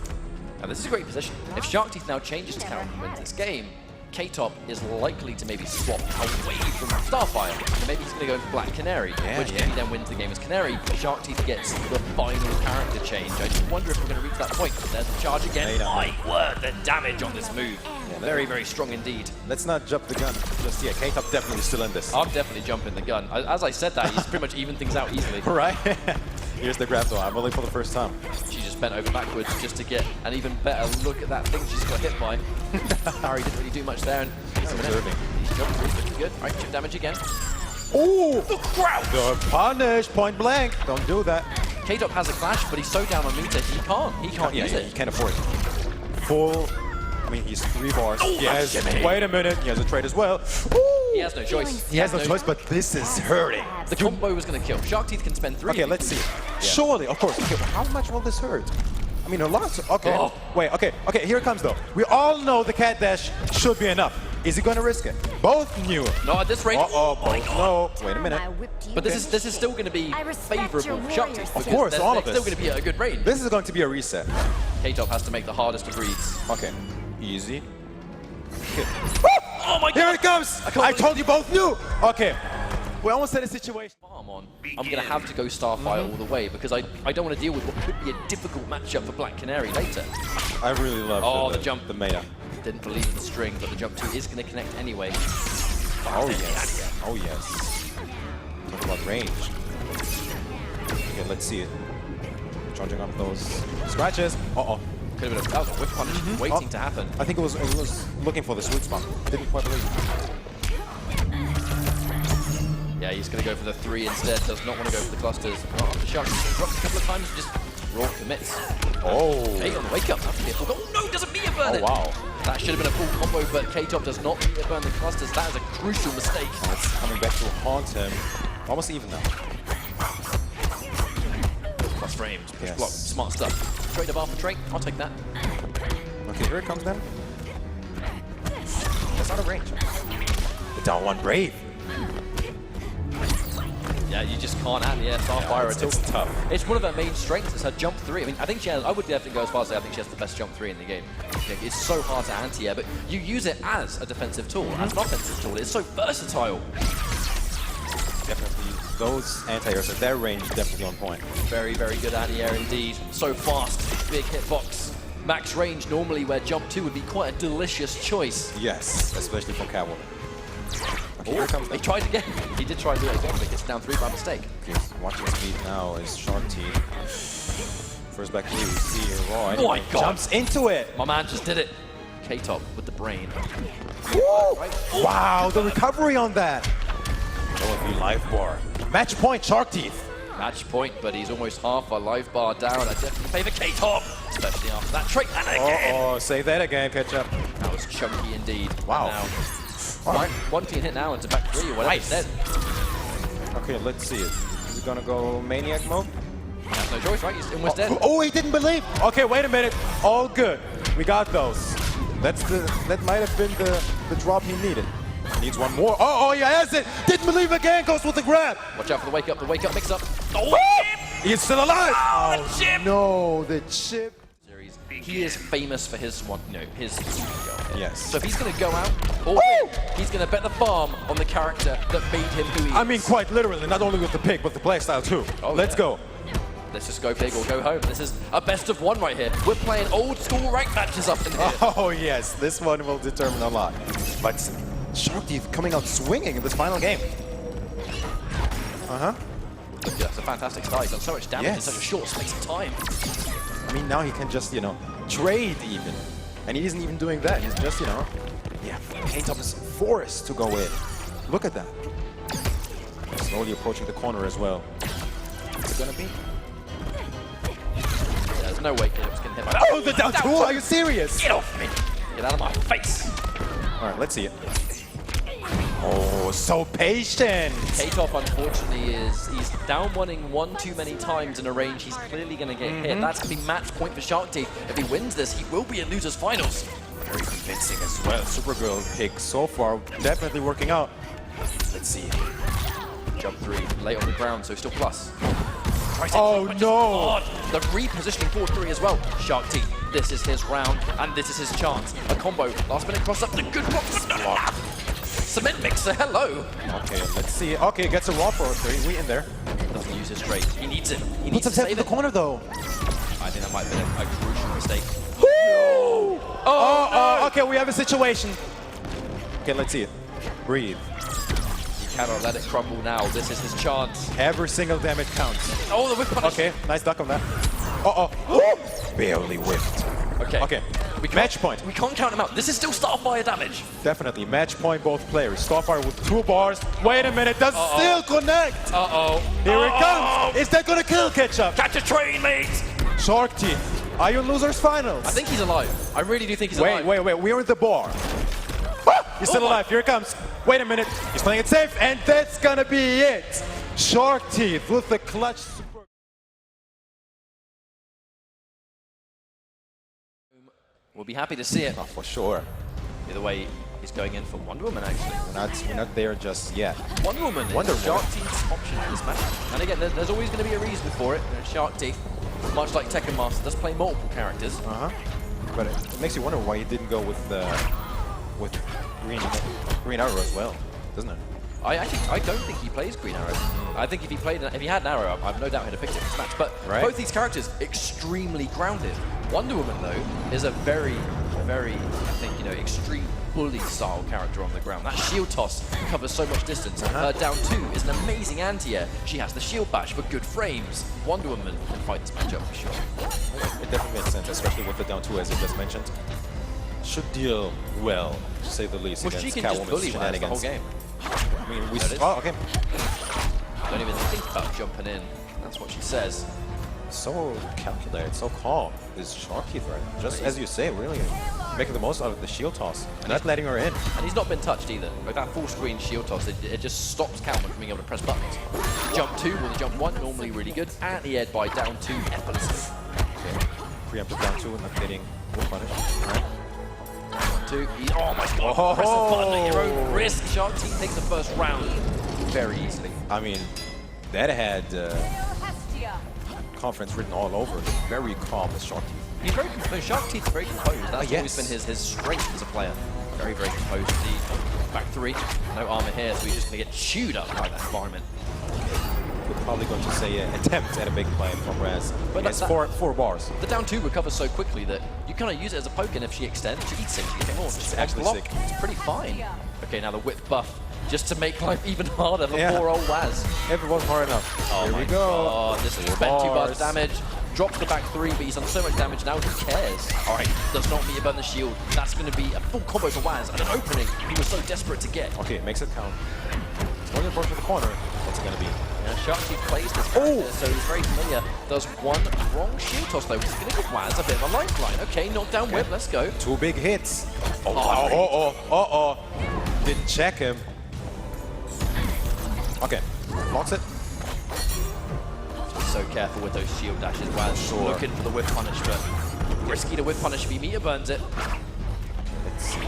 Now, this is a great position. If Shark Teeth now changes to counter and wins this game, K-Top is likely to maybe swap away from Starfire. And maybe he's going to go for Black Canary, which if he then wins the game as Canary, Shark Teeth gets the final character change. I just wonder if we're going to reach that point. There's the charge again. My word, the damage on this move. Very, very strong indeed. Let's not jump the gun just yet. K-Top definitely still in this. I'm definitely jumping the gun. As I said that, he's pretty much even things out easily. Right? Here's the grab though. I'm rolling for the first time. She just bent over backwards just to get an even better look at that thing she's got hit by. Harry didn't really do much there, and he's observing. He's jumped through, looking good. All right, chip damage again. Ooh! The crowd! The punish, point blank. Don't do that. K-Top has a clash, but he's so down on meter, he can't use it. He can't afford it. Full. I mean, he's 3 bars. Oh, yes. shimmy. Wait a minute. He has a trade as well. Ooh. He has no choice. He has no choice, but this is hurting. The combo was going to kill. Shark Teeth can spend 3. Okay, let's see. Surely, of course. Okay, but how much will this hurt? I mean, a lot. Okay. Oh. Wait, okay, here it comes though. We all know the cat dash should be enough. Is he going to risk it? Both knew it. Not at this rate. Uh-oh, both no. Wait a minute. But this is still going to be favorable for Shark Teeth. Of course, all of it's this. still going to be at a good range. This is going to be a reset. K-Top has to make the hardest of reads. Okay, easy. Oh my god! Here it comes! I told you both knew! Okay, we almost had a situation. I'm going to have to go Starfire all the way because I don't want to deal with what could be a difficult matchup for Black Canary later. I really love the jump. The meta. Didn't believe in the string, but the jump 2 is going to connect anyway. Oh yes. Oh yes. Talk about range. Okay, let's see it. Charging up those scratches. Uh-oh. Could have been that was a whip punish waiting to happen. I think it was looking for the sweet spot. Didn't quite believe it. Yeah, he's going to go for the 3 instead. Does not want to go for the clusters. Oh, the Shark drops a couple of times and just raw commits. Oh. Hey, on the wake up. That's a beautiful goal. No, doesn't be a burn. Oh wow. That should have been a full combo, but K-Top does not burn the clusters. That is a crucial mistake. It's coming back to haunt him. Almost even now. Plus frames, push Yes. block, smart stuff. Trade a bar for Drake, I'll take that. Okay, here it comes then. That's out of range. The down one Brave. Yeah, you just can't anti-air Starfire at all. It's tough. It's one of her main strengths, is her jump 3. I mean, I think she has, I would definitely go as far as say I think she has the best jump 3 in the game. It's so hard to anti-air, but you use it as a defensive tool, as an offensive tool. It's so versatile. Definitely, those anti-airs at their range definitely on point. Very, very good anti-air indeed. So fast, big hitbox. Max range normally where jump 2 would be quite a delicious choice. Yes, especially from Catwoman. Okay, here it comes. He tried again. He did try to do it again, but he gets down 3 by mistake. Okay, watching speed now is Shark Teeth. First back three, we see here raw. Oh my God. Jumps into it. My man just did it. K-Top with the brain. Wow, the recovery on that. OFV life bar. Match point, Shark Teeth. Match point, but he's almost half a life bar down. I definitely favor K-Top, especially after that trait. And again. Oh, say that again, Ketchup. That was chunky indeed. Wow. Now, one clean hit now into back 3 or whatever it's dead. Okay, let's see it. Is it gonna go Maniac mode? That's no choice, right? He's almost dead. Oh, he didn't believe. Okay, wait a minute. All good. We got those. That might have been the drop he needed. Needs one more. Oh, he has it. Didn't believe again. Goes with the grab. Watch out for the wake up mix up. Oh, he's still alive. Oh, the chip. No, the chip. He is famous for his his Supergirl. Yes. So if he's going to go out, he's going to bet the farm on the character that made him who he is. I mean, quite literally, not only with the pick, but the playstyle too. Oh, Let's yeah. go. Let's just go big or go home. This is a best of 1 right here. We're playing old school rank matches up in here. Oh yes, this one will determine a lot. But Shark Teeth coming out swinging in this final game. Yeah, that's a fantastic start. He's done so much damage in Yes. such a short space of time. I mean, now he can just, trade even. And he isn't even doing that. He's just, yeah, K-Top is forced to go in. Look at that. Slowly approaching the corner as well. What's it gonna be? There's no way K-Top's getting hit by that. Oh, the down two? Are you serious? Get off me! Get out of my face! All right, let's see it. Oh, so patient. K-Top, unfortunately, he's down 1 too many times in a range. He's clearly going to get hit. That's going to be match point for Shark Teeth. If he wins this, he will be in Losers Finals. Very convincing as well. Supergirl pick so far definitely working out. Let's see. Jump 3, late on the ground, so still plus. Oh no! The repositioning forward 3 as well. Shark Teeth, this is his round, and this is his chance. A combo, last minute cross up, the good block. Cement mixer, hello. Okay, let's see. Okay, gets a raw for 3. We in there. Doesn't use his trade. He needs it. He Puts needs to himself in save the it. corner though. I think that might have been a crucial mistake. Okay, we have a situation. Okay, let's see it. Breathe. He cannot let it crumble now. This is his chance. Every single damage counts. Oh, the whip punish. Okay, nice duck on that. Barely whiffed. Okay. Match point. We can't count him out. This is still Starfire damage. Definitely. Match point both players. Starfire with 2 bars. Wait a minute. Does still connect. Here it comes. Is that going to kill Ketchup? Catch a train, mate. Shark Teeth. Are you in Losers Finals? I think he's alive. I really do think he's alive. Wait. We're in the bar. He's still alive. Here it comes. Wait a minute. He's playing it safe. And that's going to be it. Shark Teeth with the clutch. We'll be happy to see it. Oh, for sure. Either way, he's going in for Wonder Woman, actually. We're not there just yet. Wonder Woman Wonder is Woman. Shark Teeth's option in this match. And again, there's always going to be a reason for it. Shark Teeth, much like Tekken Master, does play multiple characters. But it makes you wonder why he didn't go with Green Arrow as well, doesn't it? I don't think he plays Green Arrow. I think if he had an arrow, I've no doubt he'd have picked it in this match. But both these characters extremely grounded. Wonder Woman though is a very, very, I think, extreme bully style character on the ground. That shield toss covers so much distance. Her down 2 is an amazing anti-air. She has the shield bash for good frames. Wonder Woman can fight this matchup for sure. It definitely makes sense, especially with the down 2 as you just mentioned. Should deal well, to say the least, Well, she against can just bully Catwoman's Waz the whole shenanigans. game. I mean, There it is. okay. Don't even think about jumping in. That's what she says. So calculated, so calm. This Shark Teeth right now. Just as you say, really making the most out of the shield toss. Not letting her in. And he's not been touched either. Like that full screen shield toss, it just stops Catwoman from being able to press buttons. Jump 2 or the jump 1, normally really good. And the edge by down 2, effortlessly. Okay. Preemptive down 2 and not hitting full punish. Alright. 2. Oh my god, press the button at your own risk. Shark Teeth takes the first round very easily. I mean, that had confidence written all over it. Very calm as Shark Teeth. He's very composed. Shark Teeth is very composed. That's always been his strength as a player. Very, very composed. The back 3, no armor here, so he's just going to get chewed up by that environment. We're probably going to say attempt at a big play from Raz. But it's four bars. The down 2 recovers so quickly that you kind of use it as a poke, and if she extends, she eats it. She gets more. It's actually block. sick. It's pretty fine. Okay, now the whip buff, just to make life even harder for poor old Waz. Everyone's hard enough. Oh Here we go. God, this is spent 2 bars damage. Drops the back 3, but he's done so much damage now, who cares? Alright, does not meet burn the shield. That's going to be a full combo for Waz, and an opening he was so desperate to get. Okay, makes it count. It's going to the corner. What's it going to be? Yeah, Shark Teeth plays this character, so he's very familiar. Does one wrong shield toss though, which is going to give Waz a bit of a lifeline. Okay, knockdown whip, let's go. 2 big hits. Oh. Didn't check him. Okay, blocks it. So careful with those shield dashes. Waz looking for the whip punish, but risky to whip punish if he meter burns it. Let's see.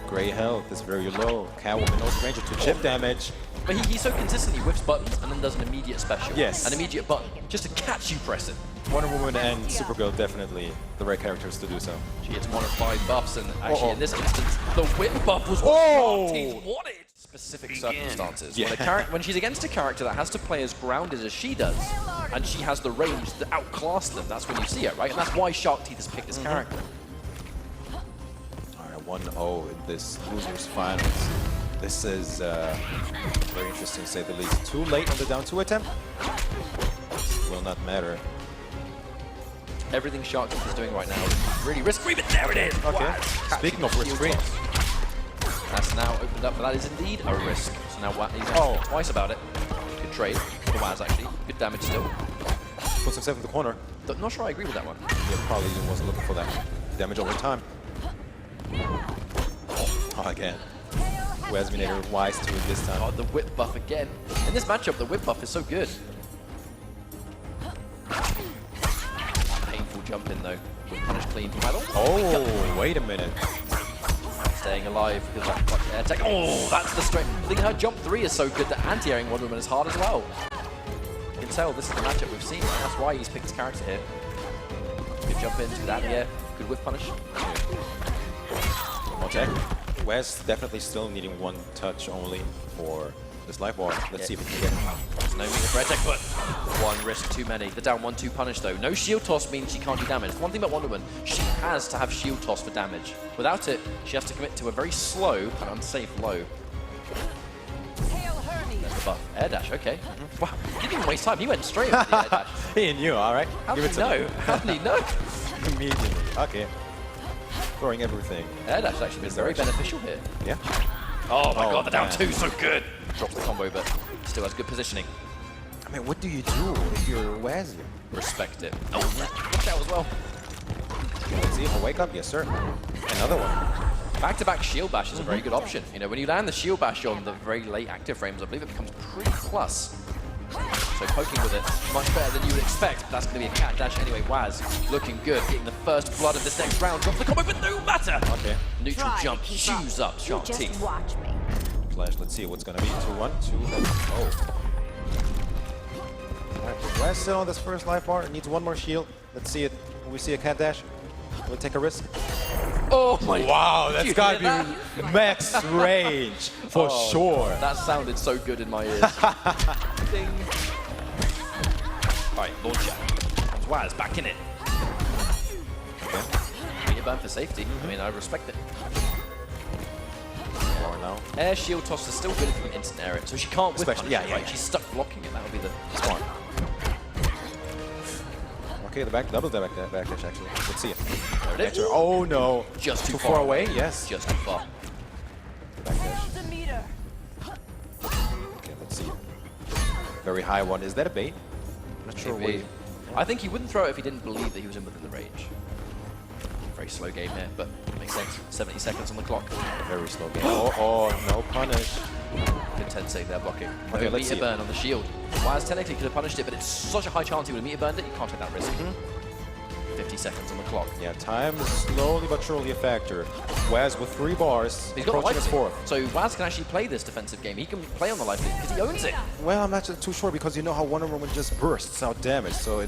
Gray health is very low. Catwoman no stranger to chip damage. But he's so consistent, he whips buttons and then does an immediate special. Yes. An immediate button, just to catch you pressing. Wonder Woman and Supergirl definitely the right characters to do so. She gets 1 of 5 buffs, and actually in this instance, the whip buff was what Shark Teeth wanted. Specific circumstances. Yeah. When she's against a character that has to play as grounded as she does, and she has the range to outclass them, that's when you see it, right? And that's why Shark Teeth has picked this character. All right, 1-0 in this Losers Finals. This is very interesting to say the least. Too late on the down 2 attempt. Will not matter. Everything Shark Teeth is doing right now is really risk-free, but there it is! Okay. Wow. Speaking of risk-free. That's now opened up, but that is indeed a risk. So now he's asking twice about it. Good trade for Waz, actually. Good damage still. Puts himself in the corner. Not sure I agree with that one. Yeah, probably wasn't looking for that. Damage over time. Oh, again. Wazminator wise to it this time. Oh, the whip buff again. In this matchup, the whip buff is so good. Painful jump in though. Whip punish clean from Waddle. Oh, wait a minute. Staying alive because that clutch air tech. Oh, that's the strength. I think her jump 3 is so good that anti-airing Wonder Woman is hard as well. You can tell this is the matchup we've seen. Right? That's why he's picked his character here. Good jump in, good anti-air, good whip punish. Okay. Wes definitely still needing 1 touch only for this life bar. Let's see if he can get it. There's no meter for air tech, but 1 risk too many. The down 1-2 punish though. No shield toss means she can't do damage. One thing about Wonder Woman, she has to have shield toss for damage. Without it, she has to commit to a very slow and unsafe low. There's the buff. Air dash, okay. Wow, he didn't even waste time. He went straight with the air dash. He knew, all right. How did he know? How did he know? Immediately. Okay. Throwing everything. Air dash actually been very beneficial here. Yeah. Oh my god, the down man. 2 so good. Drops the combo, but still has good positioning. I mean, what do you do if you're Wesley? Respect it. Oh, watch out as well. Let's see if I wake up. Yes, sir. Another one. Back-to-back shield bash is a very good option. You know, when you land the shield bash on the very late active frames, I believe it becomes pretty plus. So poking with it, much better than you would expect. But that's going to be a cat dash anyway. Waz looking good, getting the first blood of this next round. Drops the combo, but no matter. Okay. Neutral jump, shoes up, Shark Teeth. Watch me. Flash. Let's see what's going to be. 2-1, 2. Oh. All right, Waz still on this first life bar. Needs 1 more shield. Let's see it. Will we see a cat dash? Will it take a risk? Oh my! Wow, that's got to be max range for sure. That sounded so good in my ears. Ding. All right, launcher. Comes Waz back in it. Okay. Meter burn for safety. I mean, I respect it. Now. Air shield toss is still good if you can instant air it, so she can't whip punish it, right? Yeah. She's stuck blocking it. That would be the smart. Okay, the double dash actually. Let's see it. There it is. Oh no. Just too far away. Yes. Just too far. Backdash. The meter. Okay, let's see. Very high one. Is that a bait? Not sure. Maybe. I think he wouldn't throw it if he didn't believe that he was in within the range. Very slow game here, but makes sense. 70 seconds on the clock. Very slow game. Oh, no punish. Good 10 save there blocking. Okay, No let's meter see burn on the shield. Waz technically could have punished it, but it's such a high chance he would have meter burned it, you can't take that risk. 50 seconds on the clock. Yeah, time is slowly but surely a factor. Waz with 3 bars, He's got a approaching life his lead. 4th. So Waz can actually play this defensive game. He can play on the life lead because he owns it. Well, I'm not too sure because you know how Wonder Woman just bursts out damage, so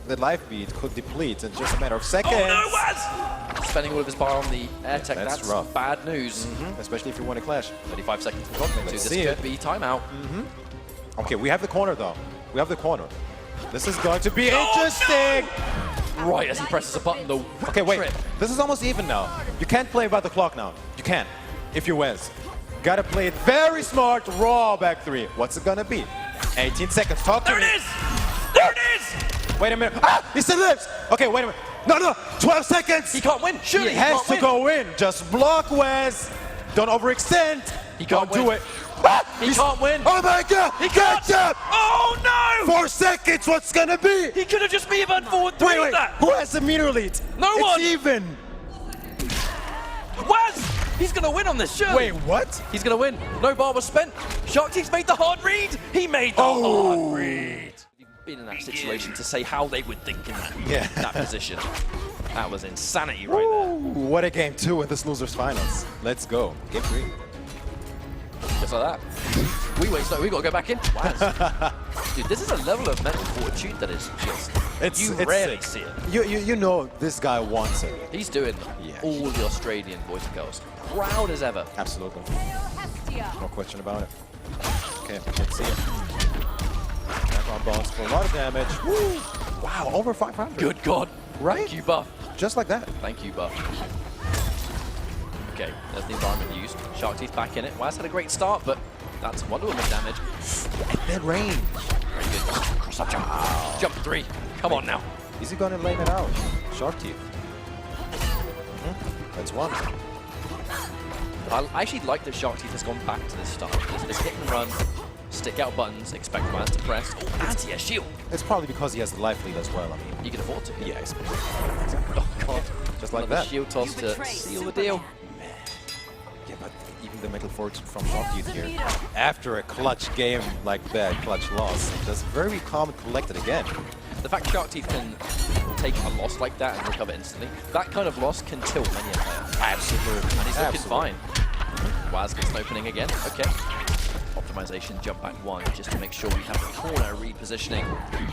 the life beat could deplete in just a matter of seconds. Oh no, Waz! Spending all of his power on the air tech, that's rough. bad news. Especially if you want to clash. 35 seconds to clock. Let's This see could it. be timeout. Okay, we have the corner though. We have the corner. This is going to be interesting! Right as he presses a button, the Okay, wait. trip. This is almost even now. You can't play by the clock now. You can't. If you're Wes. Gotta play it very smart, raw back 3. What's it gonna be? 18 seconds. Talk to me. There it is! There it is! Wait a minute. Ah! He still lives! Okay, wait a minute. No! 12 seconds! He can't win. Surely He he has can't to win. go in. Just block Wes. Don't overextend. He can't Don't do win. it. Ah! He can't win. Oh my god! He can't. Catch up! Oh no! 4 seconds, what's gonna be? He could have just meter burned forward 3 Wait, of that. who has the meter lead? No one. It's even. Waz! He's gonna win on this, surely. Wait, what? He's gonna win. No bar was spent. Shark Team's made the hard read. He made the hard read. You've been in that situation to say how they would think in that position. That was insanity right there. What a game 2 in this Losers Finals. Let's go. Game 3. Just like that. We gotta go back in. Wow. Dude, this is a level of mental fortitude that is just, you rarely sick. see it. You know this guy wants it. He's doing Yeah. all the Australian boys and girls. Proud as ever. Absolutely. No question about it. Okay, let's see it. Background bounce for a lot of damage. Woo! Wow, over 500. Good God. Right? Thank you, Buff. Just like that. Thank you, Buff. Okay, there's the environment used. Shark Teeth back in it. Waz had a great start, but that's Wonder Woman damage. At that range. Very good. Cross up jump. Jump 3. Come on now. Is he gonna lane it out? Shark Teeth. That's one. I actually like that Shark Teeth has gone back to this style. This hit and run, stick out buttons, expect Waz to press. Oh, anti-air shield. It's probably because he has the life lead as well, I mean. You can afford to. Yeah, exactly. Oh, God. Just like Another that. shield toss to seal the deal. Yeah, but even the metal fortune from Shark Teeth here, after a clutch game like that, clutch loss, just very calm and collected again. The fact Shark Teeth can take a loss like that and recover instantly, that kind of loss can tilt many a player. Absolutely. And he's looking fine. Waz gets an opening again. Okay. Optimization, jump back 1, just to make sure we have the corner repositioning.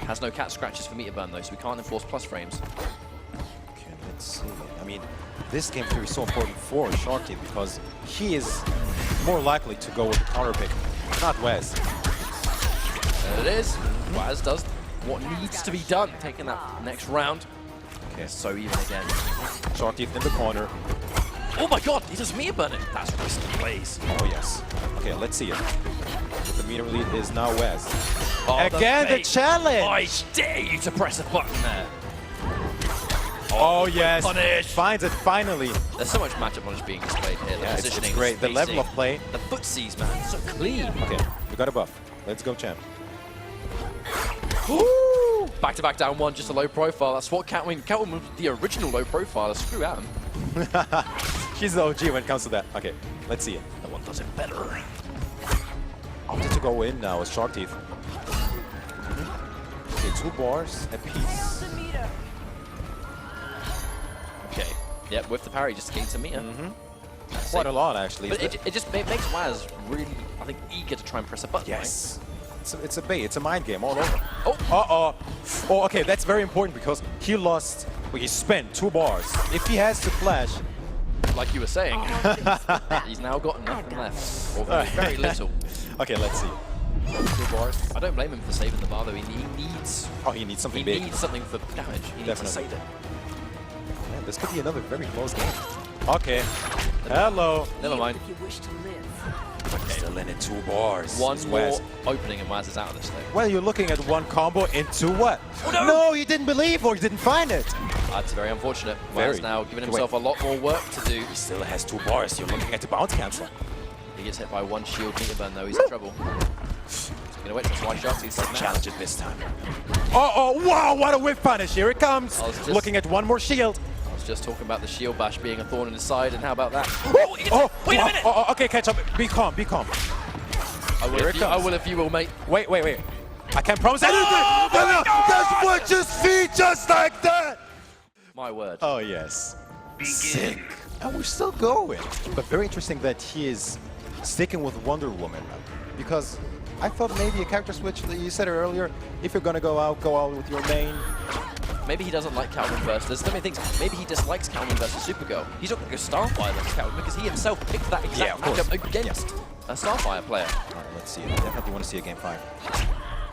Has no cat scratches for meter burn though, so we can't enforce plus frames. Okay, let's see. I mean, this game 3 is so important for Shark Teeth because he is more likely to go with the counter pick, not Wes. There it is. Waz does what needs to be done, taking that next round. Okay, so even again. Shark Teeth in the corner. Oh my God, he does meter burn it. That's risky plays. Oh yes. Okay, let's see it. The meter lead is now Wes. Oh, Again, the bait. challenge! I dare you to press a button there. Oh yes, punish. finds it finally. There's so much matchup knowledge being displayed here. The Yeah, it's positioning, great. The level spacing, of play. the footsies, man, so clean. Okay, we got a buff. Let's go, champ. Woo! Back-to-back down 1, just a low profile. That's what Catwoman was the original low profile. Screw Adam. She's the OG when it comes to that. Okay, let's see it. No one does it better. Opted to go in now with Shark Teeth. Okay, 2 bars apiece. Okay. Yep, with the parry, just gains a meter. Quite a lot, actually. But it just makes Waz really, I think, eager to try and press a button. Yes. It's a bait. It's a mind game all over. Oh. Uh-oh. Oh, okay, that's very important because he lost, well, he spent 2 bars. If he has to flash, Right? Like you were saying, he's now got nothing left. Or very little. okay, let's see. 2 bars. I don't blame him for saving the bar, though. He needs... Oh, he needs something He big. needs something for damage. He needs to Definitely. save it. Man, this could be another very close game. Okay. Hello. Never mind. If you wish to live. Still in it, 2 bars. One It's more Wes. opening and Waz is out of this thing. Well, you're looking at 1 combo into what? Oh, no! No, you didn't believe or you didn't find it. That's very unfortunate. Very. Waz now giving Wait. himself a lot more work to do. He still has 2 bars. You're looking at the bounce cancel. He gets hit by 1 shield meter burn though, he's in trouble. taken away. That's why Sharkty's taken Challenge it this time. Oh, wow, what a whip punish. Here it comes. Looking at one more shield. I was just talking about the shield bash being a thorn in his side, and how about that? Wait a minute! Okay, catch up. Be calm, be calm. I will if you will, mate. Wait. I can't promise anything. That's what just feet just like that. My word. Oh, yes. Sick. And we're still going. But very interesting that he is sticking with Wonder Woman. Because I thought maybe a character switch, you said it earlier, if you're going to go out with your main. Maybe he doesn't like Catwoman versus. There's so many things. Maybe he dislikes Catwoman versus Supergirl. He's not going to go Starfire versus Catwoman because he himself picked that exact matchup against a Starfire player. All right, let's see. I definitely want to see a game 5.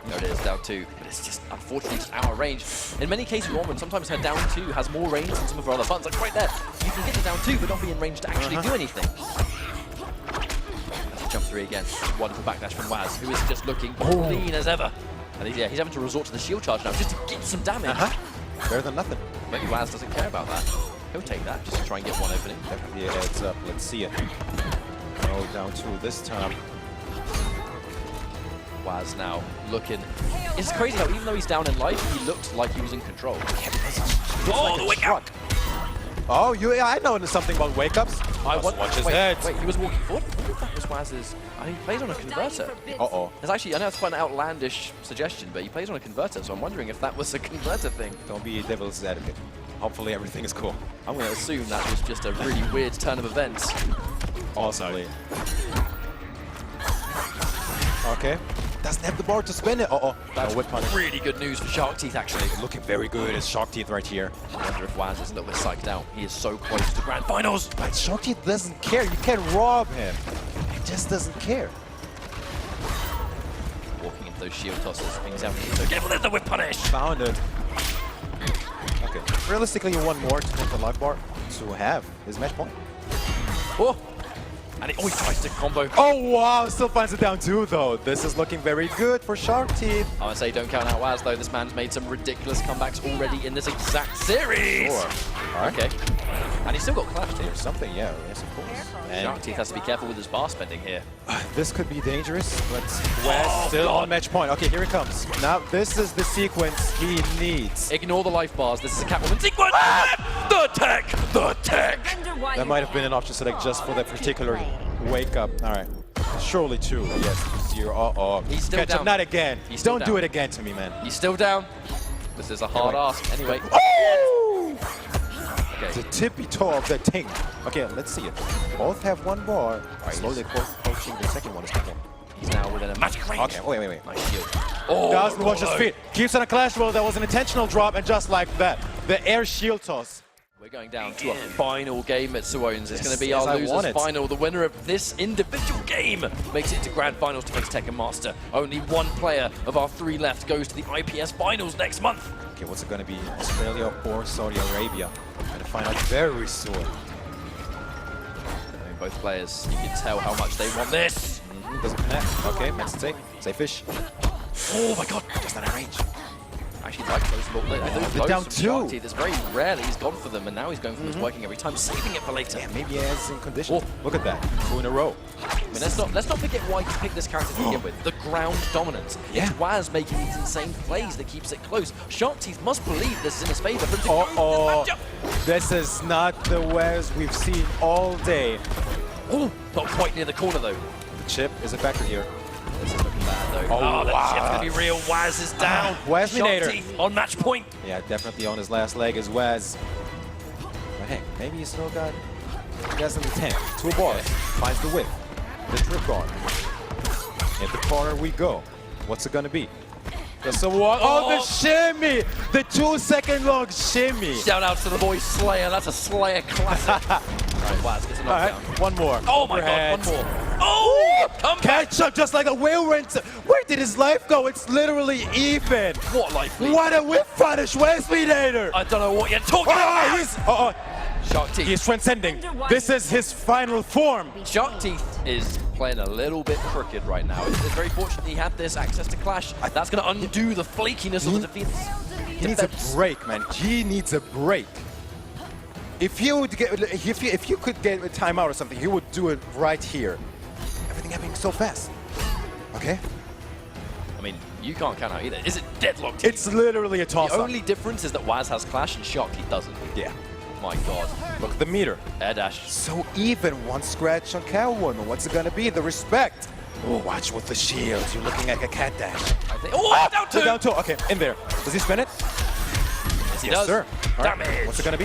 There it is, down 2. But it's just, unfortunately, just out of range. In many cases, Roman, sometimes her down 2 has more range than some of her other buttons. Like right there, you can get the down 2, but not be in range to actually do anything. That's a jump 3 again. Wonderful backdash from Waz, who is just looking clean as ever. And he's having to resort to the shield charge now just to get some damage. Better than nothing. Maybe Waz doesn't care about that. He'll take that just to try and get one opening. Definitely a heads up. Let's see it. Oh, down 2 this time. Waz now looking. It's crazy how even though he's down in life, he looked like he was in control. The wake up! Oh, I know something about wake ups. Watch his head. Wait, he was walking forward? I wonder if that was Waz's. He plays on a converter. It's actually, I know it's quite an outlandish suggestion, but he plays on a converter, so I'm wondering if that was a converter thing. Don't be a devil's advocate. Hopefully everything is cool. I'm going to assume that was just a really weird turn of events. Possibly. Okay. Doesn't have the bar to spin it. That's whip punish. Really good news for Shark Teeth, actually. Looking very good as Shark Teeth right here. I wonder if Waz is a little bit psyched out. He is so close to the grand finals. But Shark Teeth doesn't care. You can't rob him. He just doesn't care. Walking into those shield tosses. Things out. So careful, there's the whip punish. Found it. Okay. Realistically, you want more to take the life bar to have his match point. Oh! And he always tries to combo. Oh wow, still finds it down 2 though. This is looking very good for Shark Teeth. I would say don't count out Waz though. This man's made some ridiculous comebacks already in this exact series. Sure. All right. Okay. And he's still got clashed here. There's something, yes, of course. And Shark Teeth has to be careful with his bar spending here. This could be dangerous, but Waz still on match point. Okay, here it comes. Now this is the sequence he needs. Ignore the life bars. This is a Catwoman sequence. The tech. That might have been an option select just for that particular wake up. All right. Surely 2. Yes, 0. He's still Catch down. up, not again. Don't do it again to me, man. He's still down. This is a hard ask. Anyway. Oh! Okay. The tippy toe of that thing. Okay, let's see it. Both have 1 bar. Slowly approaching the second one is coming. He's now within a magic range. Okay, wait. Nice shield. Doesn't watch his feet. Keeps on a clash roll. That was an intentional drop, and just like that, the air shield toss. We're going down to a final game at Suwon's. It's going to be our losers final. The winner of this individual game makes it to grand finals to face Tekken Master. Only 1 player of our 3 left goes to the IPS finals next month. Okay, what's it going to be? Australia or Saudi Arabia? We're going to find out very soon. I mean, both players, you can tell how much they want this. Doesn't connect. Okay, that's safe. Safe fish. Oh my god, just out of range. Actually like those blows down from 2. Shark Teeth. It's very rarely he's gone for them, and now he's going for them. It's working every time, saving it for later. Yeah, maybe he has in condition. Look at that. 2 in a row. I mean, let's not forget why you picked this character to begin with. The ground dominance. Yeah. It's Waz making these insane plays that keeps it close. Shark Teeth must believe this is in his favor. This is not the Waz we've seen all day. Oh, not quite near the corner though. The chip is a factor here. This is looking bad though. Oh, the chip's gonna be real. Waz is down. Wazminator. Shark Teeth on match point. Yeah, definitely on his last leg is Waz. But hey, maybe he's still got. He has an intent. 2 bars. Finds the whip. The trip guard. In the corner we go. What's it gonna be? Just a walk. Oh, the shimmy! The 2-second long shimmy. Shout out to the boy Slayer. That's a Slayer classic. Alright, Waz gets a knockdown. Alright, 1 more. Oh my god, 1 more. Oh! Come Catch up just like a whirlwind. Where did his life go? It's literally even. What life lead? What a whip punish, Wazminator! I don't know what you're talking about. Shark Teeth. He's transcending. This is his final form. Shark Teeth is playing a little bit crooked right now. It's very fortunate he had this access to Clash. That's going to undo the flakiness of the defense. He needs a break, man. He needs a break. If you would get, if you could get a timeout or something, he would do it right here. Everything happening so fast. Okay. You can't count out either. Is it deadlocked? It's literally a toss-up. The only difference is that Waz has Clash and Sharky doesn't. Yeah. My God. Look at the meter. Air dash. So even, one scratch on Catwoman. What's it gonna be? The respect. Oh, watch with the shields. You're looking like a cat dash. I think. Oh, down two! Down two. Okay, in there. Does he spin it? Yes, he does. Sir. All right. Damage. What's it gonna be?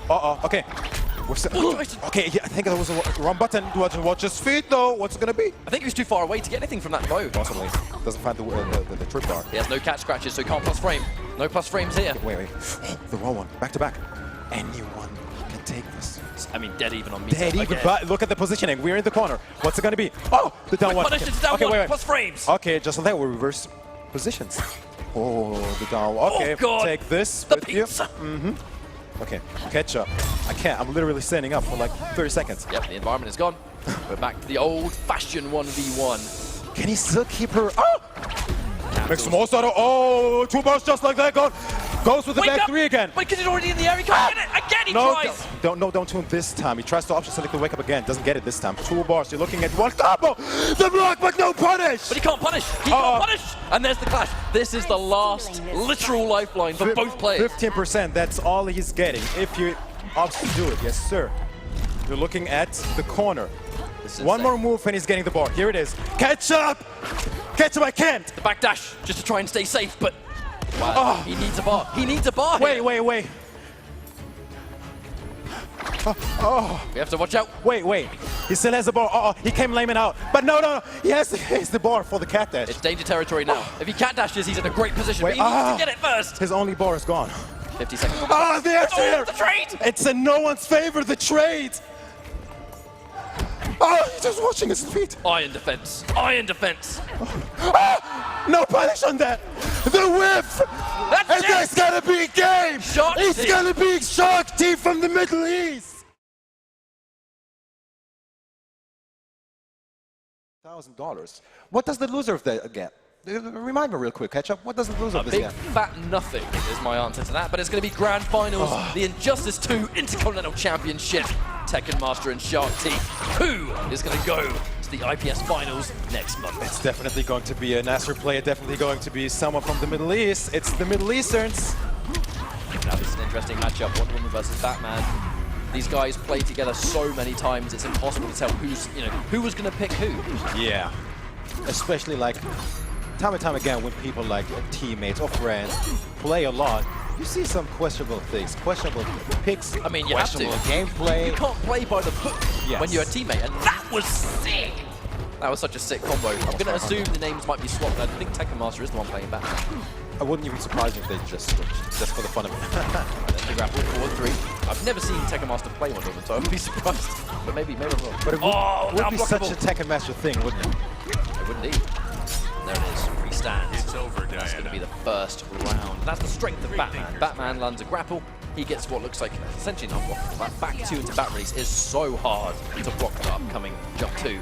Uh-oh. Okay. Okay, yeah, I think that was the wrong button. Watch his feet, though. What's it gonna be? I think he was too far away to get anything from that bow. Possibly. Doesn't find the trip bar. He has no catch scratches, so he can't plus frame. No plus frames here. Wait. The wrong one. Back to back. Anyone can take this. I mean, dead even on me. Dead even, but look at the positioning. We're in the corner. What's it gonna be? Oh, the down one. Punish, it's down okay, one, wait. plus frames. Okay, just like that, we reverse positions. Oh, the down one. Okay, oh God. Take this The with pizza. you. Okay, catch up. I can't. I'm literally standing up for like 30 seconds. Yep, the environment is gone. We're back to the old-fashioned 1v1. Can he still keep her? Oh! Makes the most out of. Oh, 2 bars just like that. Goes with the back 3 again. Wait, because he's already in the air. He can't get it. Again, he tries. Don't tune this time. He tries to option select the wake up again. Doesn't get it this time. 2 bars. You're looking at 1 combo. The block, but no punish. But he can't punish. He can't punish. And there's the clash. This is the last literal lifeline for both players. 15%. That's all he's getting. If you opt to do it, yes, sir. You're looking at the corner. One more move and he's getting the bar. Here it is. Catch up. Catch up. I can't. The back dash just to try and stay safe, but wow, he needs a bar. He needs a bar. Wait. We have to watch out. Wait. He still has the bar. He came laming out. But no. He has the bar for the cat dash. It's danger territory now. If he cat dashes, he's in a great position. But he needs to get it first. His only bar is gone. 50 seconds. There. The trade. It's in no one's favor, the trade. Oh, he's just watching his feet. Iron defense. No punish on that. The whiff. And that's gonna be game. It's gonna be Shark Team from the Middle East. $1,000. What does the loser of that get? Remind me real quick, catch up. What does the loser of this get? get? Big fat nothing is my answer to that, but it's going to be Grand Finals, the Injustice 2 Intercontinental Championship, Tekken Master and Shark Team. Who is going to go to the IPS Finals next month? It's definitely going to be a Nasser player, definitely going to be someone from the Middle East. It's the Middle Easterns. Now this is an interesting matchup, Wonder Woman versus Batman. These guys play together so many times, it's impossible to tell who was going to pick who. Yeah, especially like time and time again when people like teammates or friends play a lot, you see some questionable things, questionable picks, I mean, you have to. Gameplay. You can't play by the book when you're a teammate, and that was sick! That was such a sick combo. I'm going to assume the names might be swapped. I think Tekken Master is the one playing Batman. I wouldn't even surprise me if they just switched, just for the fun of it. There's the grapple, 4-3. I've never seen Tekken Master play Wonder Woman, so I wouldn't be surprised. But maybe I'm wrong. But it would be such a Tekken Master thing, wouldn't it? It would indeed. There it is, free stands. It's over, Diana. That's going to be the first round. That's the strength of Batman. Batman lands a grapple. He gets what looks like essentially an unblockable. That back 2 into back release is so hard to block the upcoming jump 2.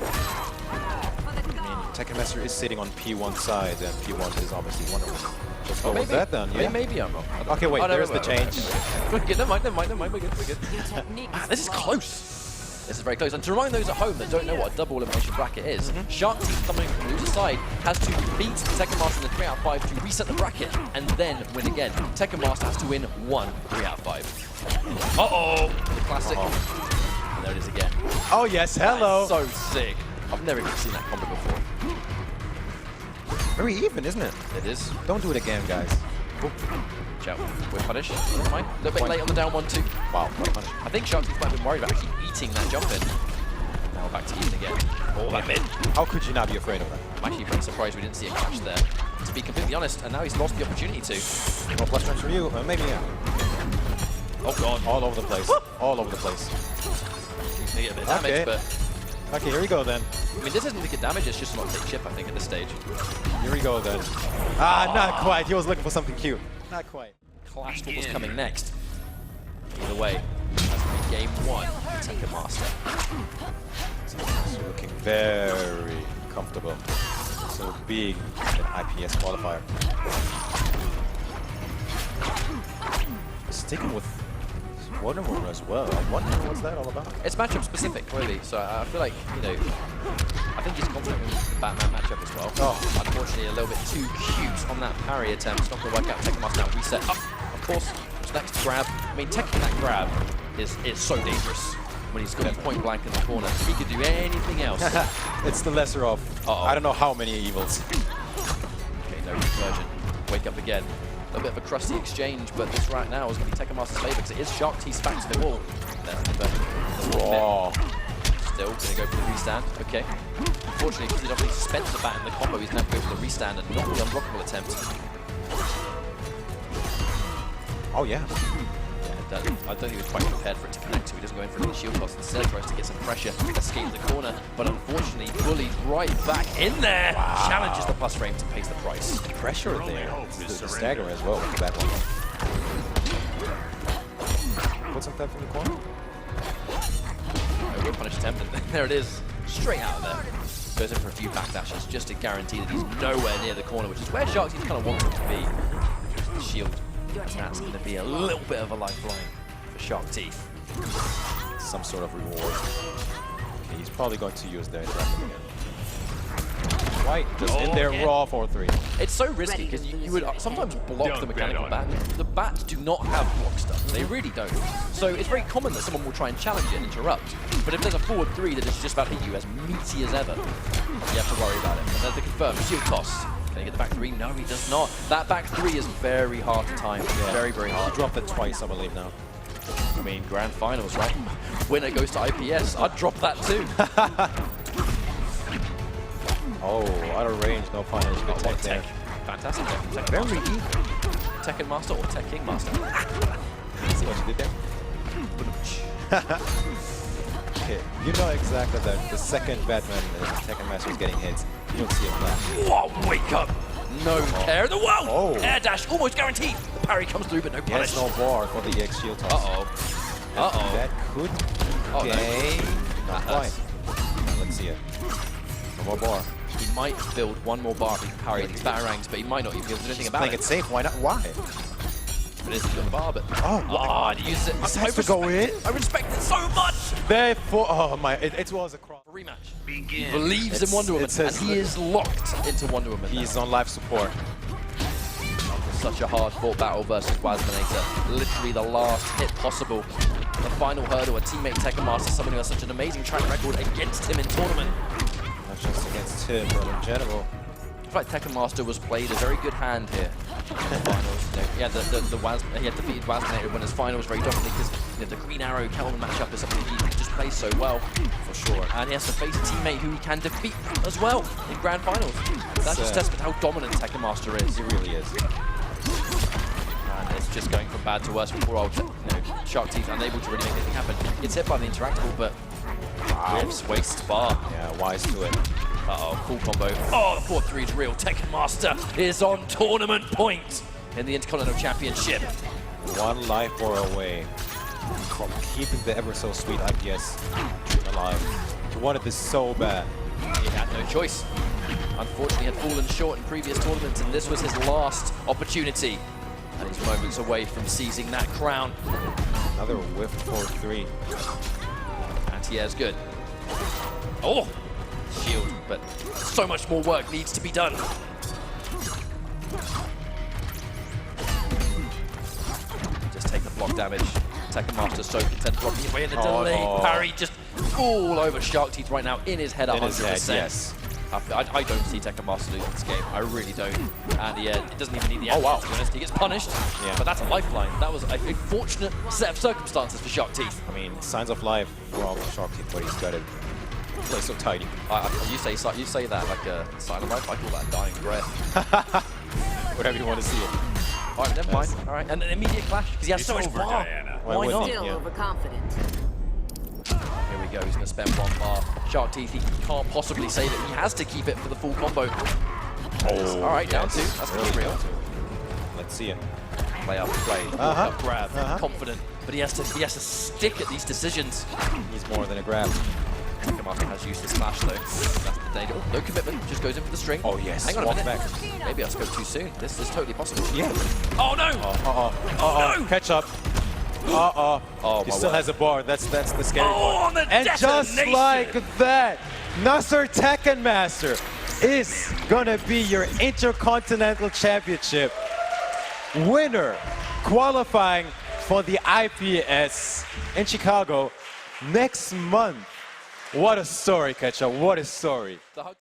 Tekken Master is sitting on P1 side, and P1 is obviously Wonder Woman. Just go with maybe, that then, yeah? Maybe I'm wrong. Okay, wait, there's the change. We're good, never mind, we're good. This is close. This is very close. And to remind those at home that don't know what a double elimination bracket is, Shark Team coming from the loser side has to beat Tekken Master in the 3 out of 5 to reset the bracket and then win again. Tekken Master has to win 1 3 out of 5. Uh-oh! The classic. And there it is again. Oh yes, hello! So sick. I've never even seen that combo before. Very even, isn't it? It is. Don't do it again, guys. Ciao. We're punished. Never mind. A little bit late on the down 1-2. Wow, what a punish. I think Shark Team's might have been worried about actually eating that jump in. Now we're back to even again. Oh, that mid. How could you not be afraid of that? I'm actually pretty surprised we didn't see a catch there, to be completely honest, and now he's lost the opportunity to. Well, plus for you, maybe yeah. Oh god. All over the place. All over the place. He's gonna get a bit of damage, but... Okay, here we go then. I mean, this isn't to get damage, it's just not take chip, I think, at this stage. Here we go then. Ah, not quite. He was looking for something cute. Not quite. Clash what was coming next. Either way, that's gonna be game 1. Tekken Master. So looking very comfortable. So being an IPS qualifier. Sticking with Wonder Woman as well. I wonder what's that all about. It's matchup specific, clearly. So I feel like, you know, I think he's confident with the Batman matchup as well. Oh, unfortunately, a little bit too cute on that parry attempt. It's not going to work out. Tekken must now reset up. Of course, what's next? Grab. I mean, Tekken that grab is so dangerous when he's got point blank in the corner. He could do anything else. It's the lesser of, I don't know how many evils. Okay, no reversion. Wake up again. A little bit of a crusty exchange, but this right now is going to be Tekken Master's favor because it is Shark Teeth back to the wall. Whoa. Still going to go for the restand. Okay. Unfortunately, because he'd obviously suspended the bat in the combo, he's going to go for the restand and not the unblockable attempt. Oh, yeah. I don't think he was quite prepared for it to connect, so he doesn't go in for the shield toss. Instead, tries to get some pressure, escape the corner, but unfortunately, bullied right back in there. Wow. Challenges the plus frame to pays the price. Pressure there. The stagger as well with the back one. Put some stuff in the corner. A real punish attempt, and there it is. Straight out of there. Goes in for a few backdashes just to guarantee that he's nowhere near the corner, which is where Shark Teeth kind of wants him to be. The shield. That's going to be a little bit of a lifeline for Shark Teeth. Some sort of reward. Okay, he's probably going to use that again. Right, just in there, raw 4-3. It's so risky because you would sometimes block the mechanical bat. The bats do not have block stuff. They really don't. So it's very common that someone will try and challenge it and interrupt. But if there's a forward 3 that is just about to hit you as meaty as ever, you have to worry about it. And there's the confirmed shield toss. Can he get the back 3? No, he does not. That back 3 is very hard to time. Yeah. Very, very hard. He dropped it twice, I believe, now. I mean, grand finals, right? Winner goes to IPS. I'd drop that too. Oh, out of range, no punish. Good tech there. Fantastic tech. Very even. Tekken Master or Tekken Master? See what you did there? Okay, you know exactly that the second Batman Tekken Master is getting hit. You don't see a flash. Whoa, wake up! No care in the world! Oh. Air dash, almost guaranteed! The parry comes through, but no punish. Yes, no bar for the EX shield toss. That could gain. Not quite. Let's see it. No more bar. He might build one more bar if he can parry these batarangs, but he might not even be able to do anything about it. Playing it safe, why not? Why? But it's the bar, but... and he uses it. This has to go in? I respect it so much! Therefore, oh my, it was a cross. Rematch. He believes in Wonder Woman, and he is locked into Wonder Woman. He's on life support. Such a hard-fought battle versus Wazminator. Literally the last hit possible. The final hurdle, a teammate Tekken Master, someone who has such an amazing track record against him in tournament. Not just against him, but in general. I feel like Tekken Master was played a very good hand here in the finals. You know, he had defeated Wazminator in Winners Finals very dominantly because the Green Arrow Catwoman matchup is something he just plays so well, for sure. And he has to face a teammate who he can defeat as well in Grand Finals. That's just testament to how dominant Tekken Master is. He really is. And it's just going from bad to worse for poor old Shark Teeth, unable to really make anything happen. It's hit by the interactable, but whiffs, wastes bar. Yeah, wise to it. Full combo. Oh, the 4-3 is real. Tekken Master is on tournament point in the Intercontinental Championship. One life bar away from keeping the ever so sweet IPS alive. He wanted this so bad. He had no choice. Unfortunately, had fallen short in previous tournaments, and this was his last opportunity. And he's moments away from seizing that crown. Another whiff 4-3. Anti-air's good. Oh! Shield, but so much more work needs to be done. Just take the block damage. Tekken Master so content blocking his way in the delay. No. Parry just all over Shark Teeth right now in his head 100%. In his head, yes. I don't see Tekken Master losing this game. I really don't. And it doesn't even need the action, to be honest. He gets punished, but that's a lifeline. That was a fortunate set of circumstances for Shark Teeth. I mean, signs of life from Shark Teeth, but he's got it. Play so tidy. You say that like a sign of life. I call that dying breath. Whatever you want to see it. All right, never mind. All right, and an immediate clash because he has so much bar. Why not? Still overconfident. Here we go. He's going to spend one bar. Shark Teeth. He can't possibly say that he has to keep it for the full combo. Oh, all right, down 2. That's really real. Let's see it. Play after play. Up grab. Confident, but he has to stick at these decisions. He's more than a grab. Tekken Master has used his flash though. That's the danger. Oh, no commitment, just goes in for the string. Oh yes, hang on a minute. Back. Maybe I spoke too soon. This is totally possible. Yeah. Oh no! No! Oh, catch up. He still has a bar. That's the scary Oh, part. the And just detonation. like that, Nasser Tekken Master is gonna be your Intercontinental Championship winner, qualifying for the IPS in Chicago next month. What a story, Ketchup. What a story.